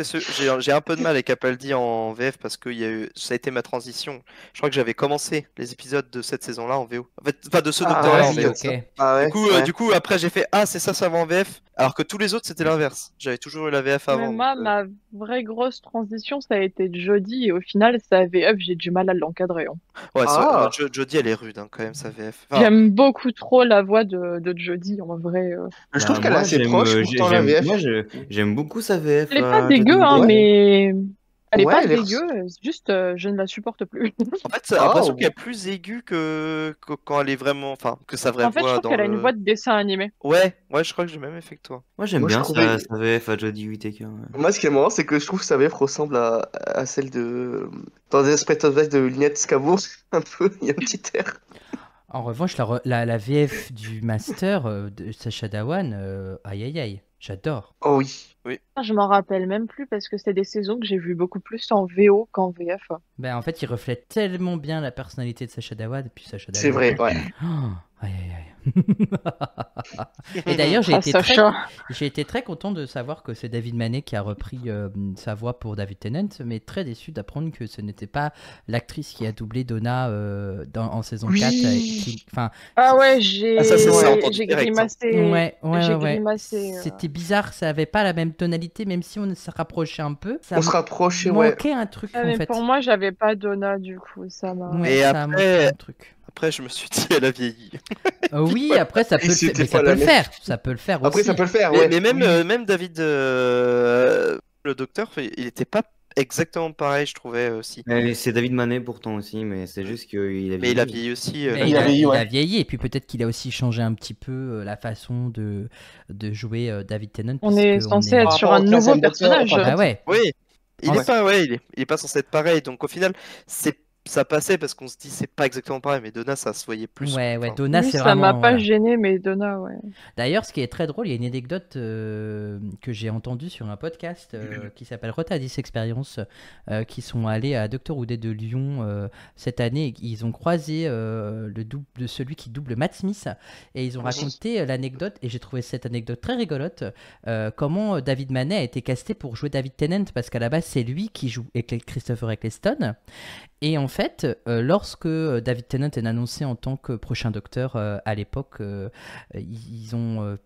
j'ai un peu de mal avec Capaldi en VF parce que ça a été ma transition. Je crois que j'avais commencé les épisodes de cette saison-là en VO. En fait, pas de ce Ah, docteur-là en ouais, VO. ok. Ah ouais. Du coup, après j'ai fait c'est ça va en VF. Alors que tous les autres c'était l'inverse. J'avais toujours eu la VF Mais avant. moi, donc, ma vraie grosse transition, ça a été de Jodie et au final, sa VF, j'ai du mal à l'encadrer. Hein. Ouais, Ah. Jodie elle est rude hein, quand même sa VF. Enfin, J'aime beaucoup trop la voix de Jodie en vrai. Je trouve qu'elle est moi, assez j'aime, proche pourtant la VF. Moi, j'aime beaucoup sa VF. Elle est pas dégueu, hein, ouais. mais Elle est Ouais, pas elle est- dégueu, c'est juste je ne la supporte plus. En fait, j'ai l'impression Oh. qu'elle est plus aiguë que quand elle est vraiment. Enfin, que sa vraie En fait, je voix trouve dans qu'elle a une le. voix de dessin animé. Ouais, je crois que j'ai le même effet que toi. Moi, j'aime Moi, je bien trouvais- sa VF à Jodie Whittaker. Ouais. Moi, ce qui est marrant, c'est que je trouve que sa VF ressemble à celle de. Dans des aspects de Lunette Scavo, un peu, il y a un petit air. En revanche, la VF du Master de Sacha Dhawan, aïe aïe aïe, j'adore. Oh oui. Je m'en rappelle même plus parce que c'était des saisons que j'ai vu beaucoup plus en VO qu'en VF. Ben, en fait, il reflète tellement bien la personnalité de Sacha Dhawan, et puis Sacha Dhawan. C'est vrai, ouais. Oh, aïe aïe aïe. Et d'ailleurs, Ah, Sacha. j'ai été très content de savoir que c'est David Manet qui a repris sa voix pour David Tennant, mais très déçu d'apprendre que ce n'était pas l'actrice qui a doublé Donna en saison Oui. 4. Ah ouais, j'ai Ah, ça, c'est ça, entendu j'ai direct, grimacé. Ouais, J'ai ouais. grimacé. C'était bizarre, ça avait pas la même tonalité, même si on se rapprochait un peu. Ça On se rapproche, ouais. manquait un truc Ah, en mais fait. pour moi, j'avais pas Donna du coup, ça m'a. Ouais, Et ça après- manquait un truc. Après, je me suis dit, elle a vieilli. Oui, après ça peut le faire, c'était mais ça pas peut la le même. faire. Ça peut le faire Après, aussi. ça peut le faire, Mais, ouais. mais même, Oui. même David, le docteur, il était pas exactement pareil, je trouvais aussi. Et c'est David Manet pourtant aussi, mais c'est juste qu'il a Mais il a vieilli. vieilli aussi. Mais il a vieilli, il ouais. a vieilli, et puis peut-être qu'il a aussi changé un petit peu la façon de jouer David Tennant. On est puisque censé est- être Par sur rapport un au nouveau 15e docteur, personnage. enfin, Ah ouais. Oui, il Ouais. est pas, ouais, il est pas censé être pareil. Donc au final, ça passait parce qu'on se dit c'est pas exactement pareil, mais Donna, ça se voyait plus. Ouais, Enfin, Donna, Oui, c'est ça vraiment. m'a pas voilà. gêné, mais Donna, ouais. D'ailleurs, ce qui est très drôle, il y a une anecdote que j'ai entendue sur un podcast qui s'appelle Rotadis Experience, qui sont allés à Dr Oudet de Lyon cette année. Et ils ont croisé celui qui double Matt Smith, et ils ont raconté l'anecdote, et j'ai trouvé cette anecdote très rigolote, comment David Manet a été casté pour jouer David Tennant, parce qu'à la base, c'est lui qui joue Christopher Eccleston. Et en fait, lorsque David Tennant est annoncé en tant que prochain docteur à l'époque, ils ont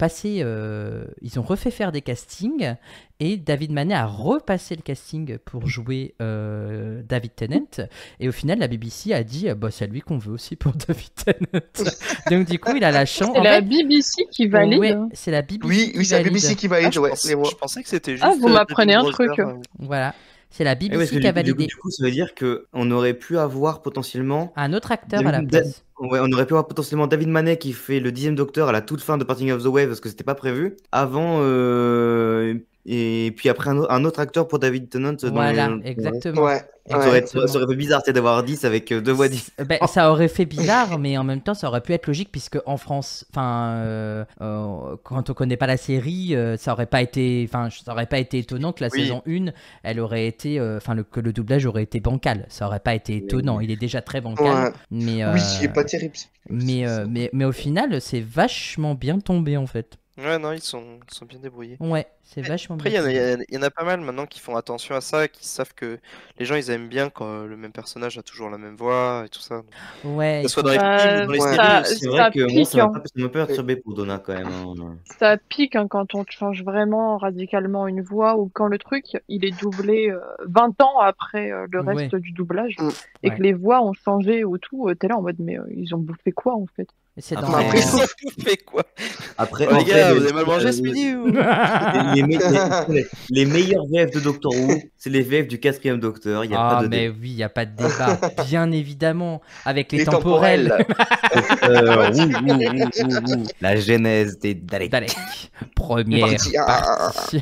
refait faire des castings, et David Manet a repassé le casting pour jouer David Tennant. Et au final, la BBC a dit bah, c'est lui qu'on veut aussi pour David Tennant. Donc du coup, il a la chance. C'est En la fait, BBC qui valide. ouais, c'est la BBC. Oui, qui oui, c'est la valide. BBC qui valide, je, ouais. pensais, les voix. je pensais que c'était juste. Ah, vous m'apprenez David un truc. Brother, Voilà, c'est la Eh BBC ouais, parce que qui a du coup, validé. du coup, ça veut dire qu'on aurait pu avoir potentiellement. Un autre acteur à la David- place. Ouais, on aurait pu avoir potentiellement David Manet qui fait le 10e docteur à la toute fin de Parting of the Wave parce que c'était pas prévu. Avant, et puis après un autre acteur pour David Tennant. dans Voilà, les- exactement. Ouais. Ça aurait, Exactement. ça aurait fait bizarre tu sais, d'avoir 10 avec 2 voix 10. Ben, ça aurait fait bizarre, mais en même temps, ça aurait pu être logique, puisque en France, quand on connaît pas la série, ça aurait pas été étonnant que la Oui. saison 1, elle aurait été, que le doublage aurait été bancal. Ça aurait pas été étonnant. Il est déjà très bancal, Ouais. mais Oui, il est pas terrible. mais au final, c'est vachement bien tombé en fait. Ouais, non, ils sont bien débrouillés. Ouais, c'est vachement Après, bien. il y en a pas mal maintenant qui font attention à ça, qui savent que les gens ils aiment bien quand le même personnage a toujours la même voix et tout ça. Ouais, Que ce soit dans les faut- films ou dans les Ouais. séries Ça- aussi. C'est vrai ça que moi, pique, hein. ça m'a perturbé pour Donna quand même. Hein. Ça pique hein, quand on change vraiment radicalement une voix ou quand le truc il est doublé 20 ans après le reste Ouais. du doublage Mm. et Ouais. que les voix ont changé ou tout. T'es là en mode mais ils ont bouffé quoi en fait? c'est Après, dans Après, Vous faites quoi Après, Oh, en les gars, fait, vous avez mal mangé ce midi ou... les meilleurs VF de Doctor Who, c'est les VF du 4e Docteur. Il y a Ah, pas de mais débat. oui, il n'y a pas de débat. Bien évidemment. Avec les Les temporels. La genèse des Daleks. Dalek. Première Partie un. partie.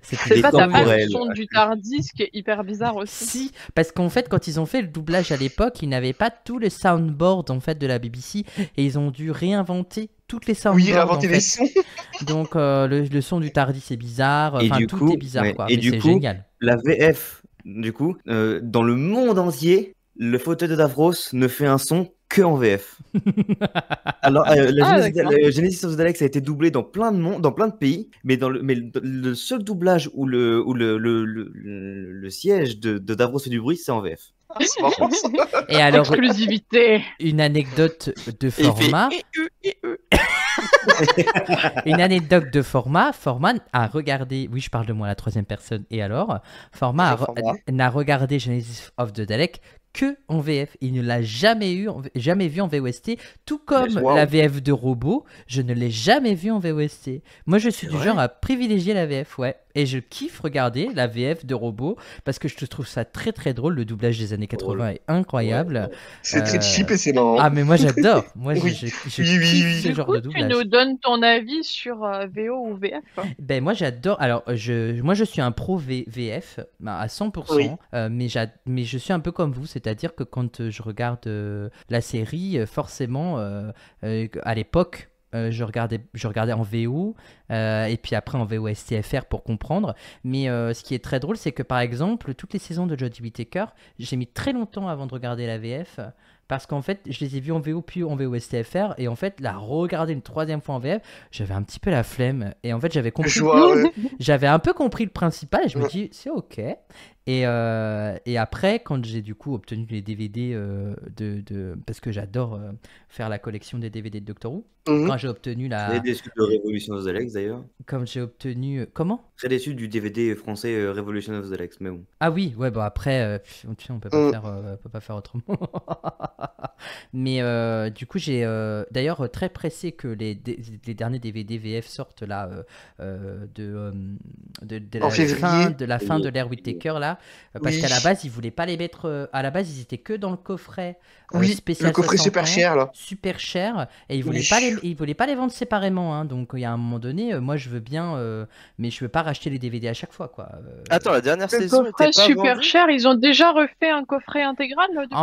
C'était C'est pas t'as pas le temporels. son du Tardis qui est hyper bizarre aussi. Si, parce qu'en fait, quand ils ont fait le doublage à l'époque, ils n'avaient pas tous les soundboards en fait de la BBC, et ils ont dû réinventer toutes les soundboards. Oui, réinventer en les fait. sons. Donc le son du Tardis est bizarre. Et Enfin, du tout coup, est bizarre, ouais, quoi. et Mais du c'est coup, génial. La VF, du coup, dans le monde entier, le fauteuil de Davros ne fait un son que en VF. Alors, d'accord. la Genesis of the Daleks a été doublé dans plein de pays, mais le seul doublage où le siège de Davros fait du bruit, c'est en VF. Ah, c'est marrant, ça. Et alors, Exclusivité. une anecdote de Et il fait format. E. Une anecdote de format. Format a regardé. Oui, je parle de moi à la troisième personne. Et alors, Format n'a regardé Genesis of the Dalek que en VF. Il ne l'a jamais vu en VOST. Tout comme Wow. la VF de Robot, je ne l'ai jamais vu en VOST. Moi, je suis C'est du vrai genre à privilégier la VF, ouais. et je kiffe regarder la VF de Robot parce que je trouve ça très très drôle. Le doublage des années 80 est incroyable. C'est très cheap et c'est marrant. Ah mais moi j'adore. Moi Oui. je Oui, kiffe ce Du genre coup, de tu doublage. nous donnes ton avis sur VO ou VF. Ben moi j'adore. Alors moi je suis un pro VF à 100%, Oui. mais je suis un peu comme vous, c'est-à-dire que quand je regarde la série, forcément à l'époque. Je regardais en VO et puis après en VO STFR pour comprendre. Mais ce qui est très drôle, c'est que par exemple, toutes les saisons de Jodie Whittaker, j'ai mis très longtemps avant de regarder la VF. Parce qu'en fait, je les ai vus en VO puis en VO STFR. Et en fait, la regarder une troisième fois en VF, j'avais un petit peu la flemme. Et en fait, j'avais un peu compris le principal. Et je me dis, c'est ok. Et après, quand j'ai du coup obtenu les DVD parce que j'adore faire la collection des DVD de Doctor Who, quand j'ai obtenu Très déçu de Revolution of the Lex d'ailleurs. Comme j'ai obtenu... Comment? Très déçu du DVD français Revolution of the Lex, mais bon. Ah oui, ouais, bon après, on peut pas faire autrement. Mais du coup, j'ai d'ailleurs très pressé que les derniers DVD VF sortent là de la fin de l'ère Whittaker là, parce qu'à la base ils voulaient pas les mettre. À la base, ils étaient que dans le coffret spécial. Le coffret 60 super ans, cher là. super cher, et ils voulaient pas les vendre séparément. Hein, donc il y a un moment donné, moi je veux bien, mais je veux pas racheter les DVD à chaque fois quoi. Attends, la dernière Le saison coffret était pas super vendue cher, ils ont déjà refait un coffret intégral depuis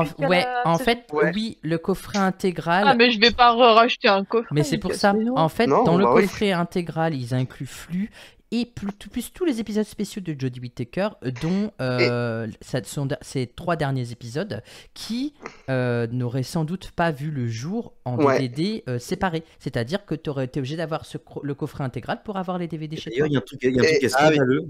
en fait, oui, le coffret intégral. Ah, mais je vais pas racheter un coffret. Mais c'est pour ça. En fait, Non, dans le bah oui. coffret intégral, ils incluent flux et plus tous les épisodes spéciaux de Jodie Whittaker, dont ces 3 derniers épisodes qui n'auraient sans doute pas vu le jour en DVD séparés. C'est-à-dire que tu aurais été obligé d'avoir le coffret intégral pour avoir les DVD chez toi. D'ailleurs, il y a un truc qui est scandaleux.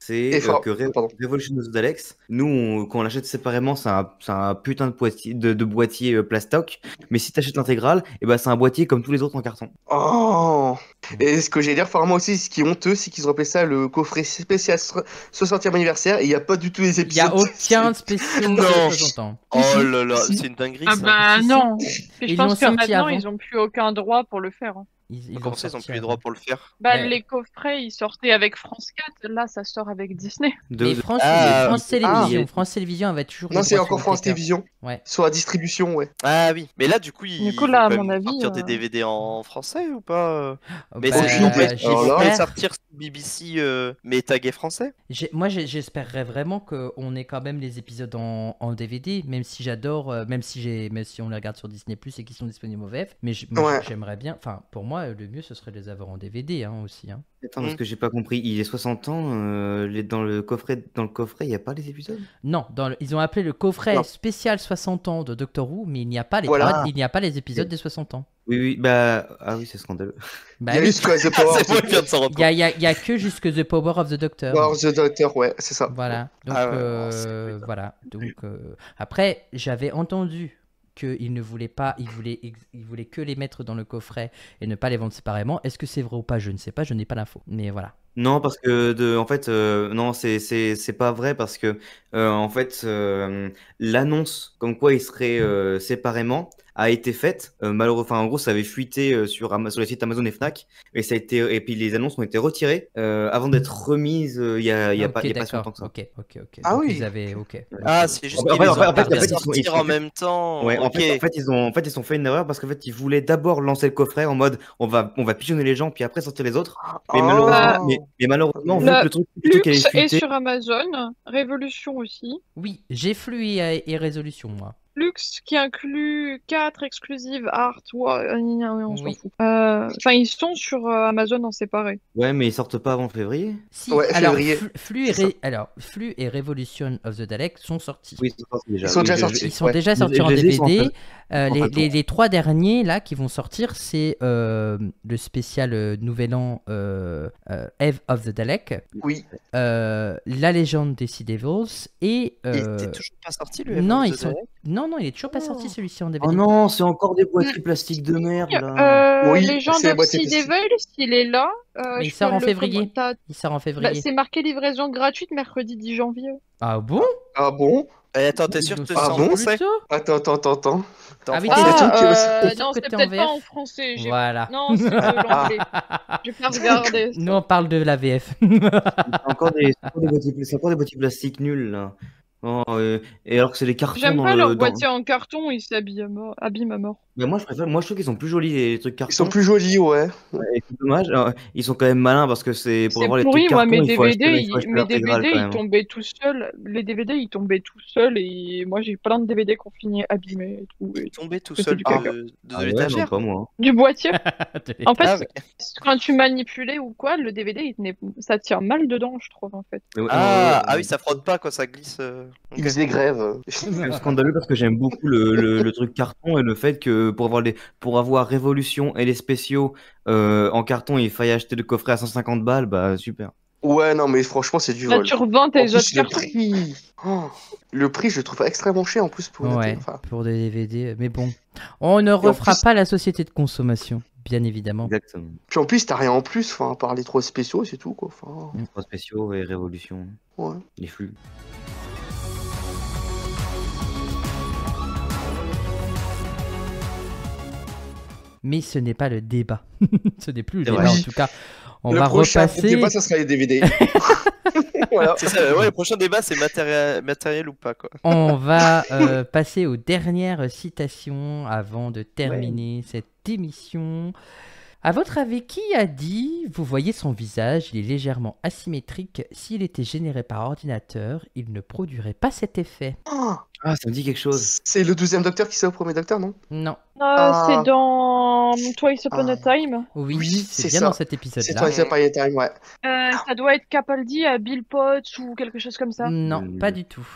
C'est que Pardon. Revolution of the Lex, nous, quand on l'achète séparément, c'est un putain de boîtier plastoc. Mais si tu achètes l'intégrale, c'est un boîtier comme tous les autres en carton. Oh. Et ce que j'allais dire, moi aussi, ce qui est honteux, c'est qu'ils ont appelé ça le coffret spécial 60e anniversaire et il n'y a pas du tout les Il n'y a épisodes. aucun spécial Non. de 60 ans. Oh là là, c'est une dinguerie Ah ça. bah non. Ils Je pense l'ont que sorti maintenant, avant. ils ont plus aucun droit pour le faire. Hein. Comment ça, ils ont plus les droits pour le faire? Bah, Ouais. les coffrets, ils sortaient avec France 4. Là, ça sort avec Disney. Mais France Télévisions, France Télévisions, elle va toujours. Non, les c'est droits encore sur France Whittaker. Télévisions. Ouais. Sur la distribution, ouais. Ah oui, mais là du coup ils coup, là, vont à quand mon même avis, sortir des DVD en français ou pas? Mais Bah, c'est ils vont peut-être j'espère. sortir sur BBC mais tagué français? Moi, j'espérerais vraiment qu'on ait quand même les épisodes en DVD, même si j'adore, même si on les regarde sur Disney Plus et qu'ils sont disponibles au VF. Mais j'aimerais bien. Enfin, pour moi, le mieux ce serait de les avoir en DVD aussi. Hein. Attends, parce que j'ai pas compris. Il est 60 ans, dans le coffret, il n'y a pas les épisodes? Non, ils ont appelé le coffret Non. spécial 60 ans de Doctor Who, mais il n'y a pas Voilà. les épisodes des 60 ans. Oui, ah oui, c'est scandaleux. Bah Il y a oui. juste quoi, The Power C'est moi qui viens de s'en rendre Il y a que jusque The Power of the Doctor. Power of the Doctor, ouais, c'est ça. Voilà. Donc, Ah ouais, voilà. Donc, après, j'avais entendu qu'il ne voulait pas, il voulait que les mettre dans le coffret et ne pas les vendre séparément. Est-ce que c'est vrai ou pas? Je ne sais pas, je n'ai pas l'info. Mais voilà. Non, parce que en fait, non, c'est pas vrai parce que en fait, l'annonce comme quoi ils seraient séparément a été faite. Malheureusement, en gros, ça avait fuité sur les sites Amazon et Fnac, et puis les annonces ont été retirées avant d'être remises il y a pas si d'accord. longtemps que ça. Ok. Ah Donc, oui. ils avaient. Ok. Ah, c'est juste En qu'ils fait, les ont en fait, pas ils sortir en même temps. Ouais, Ok. en fait, ils ont fait une erreur parce qu'en fait, ils voulaient d'abord lancer le coffret en mode on va pigeonner les gens puis après sortir les autres. Mais Oh. malheureusement, vu que le truc qui avait Flux est fuité, sur Amazon. Révolution aussi. Oui, j'ai flux et résolution, moi. Flux qui inclut 4 exclusives art, on s'en Oui. fout. Enfin, ils sont sur Amazon en séparé. ouais, mais ils sortent pas avant février. Si, Ouais, alors, février. Flux et Revolution of the Dalek sont sortis. Oui, ils sont sortis déjà. Ils sont déjà Oui, sortis. Ils sont Ouais. déjà sortis Je en les ai, DVD. en fait, Les 3 derniers là qui vont sortir, c'est le spécial Nouvel An Eve of the Dalek, Oui. La légende des Sea Devils et Il était toujours pas sorti le non, F1 ils de sont... Dalek non, il est toujours pas sorti celui-ci en DVD. Oh non, c'est encore des boîtiers plastiques de merde là. Oui, Legend c'est la of boîte Sea plastique. Devils, il est là. Mais il je sort peux en le février. commander. Il sort en Bah, février. c'est marqué livraison gratuite mercredi 10 janvier. Ah bon? Ah bon? Attends, t'es sûr que c'est Ah en bon français? Attends. T'es en Ah oui, français? t'es sûr qu'il y a aussi- t'es sûr Non, que c'est t'es en peut-être pas VF? en français. Voilà. Non, c'est de l'anglais. J'ai pas regardé. Nous, on parle de la VF. C'est encore des boîtiers plastiques nuls là. Oh, et alors que c'est les cartons J'aime dans pas le. leurs Dans... boîtiers en carton, ils abîment à mort. Mais moi, moi, je trouve qu'ils sont plus jolis les trucs Ils sont cartons. plus jolis, ouais. Et c'est dommage. Alors, ils sont quand même malins parce que c'est pour C'est avoir les pourri, trucs moi, cartons, mes il faut acheter, DVD, il faut acheter mes l'intégrale DVD, quand ils même. tombaient tout seuls. Les DVD, ils tombaient tout seuls et moi, j'ai plein de DVD qu'on finit abîmés et tout. Et Tombé tout C'était seul du caca. de Ah ouais, non, l'étagère. pas moi. Du boîtier. En fait, Ah, ok. quand tu manipulais ou quoi, le DVD, ça tient mal dedans, je trouve, en fait. Mais ouais, Ah oui, ça frotte pas quand ça glisse. Ok. Ils faisaient grève. c'est scandaleux parce que j'aime beaucoup le truc carton et le fait que pour avoir Révolution et les spéciaux en carton, il faille acheter le coffret à 150 balles, bah super. Ouais, non, mais franchement, c'est du Là, vol. tu revends En tes plus, autres le cartons. prix. Oh, le prix, je le trouve extrêmement cher en plus pour une Ouais, enfin, pour des DVD. Mais bon, on ne refera plus- pas la société de consommation, bien évidemment. Exactement. Puis en plus, t'as rien en plus, enfin, à part les 3 spéciaux, c'est tout, quoi. Enfin, Trois spéciaux et Révolution, ouais. les flux. Mais ce n'est pas le débat. Ce n'est plus le C'est débat, vrai. en tout cas. On Le va prochain repasser. débat, ça sera les DVD. Voilà. C'est ça, ouais, le prochain débat, c'est matériel ou pas, quoi. On va passer aux dernières citations avant de terminer cette émission. À votre avis, qui a dit « Vous voyez son visage, il est légèrement asymétrique. S'il était généré par ordinateur, il ne produirait pas cet effet. Oh, Ah, ça me dit quelque chose. c'est le 12e docteur qui sait au premier docteur, non » Non. Ah. C'est dans Twice Upon a Ah. Time. Oui, Oui, c'est c'est bien ça. dans cet C'est épisode-là. Twice Upon a Time, ouais. Ça doit être Capaldi à Bill Potts ou quelque chose comme ça. Non, pas du tout.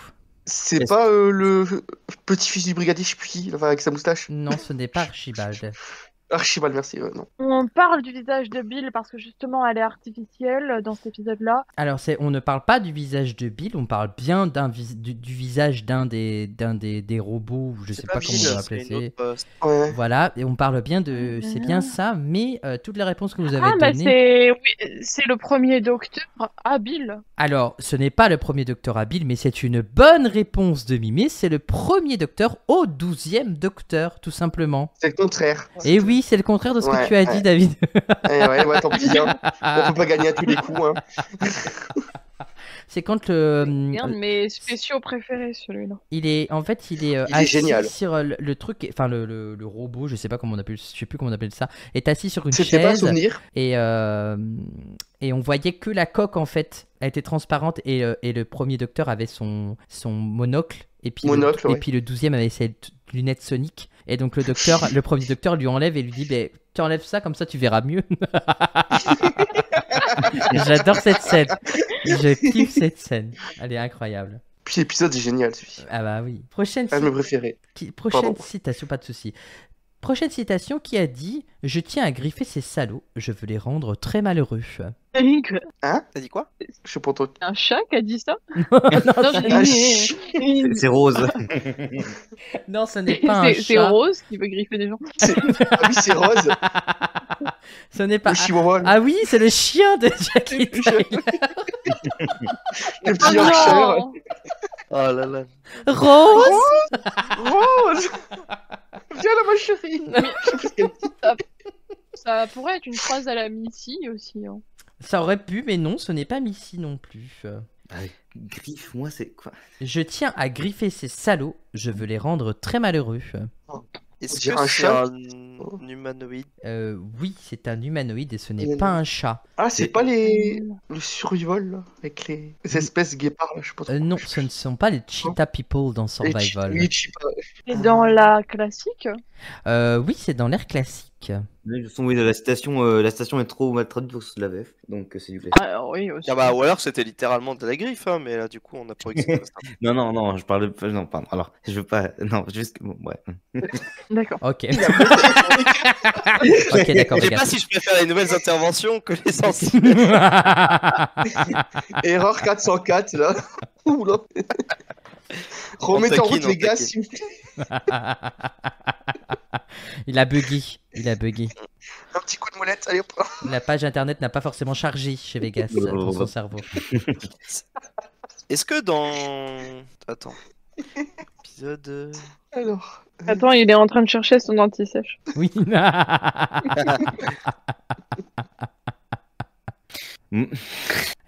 C'est Est-ce- pas le petit-fils du brigadier, je sais plus qui, enfin, avec sa moustache. Non, ce n'est pas Archibald. Archibald, merci, non. On parle du visage de Bill parce que justement elle est artificielle dans cet épisode-là. Alors, on ne parle pas du visage de Bill, on parle bien du visage d'un des robots, ou je sais pas comment on va appeler ça. Ouais. Voilà, et on parle bien de... C'est bien ça, mais toutes les réponses que vous avez Ah, mais données... c'est le premier docteur à Bill. Alors, ce n'est pas le premier docteur à Bill, mais c'est une bonne réponse de Mimé. C'est le premier docteur au 12e docteur, tout simplement. C'est le contraire. Et oui, c'est le contraire de ce que Ouais, tu as dit, ouais. David. Ouais, tant pis, hein. On peut pas gagner à tous les coups, hein. C'est quand C'est un de mes spéciaux préférés, celui-là. il est est assis génial. sur le truc, enfin le robot, je sais pas comment on appelle, je sais plus comment on appelle ça, est assis sur une C'était pas un chaise souvenir. et on voyait que la coque en fait, elle était transparente et le premier docteur avait son monocle et puis Monocle, et ouais. puis le 12e avait ses lunettes soniques et donc le premier docteur lui enlève et lui dit ben tu enlèves ça comme ça tu verras mieux. J'adore cette scène. Je kiffe cette scène. Elle est incroyable. Puis l'épisode est génial, celui-ci. Ah bah oui. Prochaine, Un de mes préférés. prochaine Pardon. citation, pas de souci. Prochaine citation qui a dit « Je tiens à griffer ces salauds, je veux les rendre très malheureux. T'as dit quoi? Je sais pas trop. Un chat qui a dit ça » Non, j'ai Un dit- C'est Rose. non, ce n'est pas un C'est chat. Rose qui veut griffer des gens. Ah oui, c'est Rose, Ce n'est pas... le chihuahua, Ah oui, c'est le chien de Jackie Tyler. le Oh petit Yorkshire. non Oh là là. Rose. Rose Viens là, ma chérie. Je sais plus ce qu'elle dit. Ça pourrait être une phrase à la Missy aussi. Hein. Ça aurait pu, mais non, ce n'est pas Missy non plus. Griffe, moi, c'est quoi? Je tiens à griffer ces salauds, je veux les rendre très malheureux. Est-ce dirait que un c'est chat. un humanoïde? Oui, c'est un humanoïde et ce n'est Humanoïde. pas un chat. Ah, c'est pas le survol, là, avec les espèces guépards, là, je sais pas trop. Non, ce ne sont pas les cheetah people dans Survival. Oui, je sais pas. Et dans la classique, Oui, c'est dans l'air classique. De toute façon, oui, la station est trop mal traduite pour que ce soit de la VF, donc c'est du classique. oui aussi. Ah bah, ou alors c'était littéralement de la griffe, hein, mais là du coup on a pas eu que c'était ça. Non, je parle de... Non, pardon, alors, je veux pas... Non, juste... Bon, ouais. D'accord. Ok. Ok, d'accord, Je sais regarde. pas si je préfère les nouvelles interventions que les anciennes. Erreur 404, là. Oula. Remettez en taquine, route, on les gars, taquine. s'il vous plaît. Il a bugué. Il a bugué. Un petit coup de molette, allez hop. La page internet n'a pas forcément chargé chez Vegas dans son cerveau. Est-ce que dans... Attends. Épisode. Alors. Attends, il est en train de chercher son anti-sèche. Oui.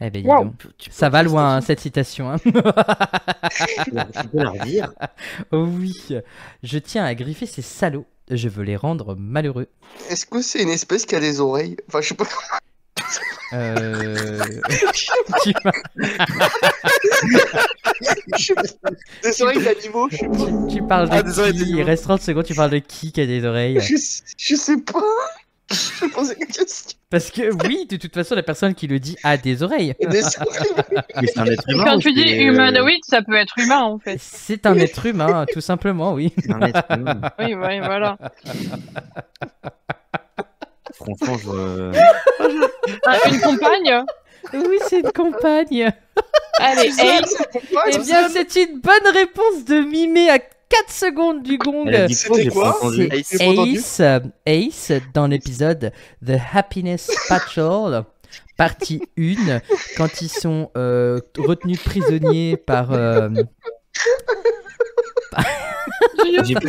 Eh ben, dis Wow. donc. Ça va loin, hein, cette citation. Hein. Tu peux leur dire. Oh oui, je tiens à griffer ces salauds. Je veux les rendre malheureux. Est-ce que c'est une espèce qui a des oreilles? Enfin, je sais pas. Tu m'as- Des oreilles d'animaux, je sais pas. tu parles Ah, de des oreilles qui? d'animaux. Il reste 30 secondes, tu parles de qui a des oreilles? Je sais pas. Je posais une question. Parce que oui, de toute façon, la personne qui le dit a des oreilles. Des oreilles. Mais c'est un être humain. Quand ou tu dis c'est, humanoïde, ça peut être humain en fait. C'est un être humain, tout simplement, oui. c'est un être humain. Oui, ouais, voilà. Franchement, je. Une compagne. Oui, c'est une compagne. Allez, hey, Eh bien, c'est une bonne réponse de Mimé à 4 secondes du gong. Elle a dit quoi? C'était J'ai pas quoi entendu. Ace. J'ai pas entendu. Ace, dans l'épisode The Happiness Patrol, partie 1, quand ils sont retenus prisonniers par... J'ai pas.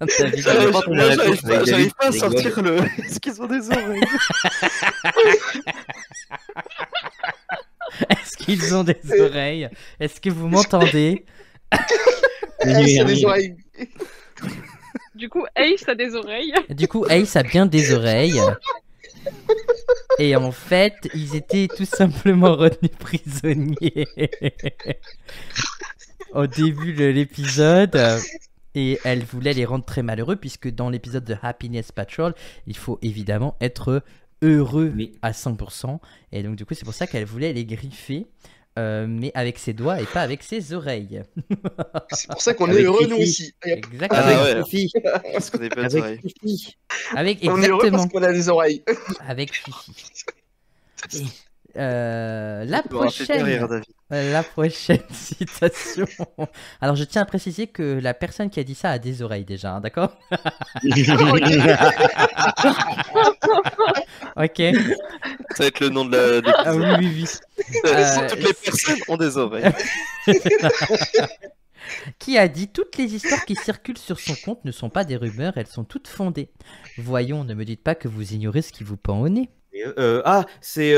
David. J'avais pas entendu la réponse avec J'arrive David, pas à c'est rigolo. sortir le. Est-ce qu'ils ont des oreilles? Est-ce qu'ils ont des oreilles? Est-ce que vous m'entendez? C'est des oreilles. du coup, Ace a des oreilles. Du coup, Ace a bien des oreilles. Et en fait, ils étaient tout simplement retenus prisonniers au début de l'épisode. Et elle voulait les rendre très malheureux, puisque dans l'épisode de Happiness Patrol, il faut évidemment être heureux Oui. à 100%. Et donc, du coup, c'est pour ça qu'elle voulait les griffer, mais avec ses doigts et pas avec ses oreilles. C'est pour ça qu'on est Avec heureux, nous Fifi. aussi. Yep. Exactement. Ah ouais. Avec Fifi. Parce qu'on est pas des Avec oreilles. Fifi. Avec, On est heureux exactement. parce qu'on a des oreilles. Avec Fifi. Et, la Tu m'auras fait bien rire, prochaine. David. La prochaine citation. Alors, je tiens à préciser que la personne qui a dit ça a des oreilles déjà, hein, d'accord? Ok. Ça va être le nom de la. Ah oui, oui, oui. Toutes les personnes ont des oreilles. Qui a dit toutes les histoires qui circulent sur son compte ne sont pas des rumeurs, elles sont toutes fondées. Voyons, ne me dites pas que vous ignorez ce qui vous pend au nez. C'est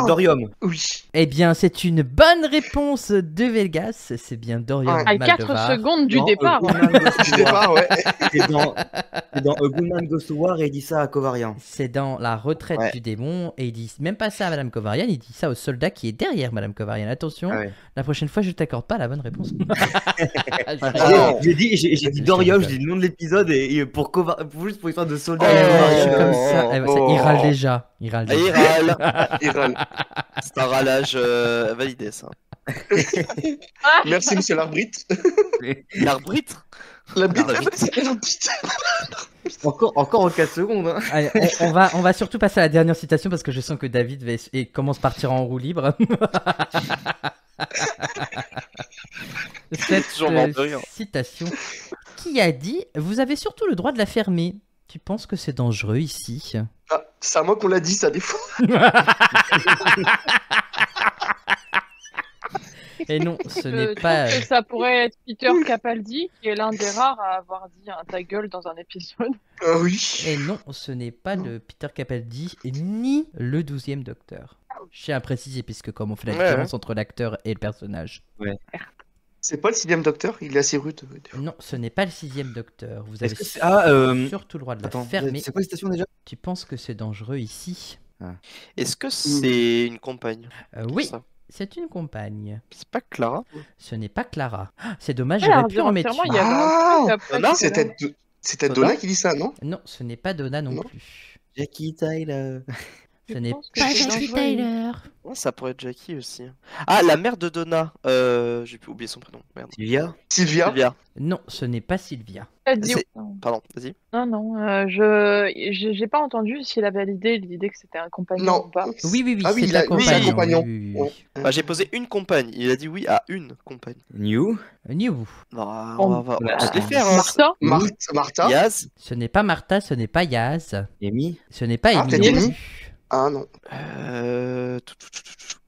Dorium. Oui. Eh bien, c'est une bonne réponse de Vegas. C'est bien Dorian Ouais. À 4 Maldevar. secondes du Non, départ. A Good Man Goes Du to départ, War. ouais. C'est dans A Good Man Goes to War et il dit ça à Kovarian. C'est dans la retraite Ouais. du démon et il dit même pas ça à Madame Kovarian, il dit ça au soldat qui est derrière Madame Kovarian. Attention, Ah ouais. la prochaine fois je t'accorde pas la bonne réponse. Ah. J'ai dit Dorium, j'ai dit le nom de l'épisode et juste pour histoire de soldat. Je suis Oh. comme ça. Eh ben, il râle déjà. Il râle Ah, il déjà. râle. Il râle. C'est un râlage validé, ça. Merci, monsieur l'arbitre. L'arbitre. L'arbitre. L'arbitre. Encore en 4 secondes. Hein. Allez, on va surtout passer à la dernière citation parce que je sens que David commence à partir en roue libre. Cette Toujours mort de rire. citation qui a dit « Vous avez surtout le droit de la fermer ». Tu penses que c'est dangereux ici? Ah, c'est à moi qu'on l'a dit, ça, des fois. Et non, ce Je n'est trouve pas... que ça pourrait être Peter Capaldi, qui est l'un des rares à avoir dit un ta gueule dans un épisode. Ah oui. Et non, ce n'est pas le Peter Capaldi ni le 12e Docteur. Je tiens à préciser, puisque comme on fait la Ouais, différence entre l'acteur et le personnage. C'est pas le 6ème docteur, il est assez rude. Non, ce n'est pas le 6e Docteur. Vous avez Est-ce que c'est surtout le droit de la Attends, fermer. c'est quoi la citation déjà? Tu penses que c'est dangereux ici? Est-ce que c'est une compagne? Oui, Ça. c'est une compagne. C'est pas Clara? Ce n'est pas Clara. Ah, c'est dommage, Alors, j'aurais pu en mettre entièrement, il y une. avait Ah, un truc après. Donna, qui était là. C'était Donna Donna qui dit ça, non? Non, ce n'est pas Donna non Non. plus. Jackie Tyler. Je Ce n'est pense que pas c'est Jackie dangereux. Tyler. Ouais, ça pourrait être Jackie aussi. Ah, la mère de Donna. J'ai pu oublier son prénom. Merde. Sylvia. Sylvia. Sylvia. Non, ce n'est pas Sylvia. T'as dit- C'est- Pardon, vas-y. Non, j'ai pas entendu s'il a validé l'idée que c'était un compagnon Non. ou pas. Oui, oui, oui, Ah oui, c'est il un a- oui, compagnon. un compagnon. Oui, oui, oui. Bah, j'ai posé une compagne. Il a dit oui à une compagne. New. New. Bah, On- on va tous les faire. Hein. Martha Martha. Yaz. Ce n'est pas Martha, ce n'est pas Yaz. Amy. Ce n'est pas Ah, Amy. t'as non dit plus. Amy Ah non.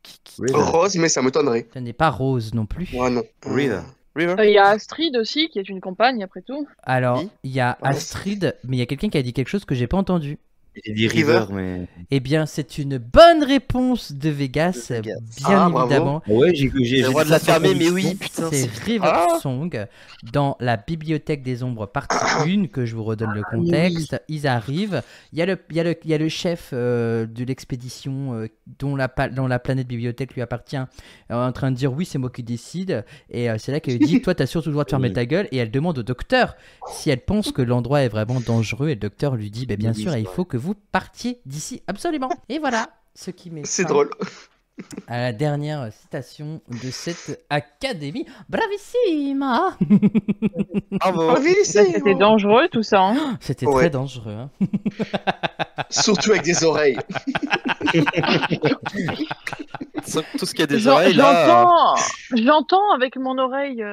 Qui- River. Rose, mais ça m'étonnerait. Ce n'est pas Rose non plus. Ouais, non. River. River. Il y a Astrid aussi, qui est une compagne, après tout. Alors, Oui. il y a Ouais. Astrid, mais il y a quelqu'un qui a dit quelque chose que j'ai pas entendu. J'ai dit River, mais. Eh bien, c'est une bonne réponse de Vegas, De Vegas. bien Ah, bravo. évidemment. Ouais, J'ai le droit de la fermer, mais oui, putain. C'est River Song dans la Bibliothèque des Ombres partie 1, que je vous redonne le contexte. Ils arrivent. Il y a le chef de l'expédition dont la planète bibliothèque lui appartient, en train de dire oui, c'est moi qui décide. Et c'est là qu'elle lui dit toi, t'as surtout le droit de fermer ta gueule. Et elle demande au docteur si elle pense que l'endroit est vraiment dangereux. Et le docteur lui dit bien Oui, sûr, c'est il vrai. faut que vous partiez d'ici. Absolument. Et voilà ce qui met C'est fin drôle. à la dernière citation de cette académie. Bravissima. Bravo. Ah oui, C'était dangereux tout ça. Hein. C'était Ouais. très dangereux. Hein. Surtout avec des oreilles. Tout ce qui a des oreilles, là. J'entends avec mon oreille.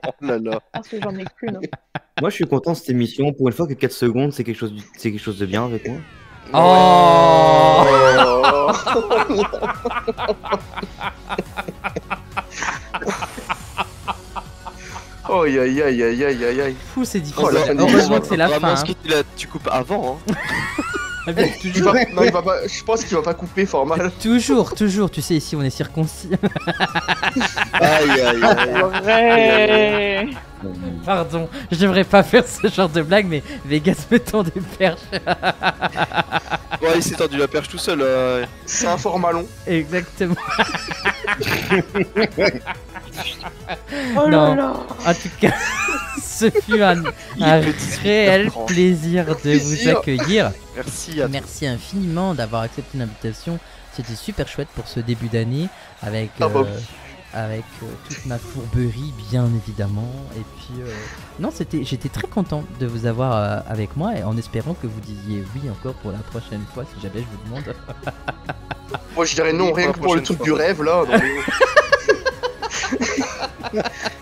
Oh là là. Parce que j'en ai qu'une. Moi, je suis content de cette émission. Pour une fois que 4 secondes, c'est quelque chose de bien avec moi. Oh Oh, aïe aïe aïe aïe aïe aïe aïe. Fou, c'est difficile. Oh là, Heureusement que c'est la Vraiment, fin. ce que tu coupes avant. Hein. Hein. Bien, Il toujours, va- non, il va pas. Je pense qu'il va pas couper fort mal. toujours. Tu sais, ici on est circoncis. Aïe, aïe, aïe. Ouais. Pardon, je devrais pas faire ce genre de blague, mais Vegas me tend des perches. Ouais, il s'est tendu la perche tout seul. C'est un format long. Exactement. Oh Non. là là. En tout cas, ce fut un réel plaisir de vous Plaisir. accueillir. Merci à toi. Merci infiniment d'avoir accepté l'invitation. C'était super chouette pour ce début d'année avec, Ah bah. avec toute ma fourberie, bien évidemment. Et puis, non, j'étais très content de vous avoir avec moi et en espérant que vous disiez oui encore pour la prochaine fois si jamais je vous demande. Moi je dirais non, Oui, rien pour que la pour le prochaine truc fois. du rêve là. non, mais-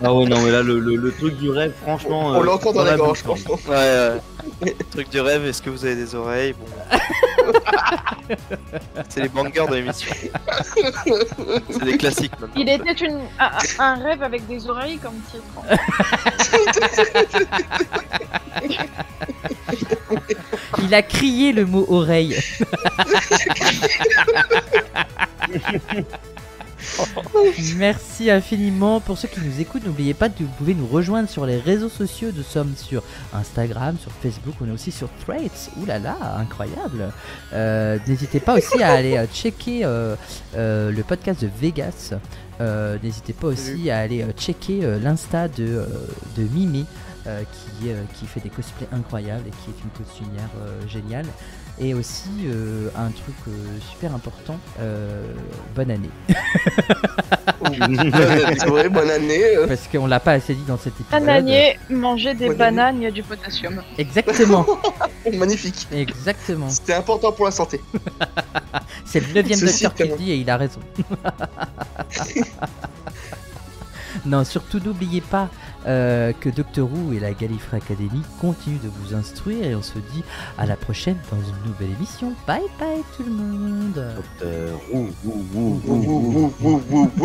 Ah ouais, non, mais là, le truc du rêve, franchement. On l'a encore dans la la gorge, bouche, franchement. Ouais, truc du rêve, est-ce que vous avez des oreilles? Bon. C'est les bangers de l'émission. C'est des classiques maintenant. Il était un rêve avec des oreilles comme titre. Il a crié le mot oreille. Merci infiniment. Pour ceux qui nous écoutent, n'oubliez pas que vous pouvez nous rejoindre sur les réseaux sociaux. Nous sommes sur Instagram, sur Facebook, on est aussi sur Threads. Ouh là là, incroyable. N'hésitez pas aussi à aller checker le podcast de Vegas. N'hésitez pas aussi à aller checker l'insta de Mimi. Qui fait des cosplays incroyables et qui est une costumière géniale. Et aussi un truc super important, bonne année. Ouais, bonne année. Parce qu'on l'a pas assez dit dans cet épisode. Bananier, manger des Bonne bananes, il y a du potassium. Exactement, Magnifique. exactement. C'était important pour la santé. C'est le 9ème Ceci docteur qui le étant- dit et il a raison. Non, surtout n'oubliez pas que Doctor Who et la Gallifrey Academy continuent de vous instruire et on se dit à la prochaine dans une nouvelle émission. Bye bye tout le monde. Docteur, Ouh, ouh, ouh, ouh, ouh.